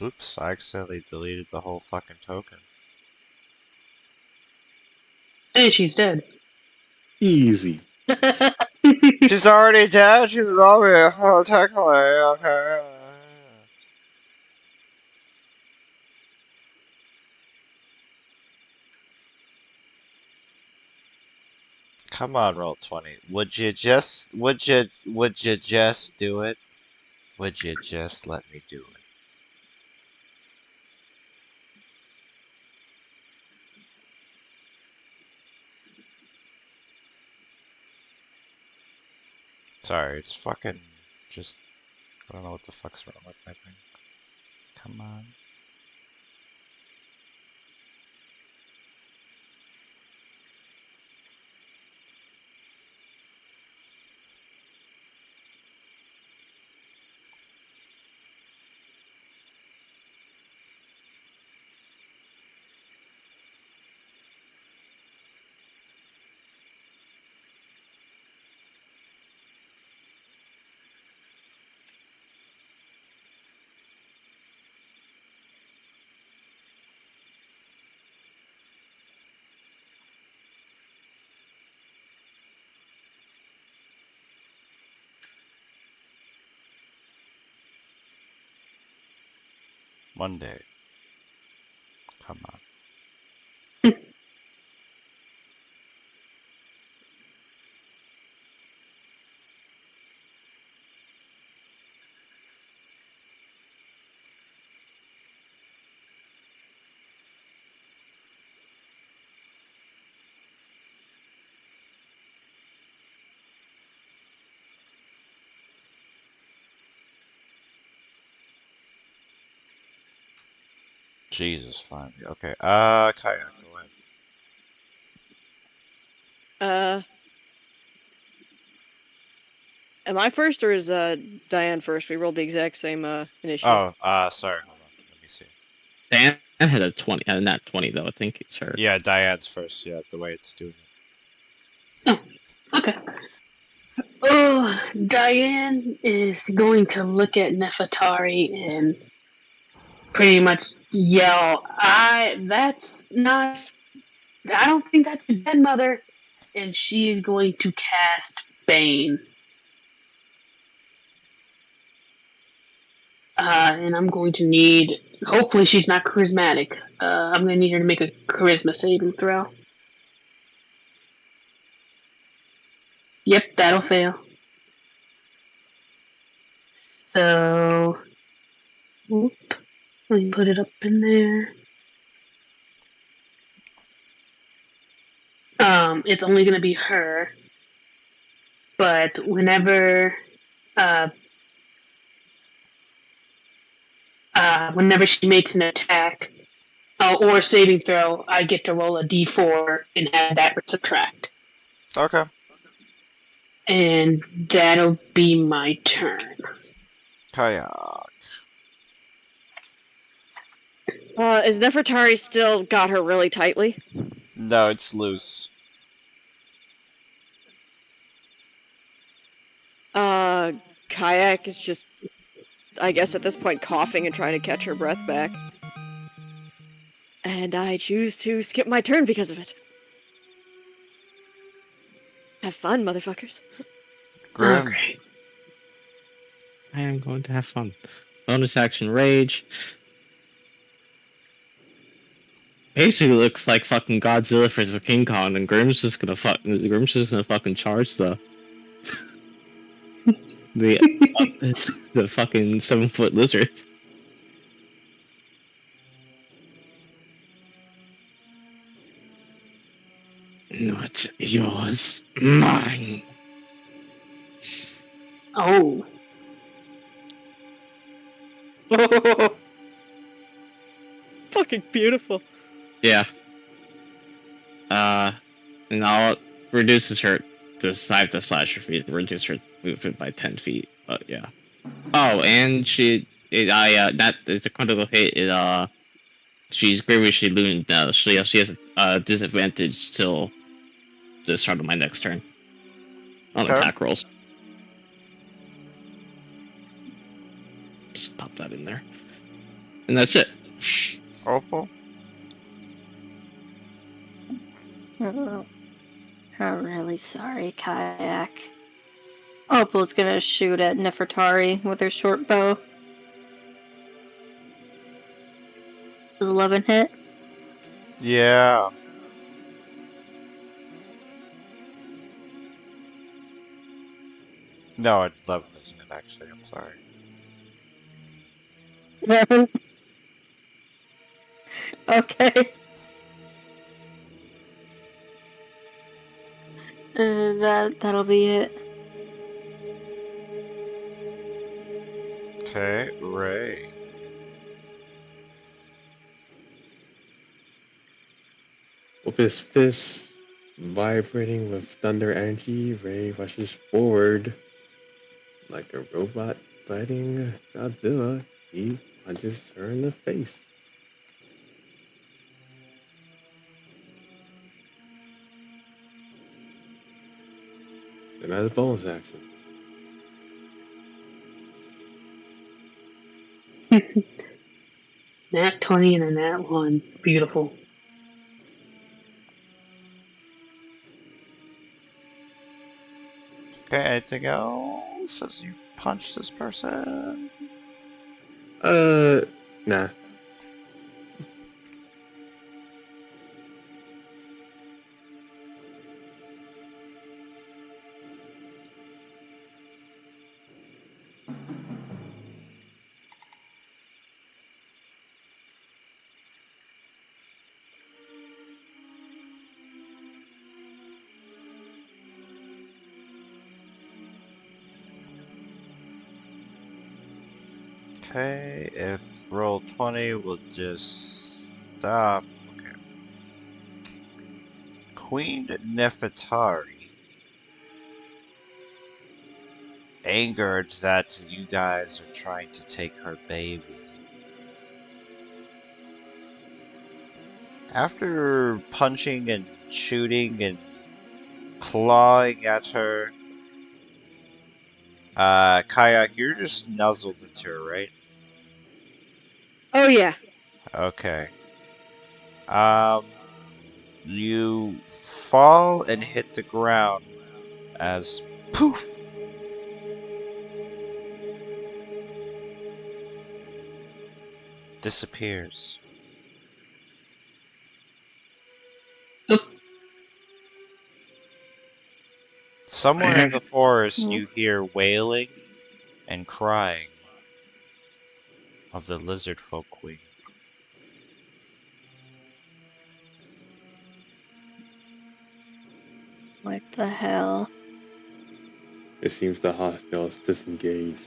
B: Oops, I accidentally deleted the whole fucking token.
G: And she's dead.
E: Easy.
B: She's already dead? She's a zombie. Oh, technically, okay. Come on, roll 20. Would you just do it? Would you just let me do it? Sorry, it's fucking just I don't know what the fuck's wrong with my thing. Come on. Monday. Come on. Jesus, finally. Okay. Kayak, go ahead.
D: Am I first or is Diane first? We rolled the exact same initiative.
B: Oh, sorry. Hold on. Let me see.
C: Diane had a 20, not 20 though. I think it's her.
B: Yeah, Diane's first. Yeah, the way it's doing it.
G: Oh, okay. Oh, Diane is going to look at Nefertari and pretty much yell, I don't think that's your dead mother. And she is going to cast Bane. And I'm going to need, hopefully she's not charismatic. I'm going to need her to make a charisma saving throw. Yep, that'll fail. So Whoop. Let me put it up in there. It's only gonna be her. But whenever whenever she makes an attack or saving throw, I get to roll a d4 and have that subtract.
B: Okay.
G: And that'll be my turn.
B: Kayak.
D: Is Nefertari still got her really tightly?
B: No, it's loose.
D: Kayak is just, I guess at this point, coughing and trying to catch her breath back. And I choose to skip my turn because of it. Have fun, motherfuckers.
B: Grim.
G: Okay.
C: I am going to have fun. Bonus action rage. Basically looks like fucking Godzilla versus King Kong, and Grim's just gonna fucking charge the fucking 7-foot lizard. Not yours, mine.
G: Oh.
D: Fucking beautiful.
C: Yeah. And I'll reduces her to 5 to slash her feet, reduce her movement by 10 feet. But yeah. Oh, and that it's a critical hit. She's grievously wounded now. She has a disadvantage till the start of my next turn on
B: Okay.
C: attack rolls. Just pop that in there, and that's it.
B: Opal.
A: Oh, I'm really sorry, Kayak. Opal's gonna shoot at Nefertari with her short bow. Does 11 hit?
B: Yeah. No, 11 isn't it actually. I'm sorry.
A: Okay. That'll be it.
B: Okay, Ray.
E: With his fists vibrating with thunder energy, Ray rushes forward like a robot fighting Godzilla. He punches her in the face. And that's a bonus action.
G: Nat 20 and a nat 1. Beautiful.
B: Okay, anything else as you punch this person?
E: Nah.
B: Okay, if roll 20 will just stop. Okay. Queen Nefertari, angered that you guys are trying to take her baby. After punching and shooting and clawing at her, Kayak, you're just nuzzled into her, right?
D: Oh yeah.
B: Okay. You fall and hit the ground as poof. Disappears.
G: Oop.
B: Somewhere in the forest, you hear wailing and crying. of the lizard folk queen.
A: What the hell?
E: It seems the hostiles disengaged.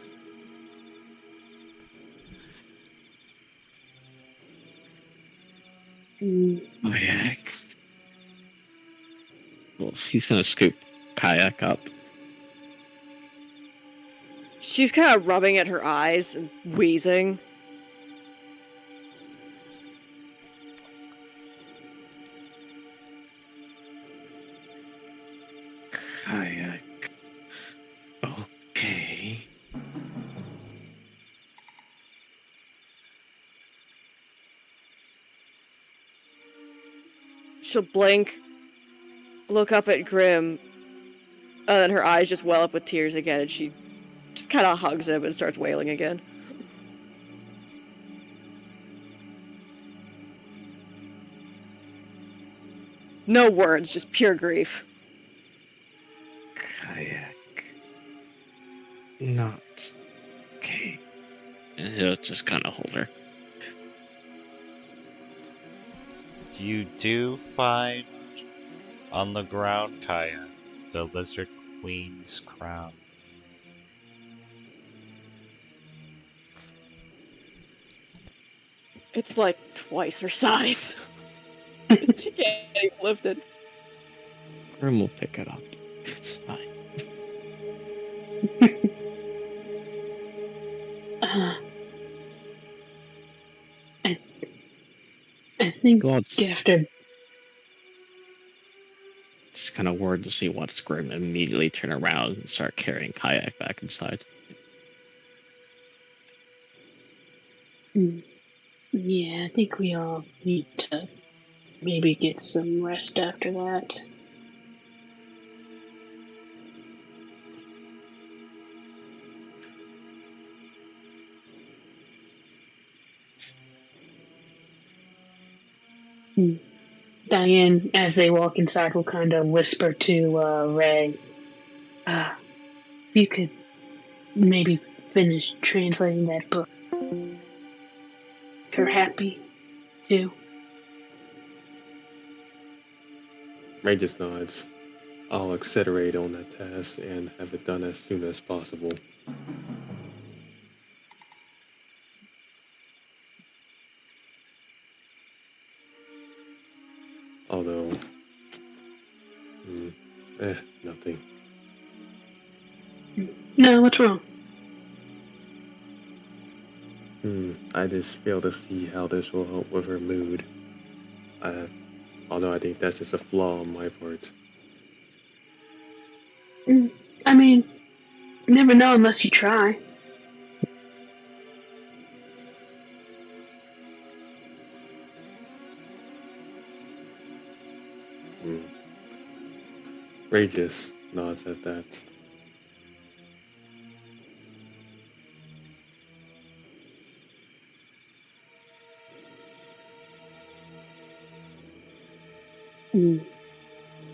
G: Mm,
C: Oh yeah. Well, he's gonna scoop Kayak up.
D: She's kind of rubbing at her eyes and wheezing.
C: Kayak. Okay.
D: She'll blink, look up at Grim, and then her eyes just well up with tears again, and she just kind of hugs him and starts wailing again. No words, just pure grief.
C: Kayak. Not okay. And he'll just kind of hold her.
B: You do find on the ground, Kaya, the lizard queen's crown.
D: It's like twice her size. She can't even lift it.
C: Grim will pick it up. It's fine.
G: I think
C: Go on.
G: after
C: Just kind of worried to see what's Grim immediately turn around and start carrying Kayak back inside.
G: yeah, I think we all need to maybe get some rest after that. Diane, as they walk inside, will kind of whisper to Ray, if you could maybe finish translating that book. Her happy, too.
E: Ray just nods. I'll accelerate on that task and have it done as soon as possible. Although, nothing.
G: No, what's wrong?
E: I just fail to see how this will help with her mood. Although I think that's just a flaw on my part.
G: I mean, you never know unless you try.
E: Ray just nods at that.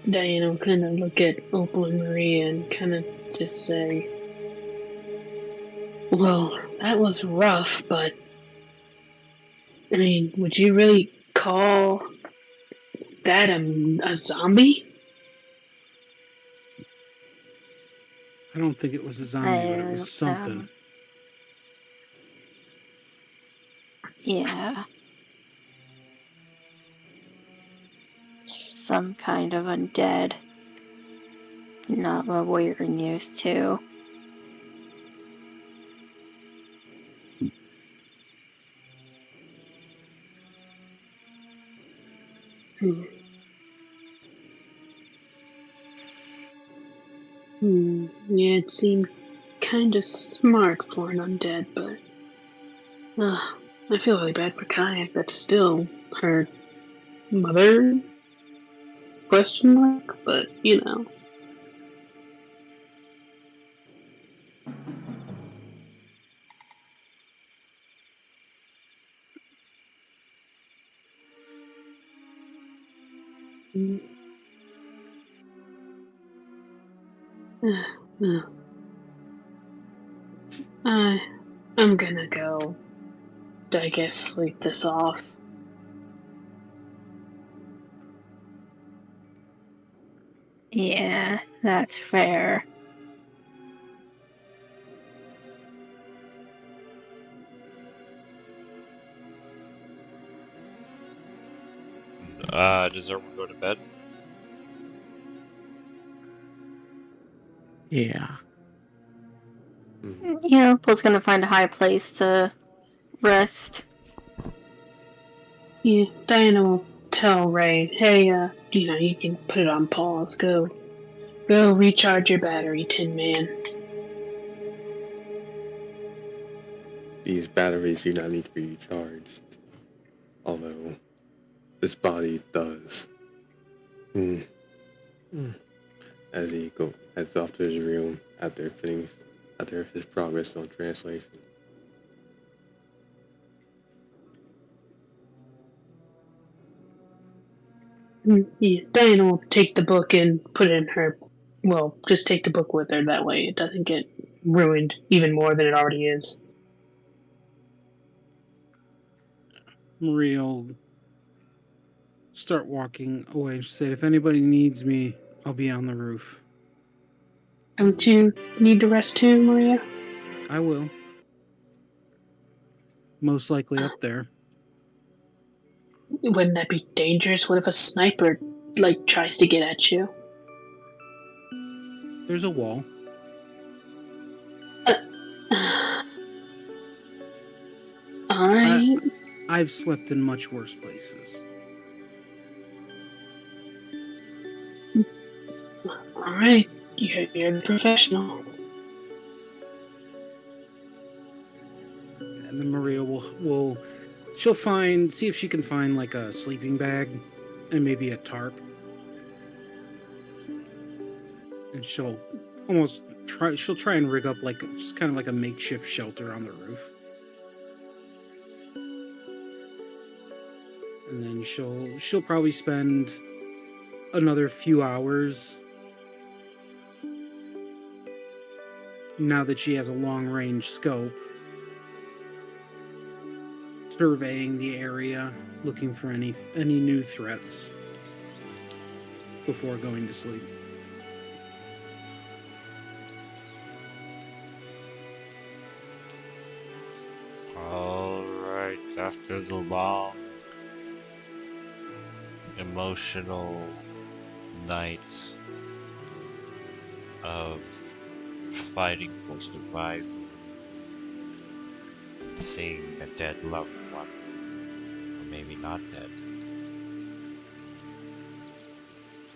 G: Diana will kind of look at Opal and Maria and kind of just say, well, that was rough, but I mean, would you really call that a zombie?
F: I don't think it was a zombie, but it was something.
A: Yeah. Some kind of undead. Not what we're used to.
G: Yeah, it seemed kind of smart for an undead, but I feel really bad for Kayak. That's still her mother? Question mark, but you know. I'm gonna go I guess, sleep this off.
A: Yeah, that's fair.
B: Does everyone go to bed?
C: Yeah.
A: Yeah, Paul's gonna find a high place to rest.
G: Yeah, Diana will tell Ray, hey, you can put it on pause. Go recharge your battery, Tin Man.
E: These batteries do not need to be recharged. Although, this body does. As he heads off to his room after his progress on translation.
G: Yeah, Diana will take the book and put it in her. Well, just take the book with her. That way it doesn't get ruined even more than it already is.
F: Maria will start walking away and she said, if anybody needs me, I'll be on the roof.
G: Don't you need to rest too, Maria?
F: I will. Most likely up there.
G: Wouldn't that be dangerous? What if a sniper, tries to get at you?
F: There's a wall.
G: Alright.
F: I've slept in much worse places.
G: Alright. You're the professional.
F: And then Maria will see if she can find like a sleeping bag and maybe a tarp. And she'll try and rig up just kind of like a makeshift shelter on the roof. And then she'll probably spend another few hours, now that she has a long-range scope, surveying the area, looking for any new threats before going to sleep.
B: Alright, after the long, emotional night of fighting for survival, seeing a dead loved one, or maybe not dead,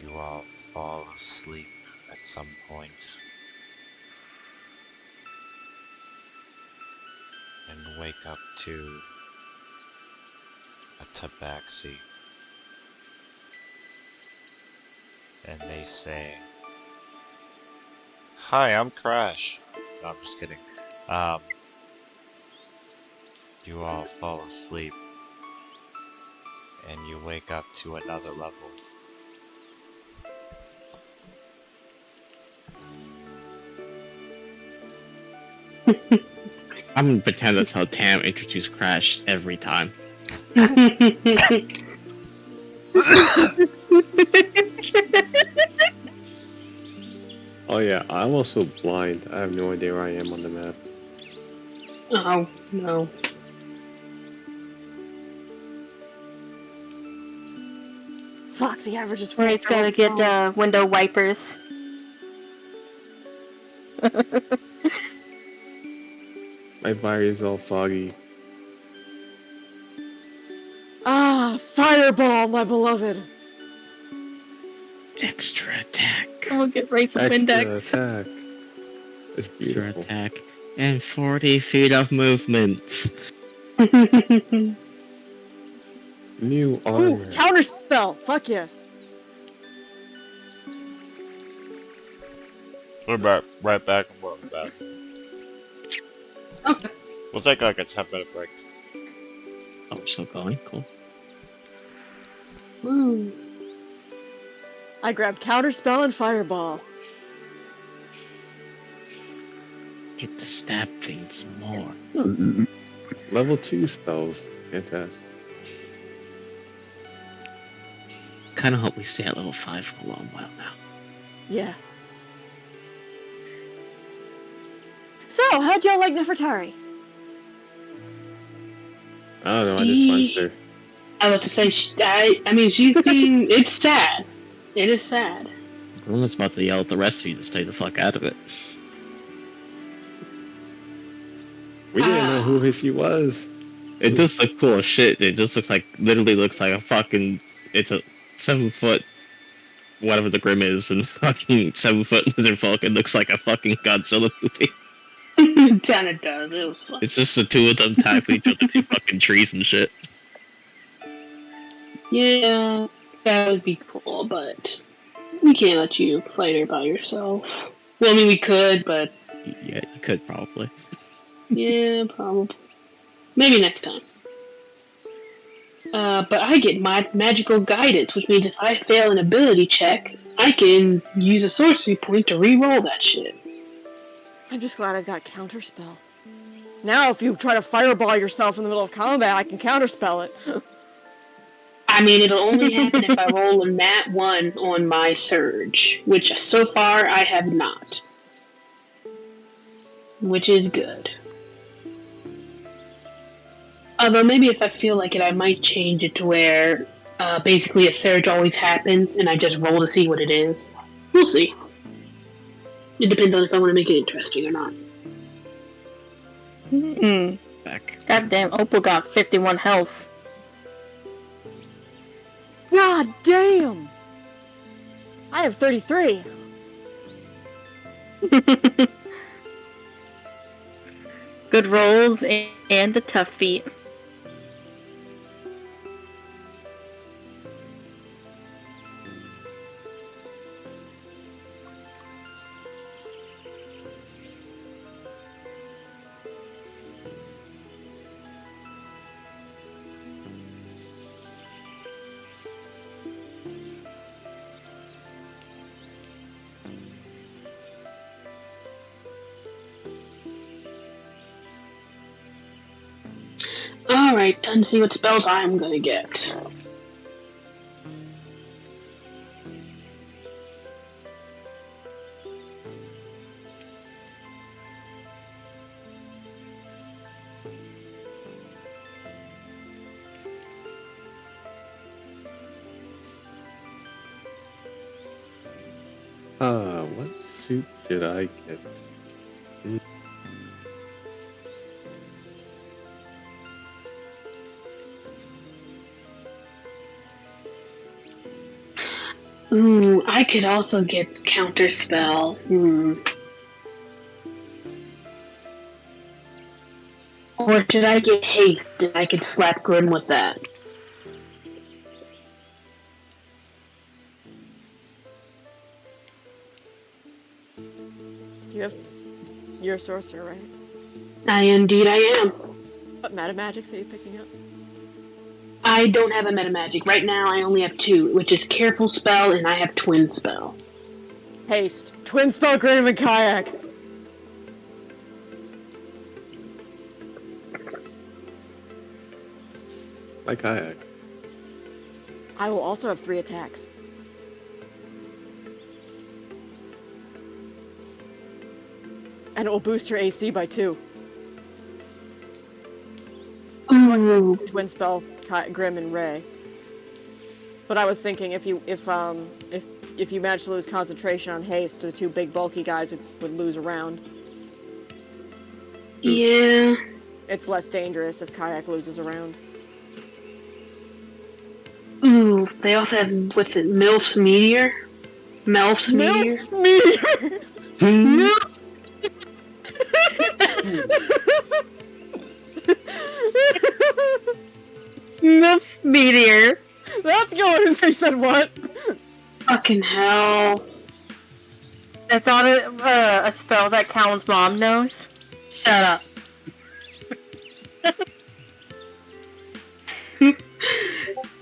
B: you all fall asleep at some point and wake up to a tabaxi. And they say, "Hi, I'm Crash." No, I'm just kidding. You all fall asleep, and you wake up to another level.
C: I'm gonna pretend that's how Tam introduced Crash every time.
E: Oh yeah, I'm also blind. I have no idea where I am on the map.
G: Oh, no.
D: Fuck, the average is
A: Ray's gotta get window wipers.
E: My fire is all foggy.
D: Ah, fireball, my beloved.
C: Extra attack.
A: I'll get Ray some
E: Extra
A: Windex.
E: attack. It's
C: Extra
E: beautiful.
C: attack. And 40 feet of movement.
E: New
D: Ooh,
E: armor.
D: counterspell. Fuck yes.
B: We're right back and welcome back.
G: Okay.
B: We'll take like a 10-minute break.
C: Oh, we're still going? Cool.
G: Woo.
D: I grabbed counterspell and fireball.
C: Get to stab things more.
E: Level 2 spells. Fantastic.
C: Kind of hope we stay at level 5 for a long while now.
D: Yeah. So, how'd y'all like Nefertari?
E: I don't know, I just
G: See-
E: punched her.
G: I was about to say, I mean, she's seen. It's sad. It is sad.
C: I'm just about to yell at the rest of you to stay the fuck out of it.
E: We didn't know who she was.
C: It just looks cool as shit. It just literally looks like a fucking. It's a 7-foot, whatever the Grim is, and fucking 7-foot lizard folk. It looks like a fucking Godzilla movie.
G: Kinda does. It was fun.
C: It's just the two of them tackling each other through fucking trees and shit.
G: Yeah, that would be cool, but we can't let you fight her by yourself. Well, I mean, we could, but
C: Yeah, you could probably.
G: yeah, probably. Maybe next time. But I get my magical guidance, which means if I fail an ability check, I can use a sorcery point to re-roll that shit.
D: I'm just glad I've got Counterspell. Now, if you try to fireball yourself in the middle of combat, I can counterspell it.
G: I mean, it'll only happen if I roll a nat 1 on my surge, which so far I have not. Which is good. Although maybe if I feel like it, I might change it to where basically a surge always happens and I just roll to see what it is. We'll see. It depends on if I want to make it interesting or not.
C: Back.
A: Goddamn, Opal got 51 health.
D: God damn! I have 33.
A: Good rolls and a tough feat.
G: Alright, time to see what spells I'm gonna get.
E: What suit should I get?
G: Ooh, I could also get Counterspell. Or should I get Haste and I could slap Grim with that?
D: You're a sorcerer, right?
G: Indeed I am.
D: What metamagics are you picking up?
G: I don't have a metamagic. Right now I only have 2, which is Careful Spell and I have Twin Spell.
D: Haste. Twin spell Grim and Kayak.
E: My kayak.
D: I will also have 3 attacks. And it will boost her AC by 2.
G: Ooh.
D: Twin spell Grim and Ray. But I was thinking if you manage to lose concentration on haste, the 2 big bulky guys would lose a round.
G: Yeah.
D: It's less dangerous if Kayak loses a round.
G: Ooh, they also have, what's it, Milf's Meteor? Melf's Meteor?
D: Milf's Meteor!
A: Milf's Meteor.
D: That's going in. They said what?
G: Fucking hell.
A: That's not a spell that Callan's mom knows.
G: Shut up.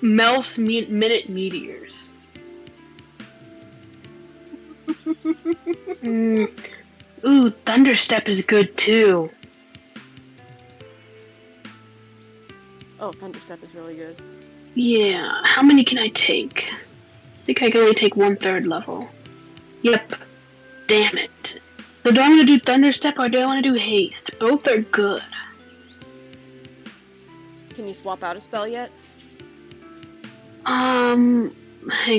G: Melf's Minute Meteors. Ooh, Thunderstep is good too.
D: Oh, Thunderstep is really good.
G: Yeah, how many can I take? I think I can only take 1/3 level. Yep. Damn it. So do I want to do Thunderstep or do I want to do Haste? Both are good.
D: Can you swap out a spell yet?
G: Hang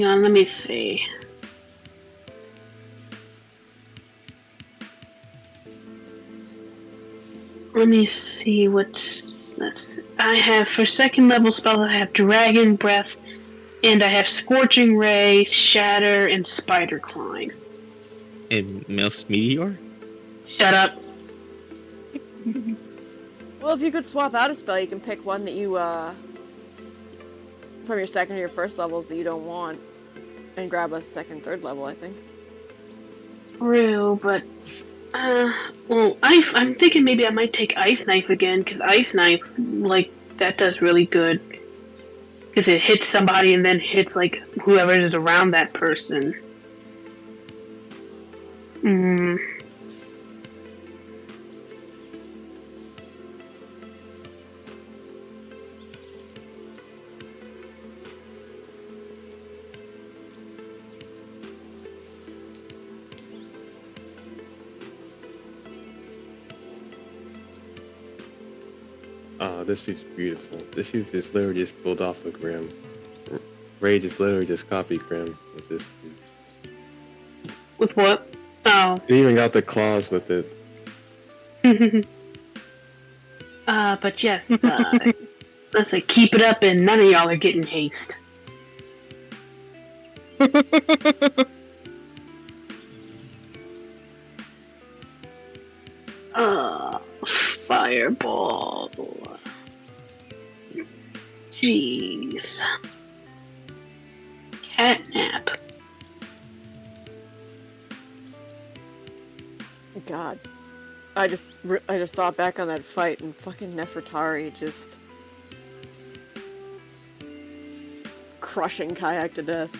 G: on, let me see. Let me see I have, for second level spells, I have Dragon Breath, and I have Scorching Ray, Shatter, and Spider Climb.
C: And Mouse Meteor?
G: Shut up.
D: Well, if you could swap out a spell, you can pick one that you, from your second or your first levels that you don't want, and grab a second, third level, I think.
G: Real, but well, I'm thinking maybe I might take Ice Knife again, because Ice Knife, like, that does really good. Because it hits somebody and then hits, like, whoever is around that person.
E: This suit's beautiful. This suit just literally just pulled off of Grim. Ray just literally just copied Grim with this suit.
G: With what? Oh.
E: He even got the claws with it.
G: But yes, let's say keep it up and none of y'all are getting haste. Fireball. Jeez. Catnap.
D: God. I just thought back on that fight and fucking Nefertari just crushing Kayak to death.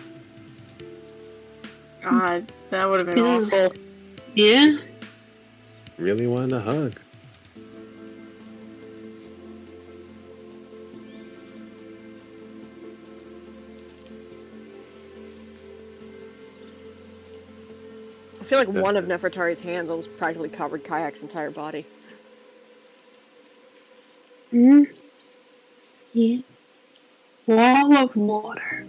A: God, that would have been
G: Yeah.
A: awful.
G: Yeah?
E: Really wanted a hug.
D: I feel like one of Nefertari's hands almost practically covered Kayak's entire body.
G: Hmm? Yeah. Wall of water.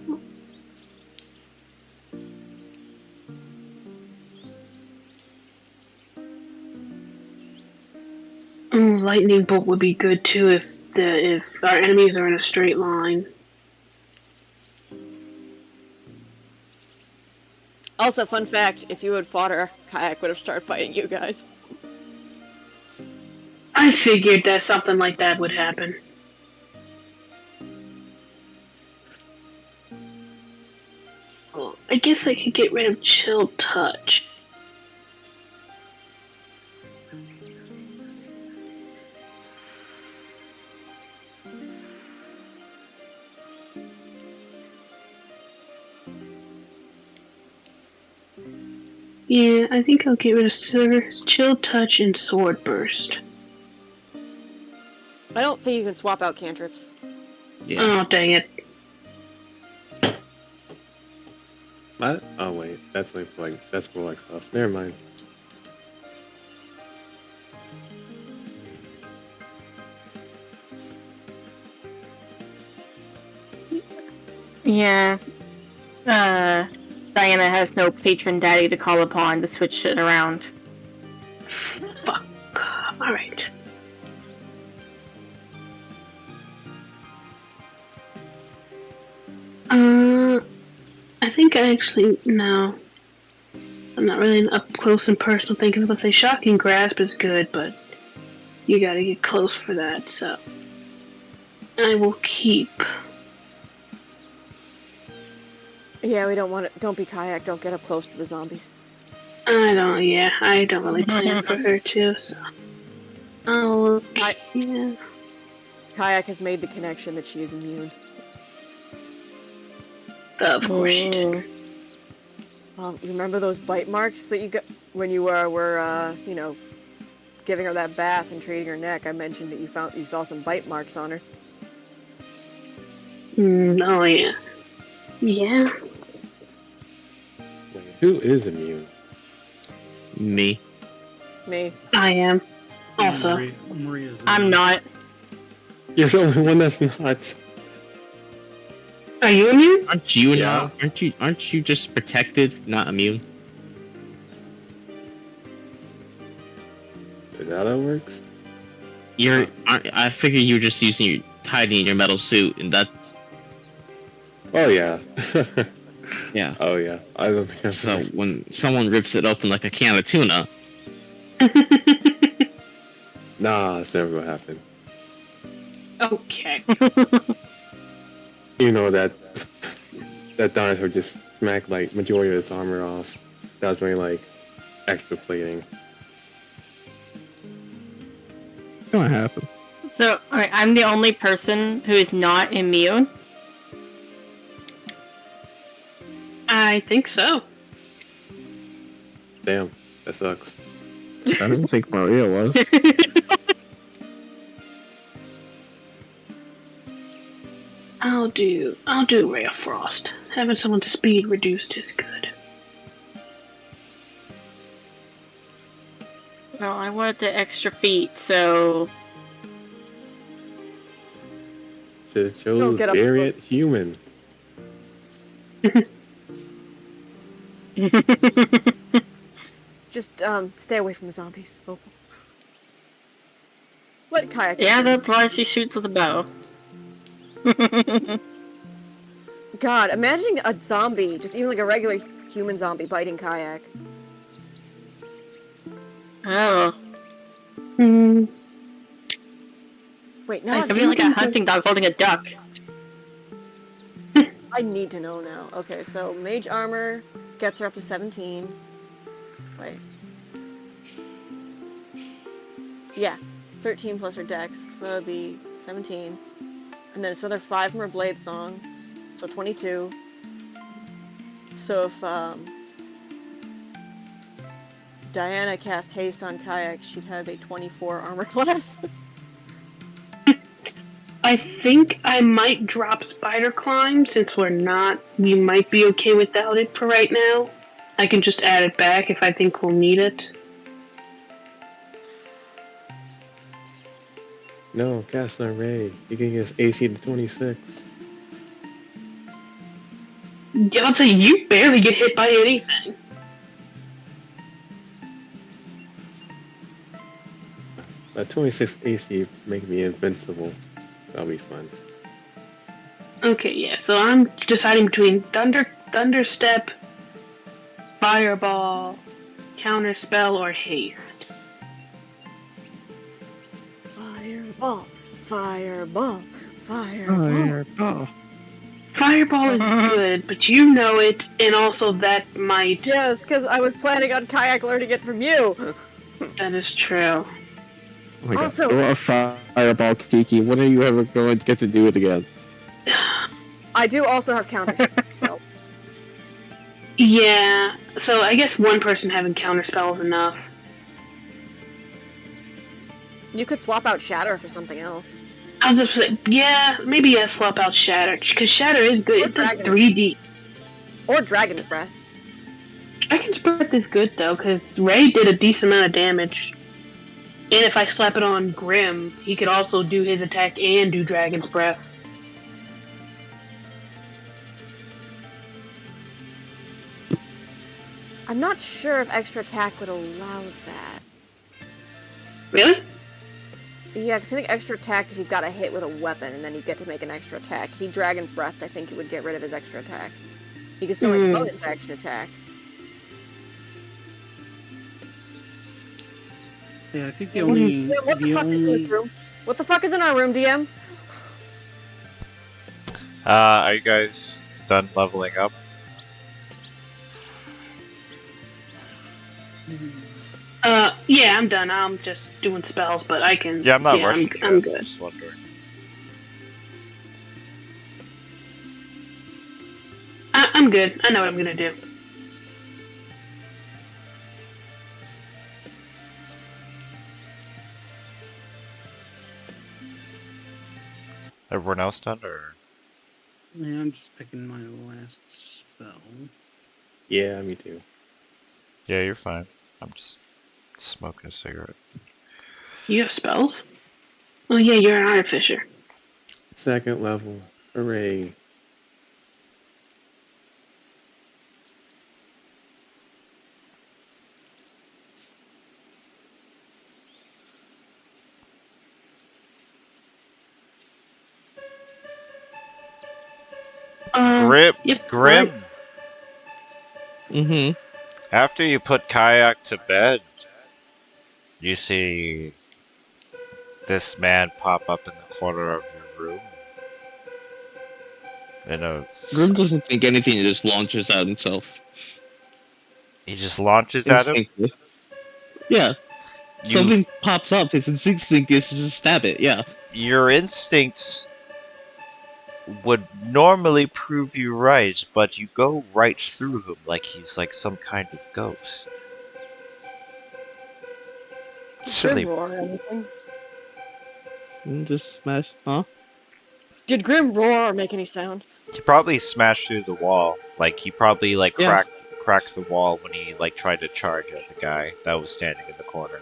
G: Lightning bolt would be good too if our enemies are in a straight line.
D: Also, fun fact, if you had fought her, Kayak would have started fighting you guys.
G: I figured that something like that would happen. Oh, I guess I could get rid of Chill Touch. Yeah, I think I'll get rid of Chill Touch and Sword Burst.
D: I don't think you can swap out cantrips.
C: Yeah.
G: Oh, dang it.
E: What? Oh wait, that's more like stuff. Never mind.
A: Yeah. Diana has no patron daddy to call upon to switch shit around.
G: Fuck. Alright. I think I actually, no. I'm not really an up close and personal thing, because let's say Shocking Grasp is good, but you gotta get close for that, so. I will keep.
D: Yeah, we don't want it. Don't be Kayak. Don't get up close to the zombies.
G: I don't really plan for her too, so. Oh, yeah.
D: Kayak has made the connection that she is immune.
G: Of course she did.
D: Well, you remember those bite marks that you got when you were you know, giving her that bath and treating her neck? I mentioned that you saw some bite marks on her.
G: Oh yeah. Yeah.
E: Wait, who is immune?
C: Me.
D: Me.
G: I am. Also.
F: Maria's
A: I'm not.
E: You're the only one that's not.
G: Are you immune?
C: Aren't you
E: Yeah.
C: now? Aren't you just protected, not immune?
E: Is that how it works?
C: I figure you're just hiding your metal suit, and that's
E: Oh yeah.
C: yeah.
E: Oh yeah. I don't think I've
C: So
E: ever-
C: when someone rips it open like a can of tuna,
E: Nah, it's never gonna happen.
G: Okay.
E: You know that dinosaur just smacked like majority of its armor off. That was wearing like extra plating.
C: gonna happen.
A: So, alright, I'm the only person who is not immune.
G: I think so.
E: Damn, that sucks.
C: I don't think Maria was.
G: I'll do Ray of Frost. Having someone's speed reduced is good.
A: Well, I wanted the extra feet, so
E: Should have
D: Don't
E: chose
D: get up
E: variant human.
D: Just stay away from the zombies, Opal. Let Kayak.
A: yeah, that's why she shoots with a bow.
D: God, imagine a zombie, just even like a regular human zombie biting Kayak.
A: Oh,
G: Hmm.
D: Wait, no,
A: I feel like a hunting dog holding a duck.
D: I need to know now. Okay, so mage armor gets her up to 17. Wait. Yeah, 13 plus her dex, so that would be 17. And then it's another 5 from her blade song, so 22. So if Diana cast haste on Kayak, she'd have a 24 armor class.
G: I think I might drop Spider Climb since we might be okay without it for right now. I can just add it back if I think we'll need it.
E: No, cast on Ray. You can get AC to 26.
G: Yeah, I'll say you barely get hit by anything.
E: That 26 AC make me invincible. That'll be fun.
G: Okay, yeah, so I'm deciding between Thunderstep, Fireball, Counterspell, or Haste.
D: Fireball, fireball, fireball.
G: Fireball is good, but you know it, and also that might...
D: Yes, because I was planning on Kayak learning it from you.
G: That is true.
C: Oh my
D: Also-
C: God. You're a fireball, Kiki. When are you ever going to get to do it again?
D: I do also have counter spell.
G: Yeah, so I guess one person having Counterspell is enough.
D: You could swap out Shatter for something else.
G: I was just saying, yeah, maybe a swap out Shatter, because Shatter is good.
D: Or
G: It does
D: Dragon.
G: 3D.
D: Or Dragon's Breath.
G: Dragon's Breath is good, though, because Ray did a decent amount of damage. And if I slap it on Grim, he could also do his attack and do Dragon's Breath.
D: I'm not sure if extra attack would allow that.
G: Really?
D: Yeah, because I think extra attack is you've got to hit with a weapon, and then you get to make an extra attack. If he Dragon's Breath, I think he would get rid of his extra attack. He could still make a bonus action attack.
F: Yeah, I think the only
D: Yeah, what the fuck is in this room? What the fuck is in our room, DM?
B: Are you guys done leveling up?
G: Yeah, I'm done. I'm just doing spells, but I can...
B: Yeah, I'm not rushing.
G: I'm
B: you,
G: good.
B: Just wondering.
G: I'm good. I know what I'm gonna do.
B: Everyone else done, or?
F: Yeah, I'm just picking my last spell.
E: Yeah, me too.
B: Yeah, you're fine. I'm just smoking a cigarette.
G: You have spells? Oh yeah, you're an artificer.
E: Second level. Hooray.
G: Yep.
B: Grim,
C: Mm-hmm.
B: after you put Kayak to bed, you see this man pop up in the corner of your room.
C: Grim doesn't think anything, it just launches at himself.
B: He just launches at him.
C: Instinctively. Yeah.
B: You,
C: Something pops up, his instinct is to just stab it, yeah.
B: your instincts would normally prove you right, but you go right through him like he's like some kind of ghost.
D: Did
B: Silly.
D: Grim roar or anything?
C: And just smash, huh?
D: Did Grim roar or make any sound?
B: He probably smashed through the wall. Like he probably like
C: Yeah.
B: cracked the wall when he like tried to charge at the guy that was standing in the corner.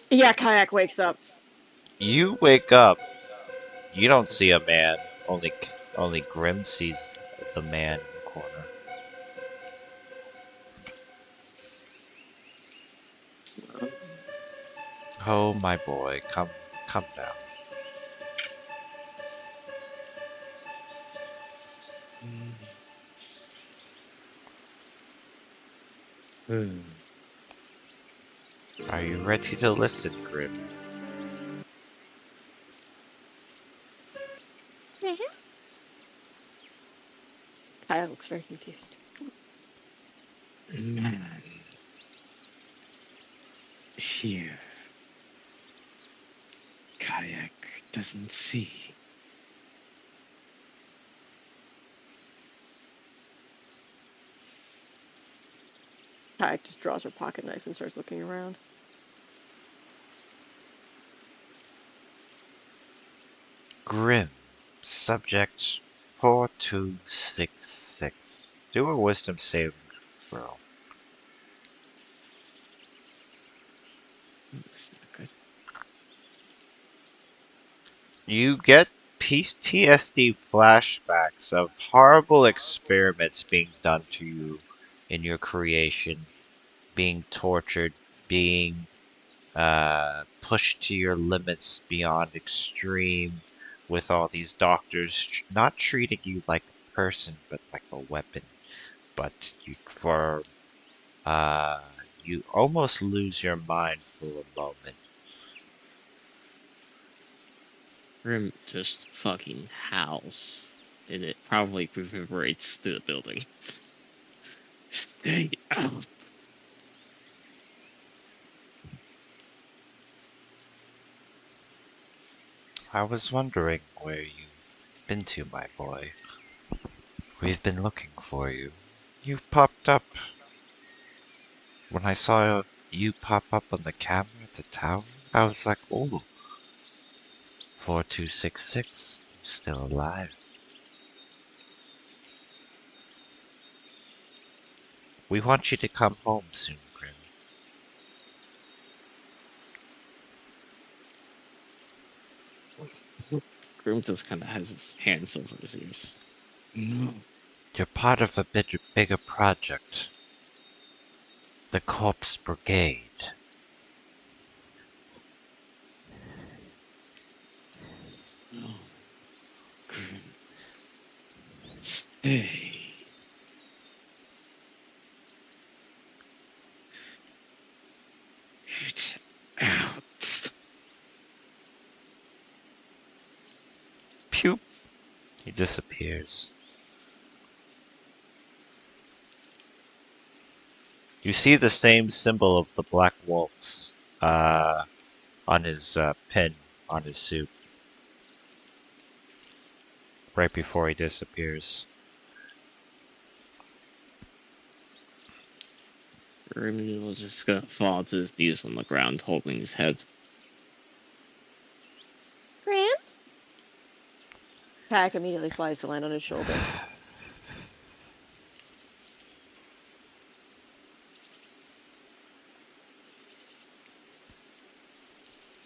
D: Yeah, Kayak wakes up.
B: You wake up. You don't see a man. Only Grim sees the man in the corner. Oh my boy, come down. Are you ready to listen, Grim?
D: Kayak looks very confused.
C: Man. Here. Kayak doesn't see.
D: Kayak just draws her pocket knife and starts looking around.
B: Grim, subject 4266. Do a wisdom saving throw.
C: It's not good.
B: You get PTSD flashbacks of horrible experiments being done to you in your creation, being tortured, being pushed to your limits beyond extreme, with all these doctors not treating you like a person but like a weapon. But you almost lose your mind for a moment.
C: Grim just fucking howls, and it probably reverberates through the building. Stay out.
B: I was wondering where you've been to, my boy. We've been looking for you. You've popped up. When I saw you pop up on the camera at the tower, I was like, oh, 4266, still alive. We want you to come home soon, Grim.
C: Grim just kind of has his hands over his ears. No.
B: You're part of a bigger project. The Corpse Brigade.
C: No. Grim. Stay. Get out.
B: Pew! He disappears. You see the same symbol of the Black Waltz on his pin on his suit. Right before he disappears.
C: Grim was just gonna fall to his knees on the ground, holding his head.
H: Grim?
D: Kayak immediately flies to land on his shoulder.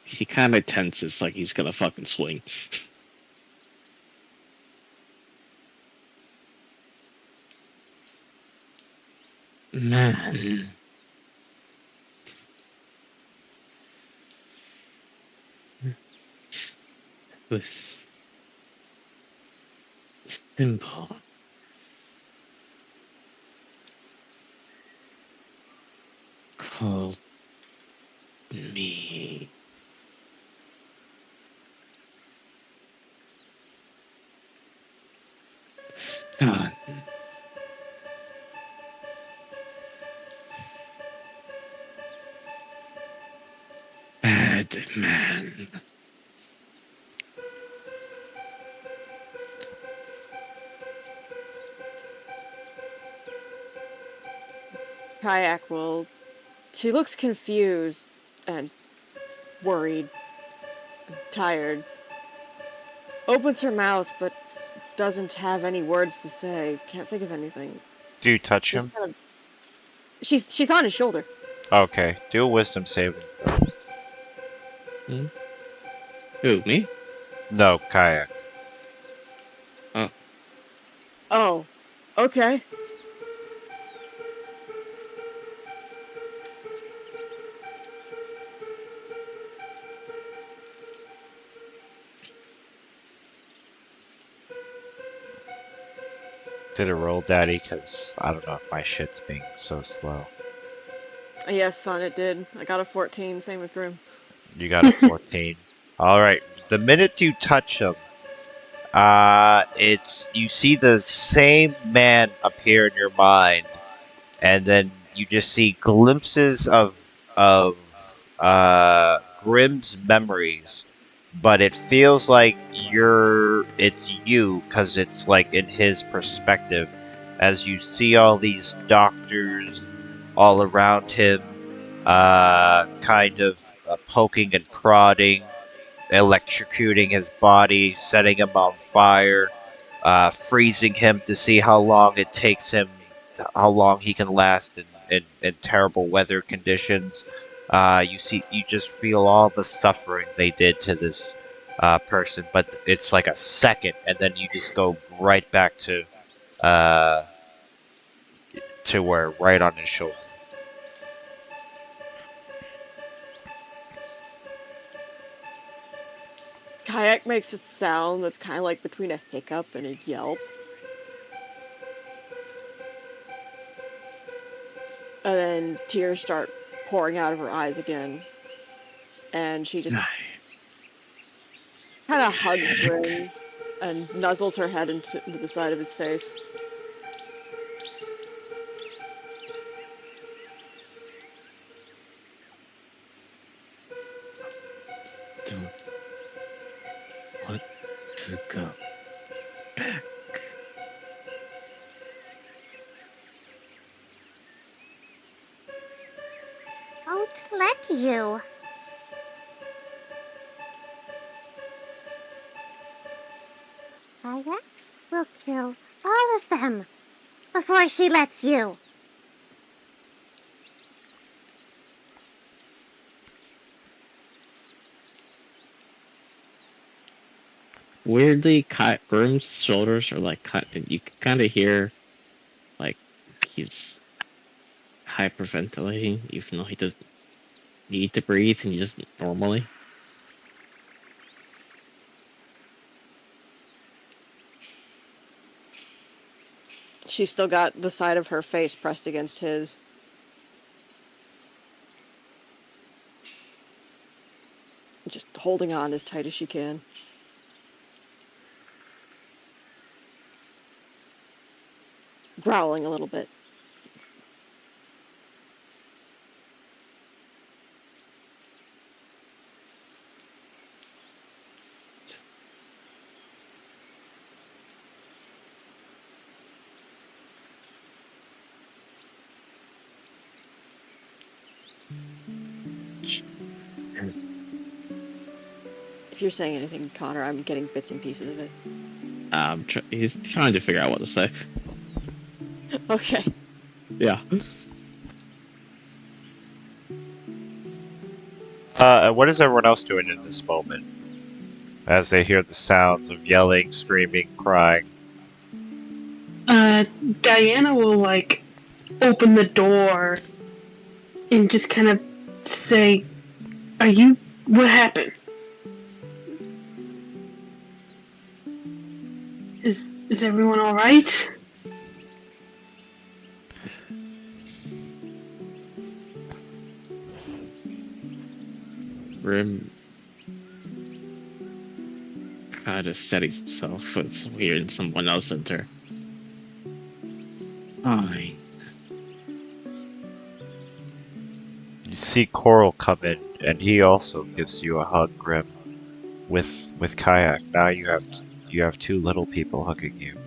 C: He kind of tenses like he's gonna fucking swing. Man. With simple. Called me. Son. Bad man.
D: Kayak will. She looks confused and worried, and tired. Opens her mouth, but doesn't have any words to say. Can't think of anything.
B: Do you touch
D: She's
B: him?
D: kind of. She's on his shoulder.
B: Okay. Do a wisdom saving.
C: Who, me?
B: No, Kayak.
D: Oh, okay.
B: Did it roll, Daddy? Because I don't know if my shit's being so slow.
D: Yes, son, it did. I got a 14, same as Grim.
B: You got a 14. Alright. The minute you touch him, it's you see the same man appear in your mind, and then you just see glimpses of Grimm's memories, but it feels like it's you because it's like in his perspective, as you see all these doctors all around him, kind of poking and prodding, electrocuting his body, setting him on fire, freezing him to see how long it takes him, how long he can last in terrible weather conditions. You just feel all the suffering they did to this person, but it's like a second, and then you just go right back to where, right on his shoulder.
D: Kayak makes a sound that's kind of like between a hiccup and a yelp. And then tears start pouring out of her eyes again. And she just kind of hugs Grim and nuzzles her head into the side of his face.
C: Don't want to go back.
H: Won't let you. Kayak will kill all of them before she lets you.
C: Weirdly, Grimm's shoulders are like you can kind of hear like he's hyperventilating, even though he doesn't need to breathe and he doesn't normally.
D: She's still got the side of her face pressed against his. Just holding on as tight as she can. Growling a little bit. If you're saying anything, Connor, I'm getting bits and pieces of it.
C: He's trying to figure out what to say.
D: Okay.
C: Yeah.
B: What is everyone else doing in this moment? As they hear the sounds of yelling, screaming, crying.
G: Diana will like open the door and just kind of say, what happened? Is everyone alright?
C: Grim kind of steadies himself. It's weird. Someone else enter. Fine.
B: You see Coral come in, and he also gives you a hug, Grim. With Kayak, now you have two little people hugging you.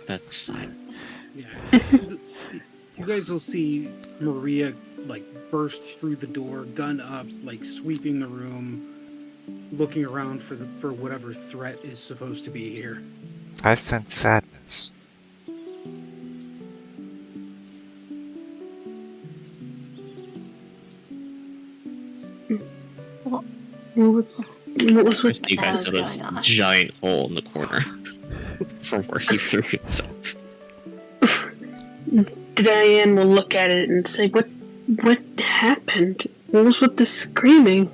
C: That's fine.
F: Yeah. You guys will see Maria like burst through the door, gun up, like sweeping the room, looking around for whatever threat is supposed to be here.
B: I sense sadness.
G: What was with
C: You guys
A: What's
C: saw
A: going on?
C: this giant hole in the corner from where he threw himself.
G: Diane will look at it and say, what happened? What was with the screaming?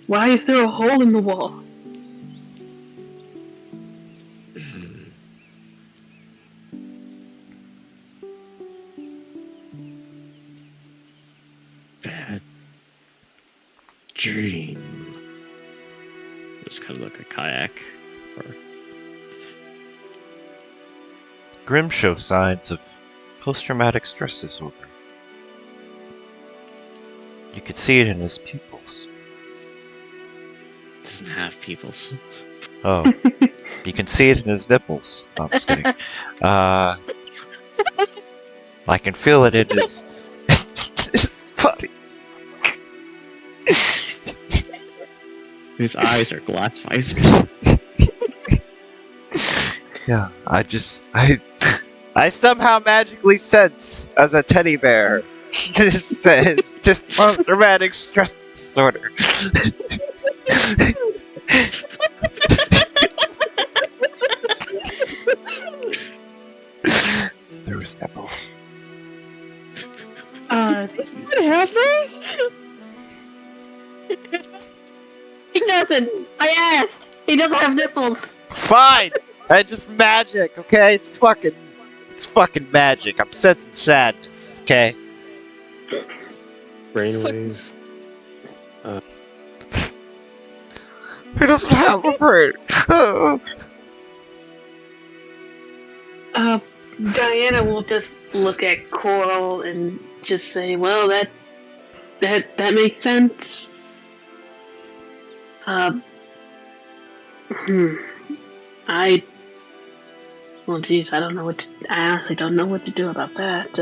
G: Why is there a hole in the wall?
C: Bad dream. Just kind of look at Kayak. Or
B: Grim shows signs of post-traumatic stress disorder. You could see it in his pupils.
C: doesn't have peoples.
B: Oh, you can see it in his nipples. No, I'm just kidding. I can feel it in his his body.
C: His eyes are glass visors.
B: Yeah, I somehow magically sense as a teddy bear. It's just post-traumatic stress disorder. There was nipples.
D: Did I have those?
A: He doesn't. I asked. He doesn't have nipples.
B: Fine. I just magic, okay? It's fucking magic. I'm sensing sadness, okay?
E: Brainwaves.
B: He doesn't have a brain.
G: Diana will just look at Coral and just say, "Well, that makes sense." Well, geez, I honestly don't know what to do about that.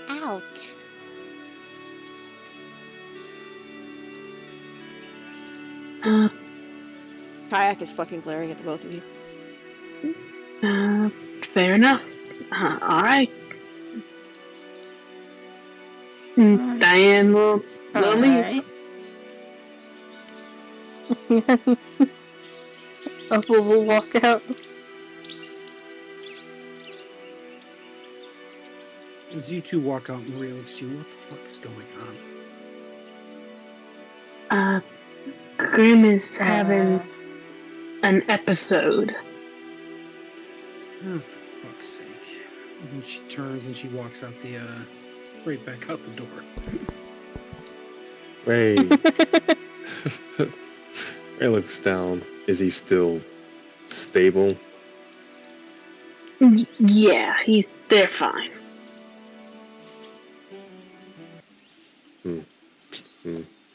H: Out.
D: Kayak is fucking glaring at the both of you.
G: Fair enough. All right. Diane will leave.
A: Opal will walk out.
F: As you two walk out, Maria looks at you. What the fuck is going on?
G: Grim is having an episode.
F: Oh, for fuck's sake. And she turns and she walks out right back out the door.
E: Ray. Ray looks down. Is he still stable?
G: Yeah, they're fine.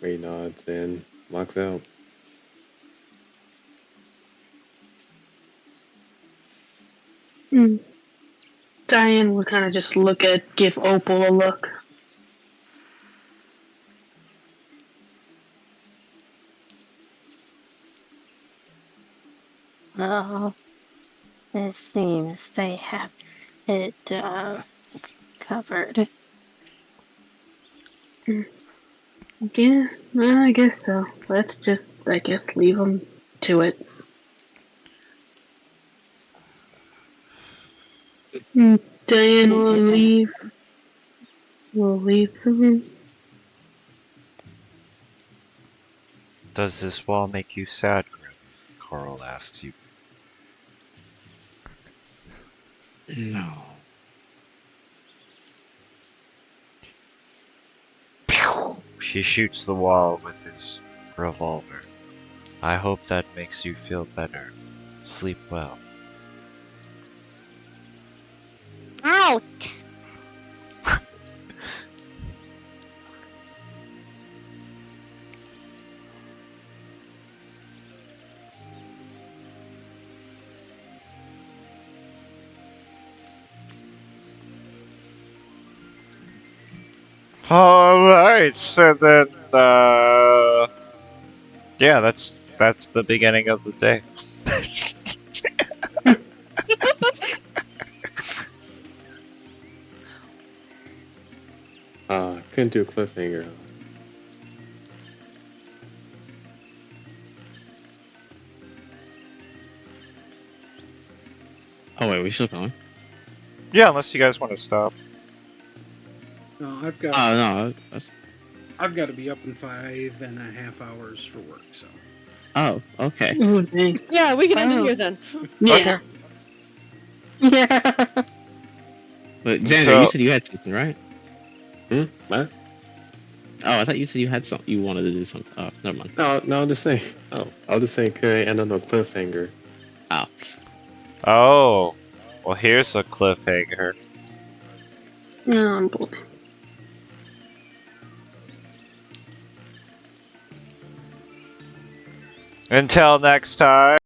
E: Ray nods and walks out.
G: Diane will kind of just give Opal a look.
A: well, it seems they have it covered.
G: Yeah, well, I guess so. Let's just, I guess, leave them to it. Diane will leave. We'll leave the room.
B: Does this wall make you sad, Grim? Carl asks you.
C: No.
B: He shoots the wall with his revolver. I hope that makes you feel better. Sleep well.
H: Out!
B: Alright, so then, yeah, that's the beginning of the day.
E: Couldn't do a cliffhanger.
C: Oh wait, we still going?
B: Yeah, unless you guys want to stop.
F: No, I've got
C: Oh no.
F: I've got to be up in 5.5 hours for work. So
C: Oh, okay.
G: Oh, dang.
D: Yeah, we can end it
A: Oh.
D: here then.
G: Yeah.
A: Yeah.
C: But Xander,
B: So-
C: you said you had something, right?
E: What?
C: Oh, I thought you said you had something. You wanted to do something. Oh, never mind.
E: No, I'm just saying. Oh, I was just saying, could I end on a cliffhanger?
C: Oh.
B: Oh, well, here's a cliffhanger.
G: Oh, boy.
B: Until next time.